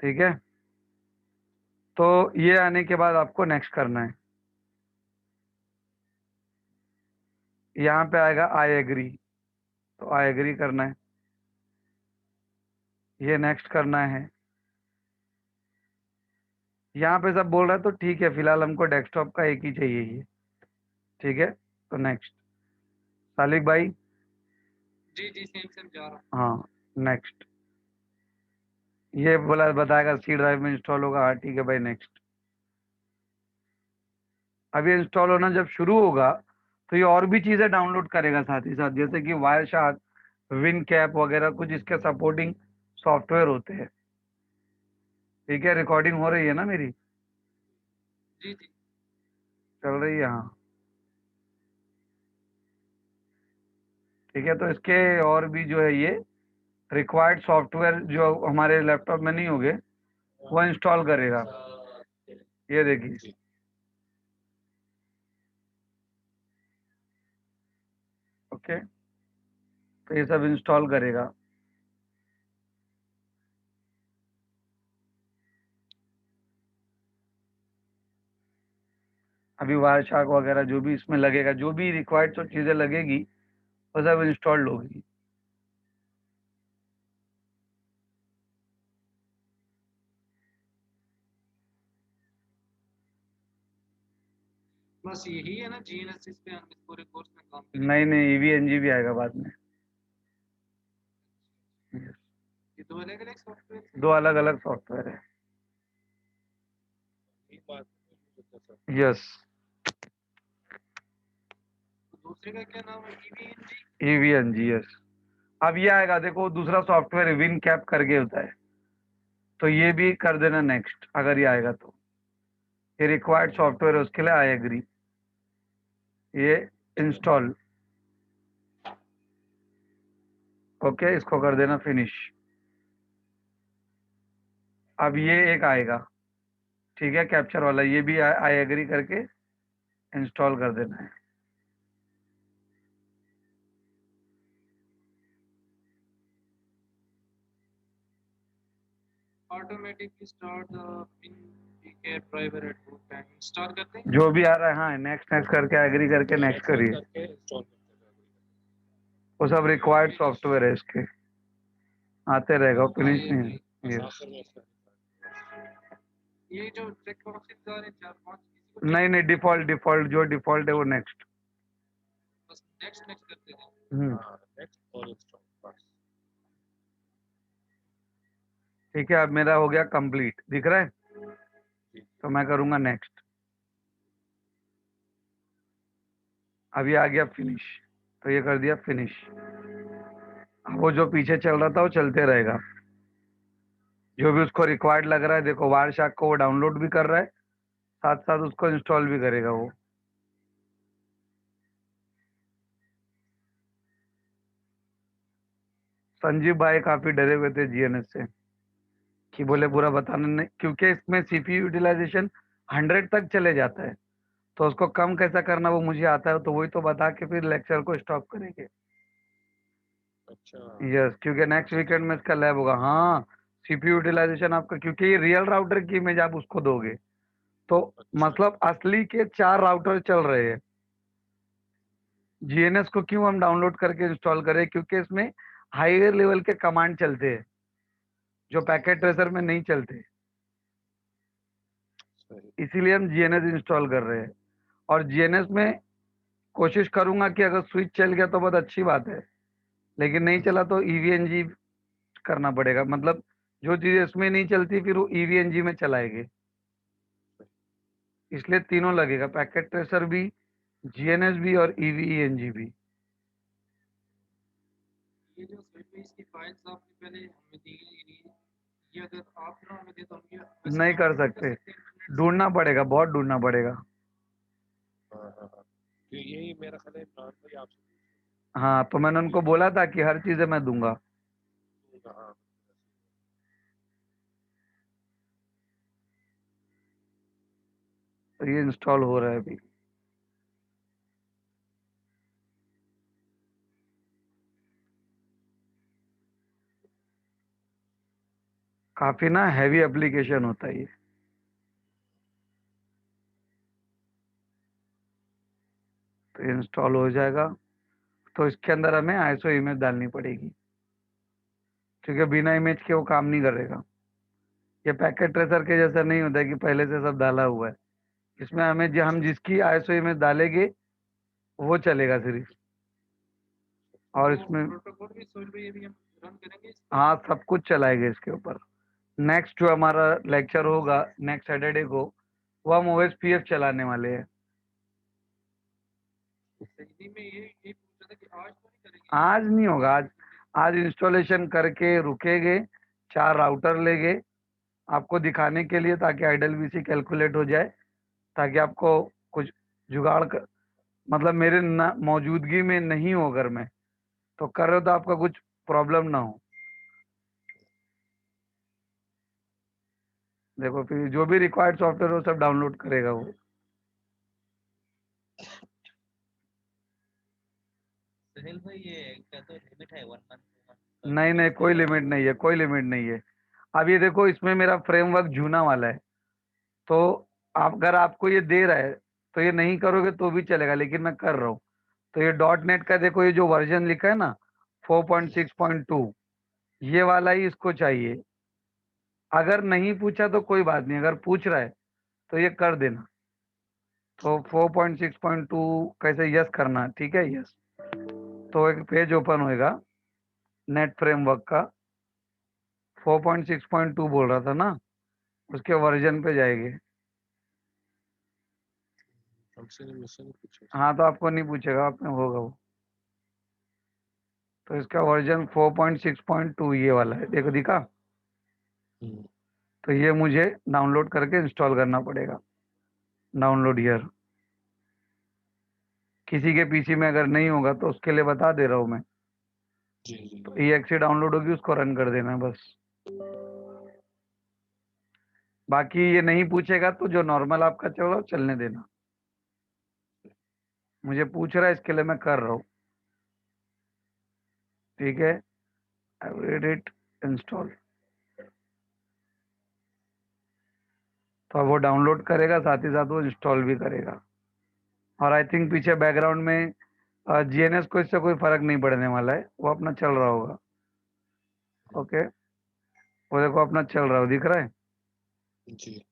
ठीक है तो ये आने के बाद आपको नेक्स्ट करना है। यहाँ पे आएगा आई एग्री, तो आई एग्री करना है। ये नेक्स्ट करना है। यहाँ पे सब बोल रहा है तो ठीक है, फिलहाल हमको डेस्कटॉप का एक ही चाहिए ये। ठीक है तो नेक्स्ट। सालिक भाई जी जी सेम सेम जा रहा हूँ। हाँ नेक्स्ट। ये बोला बताएगा सी ड्राइव में इंस्टॉल होगा। हाँ ठीक है भाई नेक्स्ट। अब ये इंस्टॉल होना जब शुरू होगा तो ये और भी चीजें डाउनलोड करेगा साथ ही साथ, जैसे कि वायरशार्क, विन कैप वगैरह कुछ इसके सपोर्टिंग सॉफ्टवेयर होते हैं। ठीक है रिकॉर्डिंग हो रही है ना मेरी? जी जी चल रही है हाँ। ठीक है तो इसके और भी जो है ये रिक्वायर्ड सॉफ्टवेयर जो हमारे लैपटॉप में नहीं होंगे वो इंस्टॉल करेगा। ये देखिए जी ओके तो ये सब इंस्टॉल करेगा। अभी वायरशार्क वगैरह जो भी इसमें लगेगा, जो भी रिक्वायर्ड जो चीजें लगेगी वो सब इंस्टॉल्ड होगी। बस यही है ना जीएनएस, इस पे हम इस पूरे कोर्स में काम करेंगे। नहीं नहीं ईवीएनजी भी आएगा बाद में। ये दो अलग अलग सॉफ्टवेयर। दो अलग अलग सॉफ्टवेयर है। एक बात सर यस दूसरे का क्या नाम है? ईवीएनजी। ईवीएनजी यस। अब ये आएगा देखो दूसरा सॉफ्टवेयर विन कैप करके होता है, तो ये भी कर देना नेक्स्ट अगर ये आएगा तो। ये रिक्वायर्ड सॉफ्टवेयर है उसके लिए आई एग्री। ये इंस्टॉल ओके इसको कर देना फिनिश। अब ये एक आएगा ठीक है कैप्चर वाला, ये भी आई एग्री करके इंस्टॉल कर देना है। Automatically start the pin PK driver at root time install करते हैं। जो भी आ रहा है हाँ नेक्स्ट नेक्स्ट करके एग्री करके नेक्स्ट करिए। करके इंस्टॉल करते हैं। वो सब रिक्वायर्ड सॉफ्टवेयर है इसके, आते रहेगा फिनिश नहीं है। Yes. आखिर में इसका ये जो चेक बॉक्सेस आ रहे हैं 4-5 किसी को नहीं नहीं डिफॉल्ट डिफॉल्ट जो डिफॉल्ट है वो नेक्स्ट। बस नेक्स्ट नेक्स्ट करते हैं। नेक्स्ट और इंस्टॉल बस। ठीक है अब मेरा हो गया कंप्लीट, दिख रहा है? तो मैं करूंगा नेक्स्ट। अब ये आ गया फिनिश, तो ये कर दिया फिनिश। अब वो जो पीछे चल रहा था वो चलते रहेगा, जो भी उसको रिक्वायर्ड लग रहा है। देखो वायरशार्क को वो डाउनलोड भी कर रहा है, साथ साथ उसको इंस्टॉल भी करेगा वो। संजीव भाई काफी डरे हुए थे जीएनएस से कि बोले पूरा बताना नहीं, क्योंकि इसमें सीपीयू यूटिलाइजेशन 100 तक चले जाता है, तो उसको कम कैसा करना वो मुझे आता है, तो वही तो बता के फिर लेक्चर को स्टॉप करेंगे। अच्छा यस क्योंकि नेक्स्ट वीकेंड में इसका लैब होगा। हाँ सीपीयू यूटिलाइजेशन आपका, क्योंकि ये रियल राउटर की इमेज आप उसको दोगे तो अच्छा मतलब असली के 4 राउटर चल रहे हैं। जीएनएस को क्यों हम डाउनलोड करके इंस्टॉल करें, क्योंकि इसमें हायर लेवल के कमांड चलते हैं जो पैकेट ट्रेसर में नहीं चलते, सही। इसीलिए हम जीएनएस इंस्टॉल कर रहे हैं। और जीएनएस में कोशिश करूंगा कि अगर स्विच चल गया तो बहुत अच्छी बात है, लेकिन नहीं चला तो ईवीएनजी करना पड़ेगा। मतलब जो चीज इसमें नहीं चलती फिर वो ईवीएनजी में चलाएगी, इसलिए तीनों लगेगा, पैकेट ट्रेसर भी, जीएनएस भी और ईवीएनजी भी। ये जो स्विच की फाइल्स आपने पहले हमें दी गई, ये अगर आप ना हमें दे तो हम ये वैसे नहीं कर डाउनलोड भी सकते, सकते हैं इंटरनेट से? ढूंढना पड़ेगा, बहुत ढूंढना पड़ेगा। हाँ हाँ हाँ, तो यही मेरा ख्याल है इमरान भाई आपसे हाँ, तो मैंने उनको बोला था कि हर चीजें मैं दूंगा। पूछूंगा। हाँ तो ये इंस्टॉल हो रहा है अभी। काफी ना हैवी एप्लीकेशन होता है ये। तो इंस्टॉल हो जाएगा, तो इसके अंदर हमें आईएसओ इमेज डालनी पड़ेगी, क्योंकि बिना इमेज के वो काम नहीं करेगा। ये पैकेट ट्रेसर के जैसा नहीं होता है कि पहले से सब डाला हुआ है। इसमें हमें जो हम जिसकी आईएसओ इमेज डालेंगे वो चलेगा सिर्फ। और तो इसमें प्रोटोकॉल भी सोच भाई अभी हम रन करेंगे इस पर? हाँ, सब कुछ चलाएगा इसके ऊपर। नेक्स्ट जो हमारा लेक्चर होगा नेक्स्ट सैटरडे को, वो हम ओएसपीएफ चलाने वाले हैं। सही में ये पूछ रहा था कि आज तो नहीं करेंगे? आज नहीं होगा, आज इंस्टॉलेशन करके रुकेंगे, 4 राउटर लेंगे आपको दिखाने के लिए, ताकि आइडल वीसी कैलकुलेट हो जाए, ताकि आपको कुछ जुगाड़ मतलब मेरे मौजूदगी में नहीं हो अगर मैं तो कर रहे हो तो आपका कुछ प्रॉब्लम ना हो। देखो फिर जो भी रिक्वायर्ड सॉफ्टवेयर हो सब डाउनलोड करेगा वो। सुनील भाई, ये क्या तो लिमिट है 1 मंथ 2 मंथ? नहीं नहीं, कोई लिमिट नहीं है, कोई लिमिट नहीं है। अब ये देखो, इसमें मेरा फ्रेमवर्क जूना वाला है, तो आप अगर आपको ये दे रहा है तो ये नहीं करोगे तो भी चलेगा, लेकिन मैं कर रहा हूँ। तो ये डॉट नेट का देखो, ये जो वर्जन लिखा है ना 4.6.2, ये वाला ही इसको चाहिए। अगर नहीं पूछा तो कोई बात नहीं, अगर पूछ रहा है तो ये कर देना। तो 4.6.2 कैसे यस करना, ठीक है, यस। तो एक पेज ओपन होएगा नेट फ्रेमवर्क का, 4.6.2 बोल रहा था ना, उसके वर्जन पे जाएंगे। हमसे नहीं, मुझसे नहीं पूछो। हाँ, तो आपको नहीं पूछेगा, आपने होगा वो। तो इसका वर्जन 4.6.2 ये वाला है, देखो दिखा। हम्म, तो ये मुझे डाउनलोड करके इंस्टॉल करना पड़ेगा। Download here. किसी के पीसी में अगर नहीं होगा तो उसके लिए बता दे रहा हूँ मैं। जी जी तो EXE डाउनलोड होगी, उसको रन कर देना है बस। बाकी ये नहीं पूछेगा तो जो नॉर्मल आपका चल रहा है चलने देना। मुझे पूछ रहा है इसके लिए मैं कर रहा हूँ, ठीक है। Edit install. तो अब वो डाउनलोड करेगा, साथ ही साथ वो इंस्टॉल भी करेगा। और आई थिंक पीछे बैकग्राउंड में जीएनएस को इससे कोई फर्क नहीं पड़ने वाला है, वो अपना चल रहा होगा। ओके, वो देखो अपना चल रहा है, दिख रहा है। जी।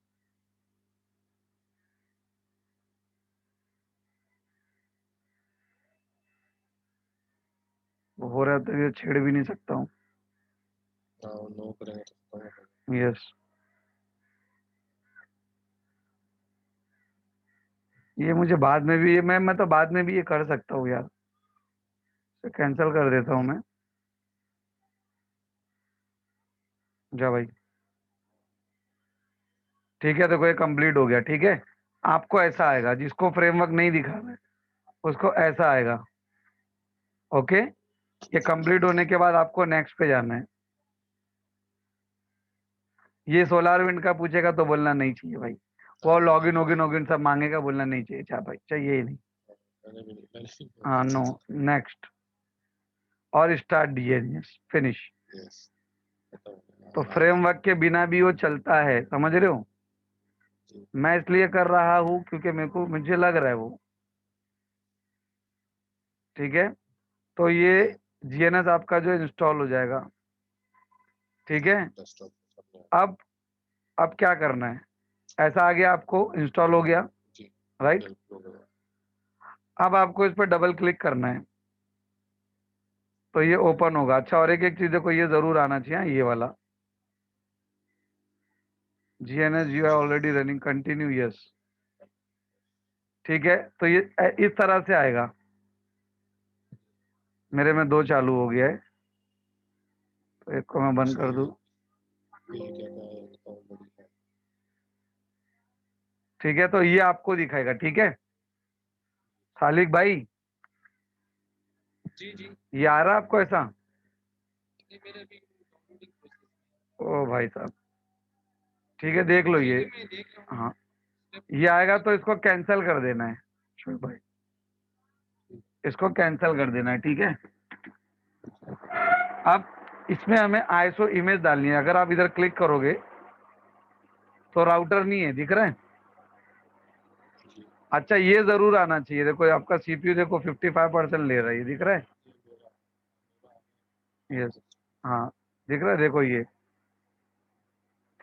वो हो रहा है तो ये छेड़ भी नहीं सकता हूँ। हाँ, नो करेंगे तो यस, ये मुझे बाद में भी, ये मैं तो बाद में भी ये कर सकता हूँ यार, कैंसिल कर देता हूँ मैं। जा भाई, ठीक है, देखो ये कंप्लीट हो गया, ठीक है। आपको ऐसा आएगा, जिसको फ्रेमवर्क नहीं दिखा रहा है उसको ऐसा आएगा। ओके, ये कंप्लीट होने के बाद आपको नेक्स्ट पे जाना है। ये सोलार विंड का पूछेगा तो बोलना नहीं चाहिए भाई, वो लॉगिन वोगिन वोगिन सब मांगेगा, बोलना नहीं चाहिए, चाह भाई चाहिए ही नहीं। मैंने भी हाँ, नो, नेक्स्ट, और स्टार्ट डीएनएस फिनिश। यस, खत्म हो गया। तो हाँ, फ्रेमवर्क के बिना भी वो चलता है, समझ रहे हो। जी। मैं इसलिए कर रहा हूँ क्योंकि मुझे लग रहा है वो ठीक है, तो ये जीएनएस आपका जो इंस्टॉल हो जाएगा। ठीक है, डेस्कटॉप अपने आप। अब क्या करना है, ऐसा आ गया, आपको इंस्टॉल हो गया, जी राइट। डेवलप हो गया। अब आपको इस पर डबल क्लिक करना है तो ये ओपन होगा। अच्छा, और एक चीज देखो, ये जरूर आना चाहिए, ये वाला GNS you are already running continue, yes. ठीक है, तो ये इस तरह से आएगा। मेरे में 2 चालू हो गया है, तो एक को मैं बंद कर दूं। ये क्या था ऑलरेडी है। ठीक है, तो ये आपको दिखाएगा। ठीक है सालिक भाई, जी जी, ये आ रहा है आपको ऐसा? ये मेरे अभी डाउनलोडिंग प्रोसेस ओ भाई साहब, ठीक है, देख लो में। ये। जी मैं देख रहा हूँ। हाँ, ये आएगा तो इसको कैंसिल कर देना है शोएब भाई, इसको कैंसिल कर देना है। ठीक है, अब इसमें हमें आईएसओ इमेज डालनी है। अगर आप इधर क्लिक करोगे तो राउटर नहीं है, दिख रहा है? जी अच्छा, ये जरूर आना चाहिए। देखो आपका सीपीयू देखो 55% ले रहा है, ये दिख रहा है? यस, हाँ दिख रहा है, देखो ये,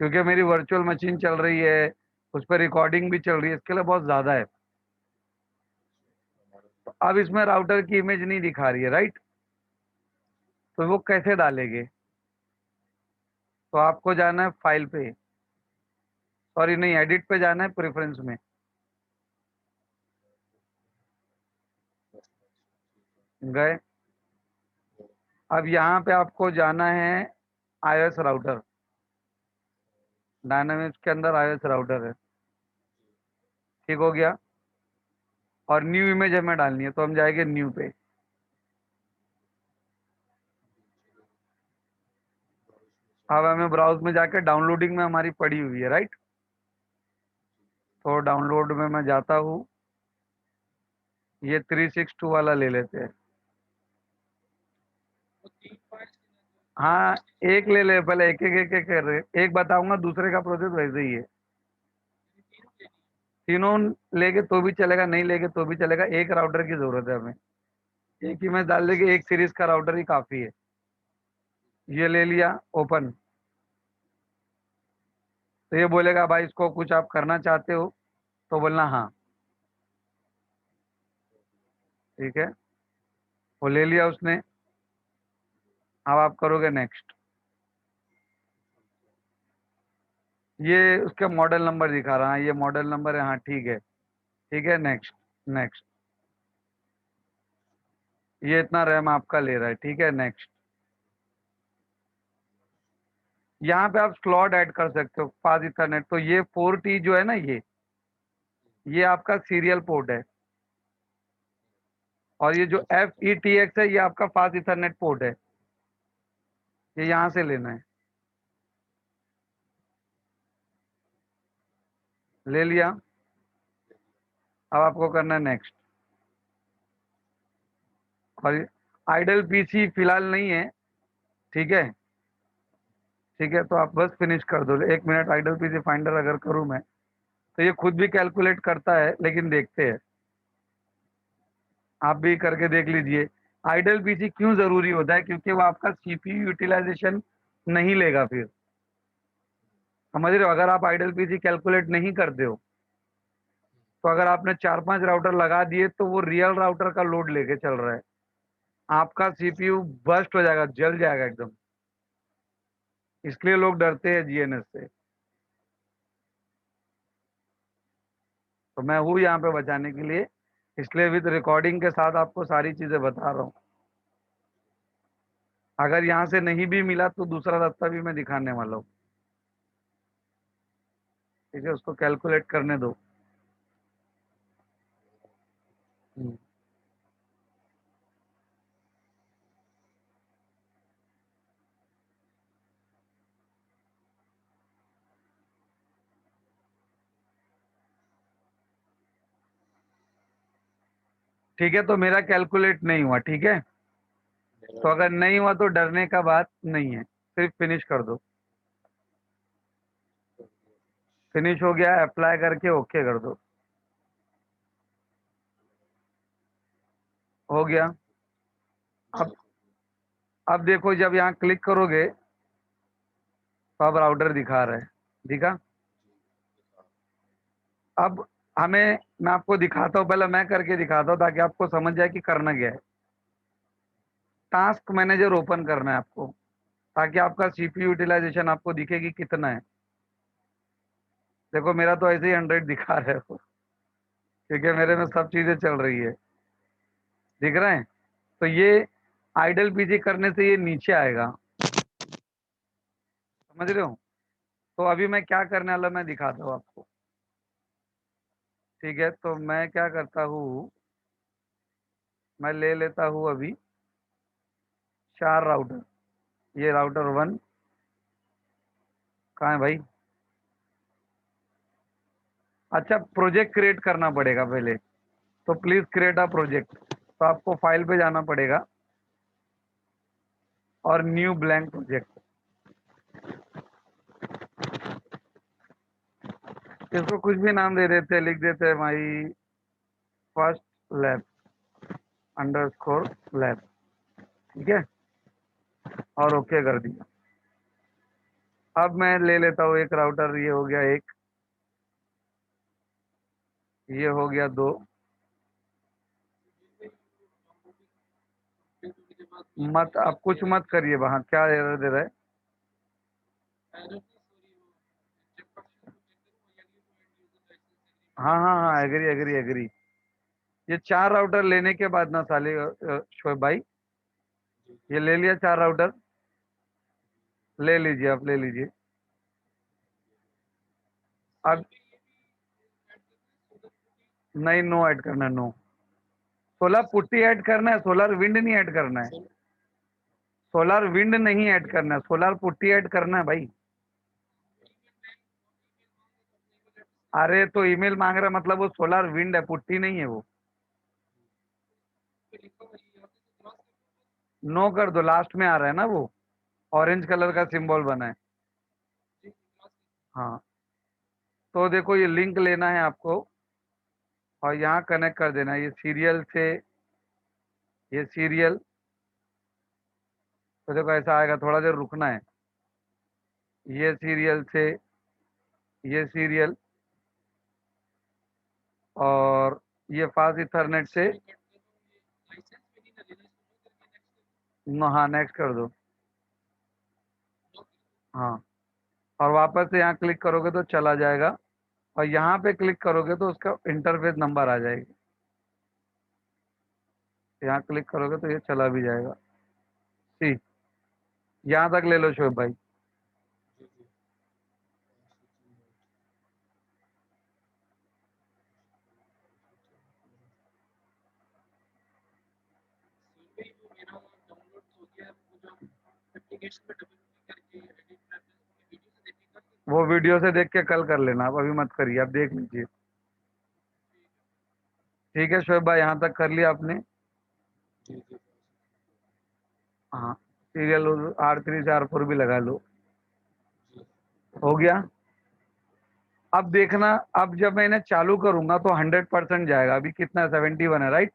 क्योंकि मेरी वर्चुअल मशीन चल रही है, उस पर रिकॉर्डिंग भी चल रही है, इसके लिए बहुत ज्यादा है। तो अब इसमें राउटर की इमेज नहीं दिखा रही है, राइट। तो वो कैसे डालेंगे? तो आपको जाना है फाइल पे, सॉरी नहीं, एडिट पे जाना है, प्रेफरेंस में गए। अब यहाँ पे आपको जाना है आईओएस राउटर, डायनामिक्स के अंदर आईओएस राउटर है। ठीक हो गया, और न्यू इमेज हमें डालनी है, तो हम जाएंगे न्यू पे। अब हमें ब्राउज में जाके डाउनलोडिंग में हमारी पड़ी हुई है, राइट। तो डाउनलोड में मैं जाता हूँ, ये 362 वाला ले लेते हैं। वो 3 फाइल्स हाँ, एक ले ले, पहले एक एक एक एक कर रहे, एक बताऊंगा, दूसरे का प्रोसेस वैसे ही है। तीनों लेनी है। तीनों लेके तो भी चलेगा, नहीं लेके तो भी चलेगा, एक राउटर की जरूरत है हमें। एक ही में डाल देंगे, एक सीरीज का राउटर ही काफी है। ये ले लिया, ओपन। तो ये बोलेगा भाई इसको कुछ आप करना चाहते हो, तो बोलना हाँ। ठीक है, वो ले लिया उसने। अब आप करोगे नेक्स्ट। ये उसका मॉडल नंबर दिखा रहा है, ये मॉडल नंबर है, हाँ ठीक है। ठीक है, नेक्स्ट नेक्स्ट। ये इतना रैम आपका ले रहा है, ठीक है, नेक्स्ट। यहाँ पे आप स्लॉट ऐड कर सकते हो, फास्ट इथरनेट। तो ये 4T जो है ना, ये आपका सीरियल पोर्ट है, और ये जो FETX है, ये आपका फास्ट इथरनेट पोर्ट है। ये यहाँ से लेना है, ले लिया। अब आपको करना है नेक्स्ट। और आइडल पीसी फिलहाल नहीं है, ठीक है। ठीक है, तो आप बस फिनिश कर दो। 1 मिनट, आइडल पीसी फाइंडर अगर करूँ मैं, तो ये खुद भी कैलकुलेट करता है, लेकिन देखते हैं, आप भी करके देख लीजिए। आइडल पीसी क्यों जरूरी होता है? क्योंकि वो आपका सीपीयू यूटिलाइजेशन नहीं लेगा फिर, समझ रहे हो। अगर आप आइडल पीसी कैलकुलेट नहीं करते हो, तो अगर आपने 4-5 राउटर लगा दिए, तो वो रियल राउटर का लोड लेके चल रहा है, आपका सीपीयू बस्ट हो जाएगा, जल जाएगा एकदम। इसलिए लोग डरते हैं जीएनएस से। तो मैं हूँ यहाँ पे बचाने के लिए, इसलिए विद रिकॉर्डिंग के साथ आपको सारी चीजें बता रहा हूँ। अगर यहाँ से नहीं भी मिला तो दूसरा रास्ता भी मैं दिखाने वाला हूँ। ठीक है, उसको कैलकुलेट करने दो। ठीक है, तो मेरा कैलकुलेट नहीं हुआ, ठीक है। तो अगर नहीं हुआ तो डरने का बात नहीं है, सिर्फ फिनिश कर दो। फिनिश हो गया, अप्लाई करके ओके कर दो। हो गया। अब देखो, जब यहाँ क्लिक करोगे तो अब राउटर दिखा रहा है, दिखा। अब मैं आपको दिखाता हूँ, पहले मैं करके दिखाता हूँ ताकि आपको समझ जाए कि करना क्या है। टास्क मैनेजर ओपन करना है आपको, ताकि आपका सीपीयू यूटिलाइजेशन आपको दिखे कि कितना है। देखो मेरा तो ऐसे ही 100 दिखा रहा है वो, क्योंकि मेरे में सब चीजें चल रही है, दिख रहा है। तो ये आइडल पीसी करने से ये नीचे आएगा, समझ रहे हो। तो अभी मैं क्या करने वाला मैं दिखाता हूँ आपको, ठीक है। तो मैं क्या करता हूँ, मैं ले लेता हूँ अभी 4 राउटर। ये राउटर 1 कहाँ है भाई। अच्छा, प्रोजेक्ट क्रिएट करना पड़ेगा पहले, तो प्लीज क्रिएट अ प्रोजेक्ट। तो आपको फाइल पे जाना पड़ेगा और न्यू ब्लैंक प्रोजेक्ट, इसको कुछ भी नाम दे देते हैं, लिख देते हैं my first lab underscore lab, ठीक है, और ओके कर दिया। अब मैं ले लेता हूँ एक राउटर, ये हो गया एक, ये हो गया 2, मत आप कुछ मत करिए वहाँ, क्या एरर दे रहा है। हाँ हाँ हाँ, एग्री एग्री एग्री। ये 4 राउटर लेने के बाद ना साले शोएब भाई, ये ले लिया 4 राउटर, ले लीजिए, आप ले लीजिए। अब नहीं, नो ऐड करना है, नो। सोलर पुट्टी ऐड करना है, सोलर विंड नहीं ऐड करना है, सोलर विंड नहीं ऐड करना है, सोलर पुट्टी ऐड करना है भाई। अरे तो ईमेल मांग रहा है, मतलब वो सोलर विंड है, पुट्टी नहीं है वो। नो कर दो, लास्ट में आ रहा है ना वो, ऑरेंज कलर का सिंबल बना है। हाँ, तो देखो ये लिंक लेना है आपको और यहाँ कनेक्ट कर देना है, ये सीरियल से, ये सीरियल। तो देखो ऐसा आएगा, थोड़ा देर रुकना है। ये सीरियल से, ये सीरियल, और ये फास्ट इथरनेट से। हाँ, नेक्स्ट कर दो। हाँ, और वापस से यहाँ क्लिक करोगे तो चला जाएगा, और यहाँ पे क्लिक करोगे तो उसका इंटरफेस नंबर आ जाएगी। यहाँ क्लिक करोगे तो ये चला भी जाएगा। सी, यहाँ तक ले लो शोएब भाई। वो वीडियो से देख के कल कर लेना, आप अभी मत करिए, आप देख लीजिए, ठीक है शोएब भाई। यहाँ तक कर लिया आपने। हाँ, सीरियल R3 से R4 भी लगा लो, हो गया। अब देखना, अब जब मैं इन्हें चालू करूंगा तो 100% जाएगा। अभी कितना है, 71 है, राइट।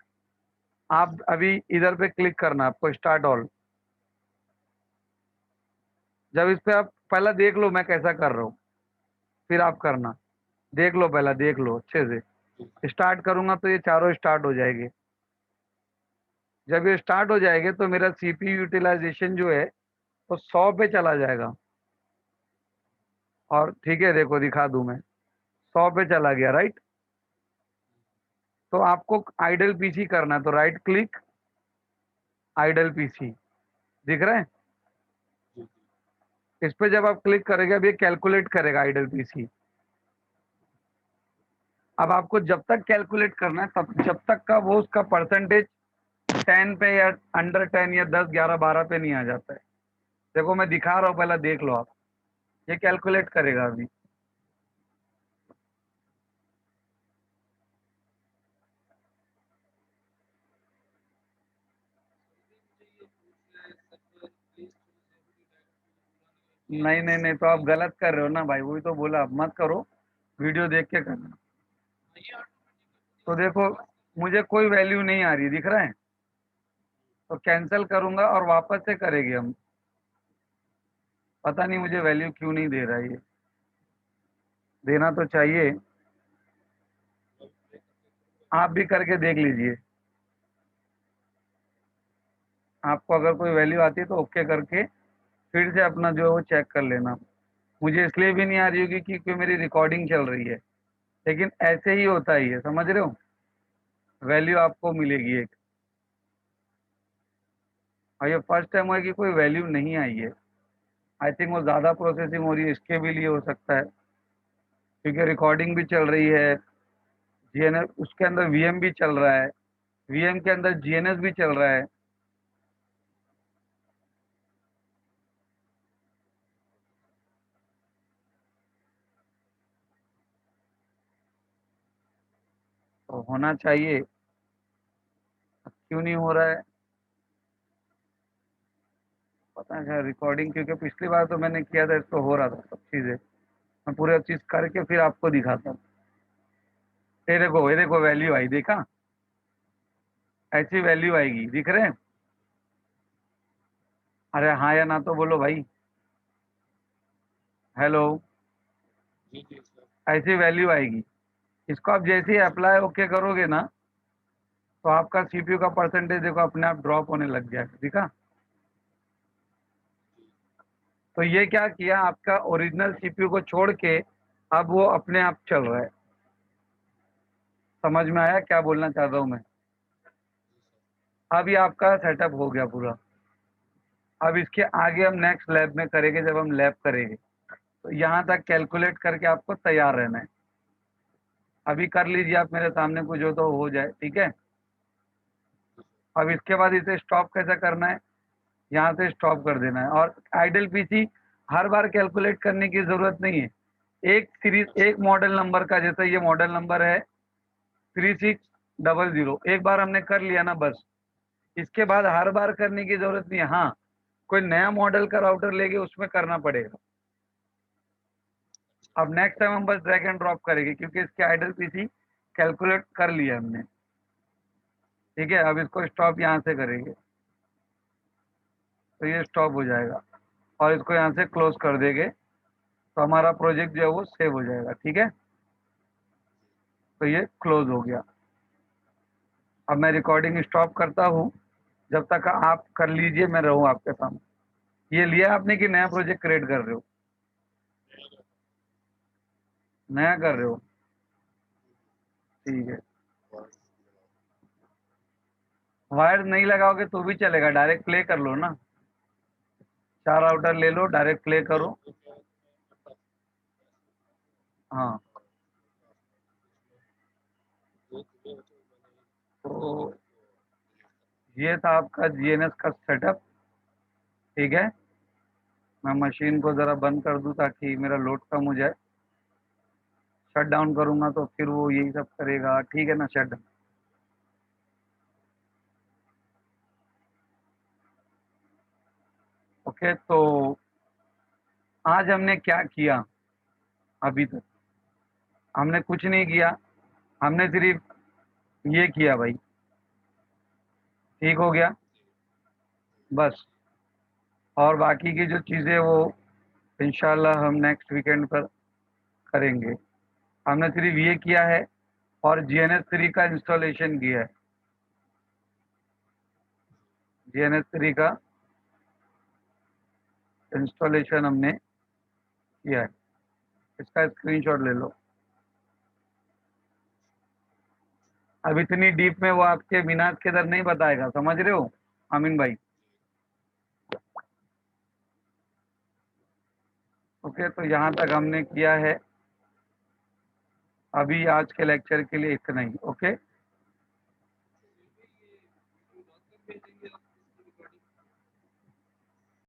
आप अभी इधर पे क्लिक करना, आपको स्टार्ट ऑल। जब इस पे आप पहला देख लो मैं कैसा कर रहा हूँ, फिर आप करना, देख लो, पहला देख लो अच्छे से। स्टार्ट करूंगा तो ये चारों स्टार्ट हो जाएंगे। जब ये स्टार्ट हो जाएंगे तो मेरा सीपीयू यूटिलाइजेशन जो है वो 100 पे चला जाएगा। और ठीक है, देखो दिखा दूं मैं, 100 पे चला गया, राइट। तो आपको आइडल पीसी करना है, तो राइट क्लिक, आइडल पीसी, दिख रहा है। इस पे जब आप क्लिक करेंगे अब ये कैलकुलेट करेगा आइडल पीसी। अब आपको जब तक कैलकुलेट करना है तब, जब तक का वो उसका परसेंटेज 10 पे या अंडर 10 या 10, 11, 12 पे नहीं आ जाता है। देखो मैं दिखा रहा हूँ, पहला देख लो आप, ये कैलकुलेट करेगा अभी। नहीं नहीं नहीं, तो आप गलत कर रहे हो ना भाई, वही तो बोला, आप मत करो, वीडियो देख के करना। तो देखो मुझे कोई वैल्यू नहीं आ रही, दिख रहा है। तो कैंसिल करूंगा और वापस से करेंगे हम। पता नहीं मुझे वैल्यू क्यों नहीं दे रहा है ये, देना तो चाहिए। आप भी करके देख लीजिए, आपको अगर कोई वैल्यू आती है तो ओके करके फिर से अपना जो है वो चेक कर लेना। मुझे इसलिए भी नहीं आ रही होगी क्योंकि मेरी रिकॉर्डिंग चल रही है, लेकिन ऐसे ही होता ही है, समझ रहे हो। वैल्यू आपको मिलेगी एक, और ये फर्स्ट टाइम हुआ कि कोई वैल्यू नहीं आई है। आई थिंक वो ज़्यादा प्रोसेसिंग हो रही है, इसके भी लिए हो सकता है, क्योंकि रिकॉर्डिंग भी चल रही है, जीएनएस उसके अंदर वीएम भी चल रहा है, वीएम के अंदर जीएनएस भी चल रहा है। तो होना चाहिए, अब क्यों नहीं हो रहा है पता है। रिकॉर्डिंग क्योंकि पिछली बार तो मैंने किया था, इसको हो रहा था सब चीज़ें। मैं पूरा चीज़ करके फिर आपको दिखाता हूँ। ये देखो वैल्यू आई, देखा, ऐसी वैल्यू आएगी, दिख रहे हैं। अरे हाँ या ना तो बोलो भाई, हेलो। जी जी सर। ऐसी वैल्यू आएगी, इसको आप जैसे ही अप्लाई ओके करोगे ना, तो आपका सीपीयू का परसेंटेज देखो अपने आप ड्रॉप होने लग जाएगा, दिखा। तो ये क्या किया, आपका ओरिजिनल सीपीयू को छोड़ के अब वो अपने आप चल रहा है। समझ में आया क्या बोलना चाह रहा हूँ मैं। अब ये आपका सेटअप हो गया पूरा। अब इसके आगे हम नेक्स्ट लैब में करेंगे, जब हम लैब करेंगे तो यहाँ तक कैलकुलेट करके आपको तैयार रहना है। अभी कर लीजिए आप मेरे सामने, कुछ हो तो हो जाए, ठीक है। अब इसके बाद इसे स्टॉप कैसे करना है, यहाँ से स्टॉप कर देना है। और आइडल पीसी हर बार कैलकुलेट करने की जरूरत नहीं है। एक सीरीज, एक मॉडल नंबर का, जैसे ये मॉडल नंबर है 3600, एक बार हमने कर लिया ना बस, इसके बाद हर बार करने की जरूरत नहीं है। हाँ, कोई नया मॉडल का राउटर लेके उसमें करना पड़ेगा। अब नेक्स्ट टाइम हम बस ड्रैग एंड ड्रॉप करेंगे, क्योंकि इसके आइडल पीसी कैलकुलेट कर लिया हमने, ठीक है। अब इसको स्टॉप यहाँ से करेंगे तो ये स्टॉप हो जाएगा, और इसको यहाँ से क्लोज कर देंगे तो हमारा प्रोजेक्ट जो है वो सेव हो जाएगा, ठीक है। तो ये क्लोज हो गया। अब मैं रिकॉर्डिंग स्टॉप करता हूँ, जब तक आप कर लीजिए, मैं रहूँ आपके सामने। ये लिया आपने कि नया प्रोजेक्ट क्रिएट कर रहे हो? नया कर रहे हो, ठीक है। वायर नहीं लगाओगे तो भी चलेगा, डायरेक्ट प्ले कर लो ना। 4 राउटर ले लो, डायरेक्ट प्ले करो। हाँ, तो ये था आपका जीएनएस का सेटअप, ठीक है। मैं मशीन को ज़रा बंद कर दूं ताकि मेरा लोड कम हो जाए। शट डाउन करूंगा तो फिर वो यही सब करेगा, ठीक है ना। Shut, okay. तो आज हमने क्या किया, अभी तक हमने कुछ नहीं किया, हमने सिर्फ ये किया भाई, ठीक हो गया बस। और बाकी की जो चीज़ें वो इंशाल्लाह हम नेक्स्ट वीकेंड पर करेंगे। हमने सिर्फ ये किया है, और GNS3 का इंस्टॉलेशन किया है। GNS3 का इंस्टॉलेशन हमने किया है, इसका स्क्रीनशॉट ले लो। अब इतनी डीप में वो आपके मीनाज के दर नहीं बताएगा, समझ रहे हो अमीन भाई। ओके, तो यहाँ तक हमने किया है। अभी आज के लेक्चर के लिए इतना ही, ओके।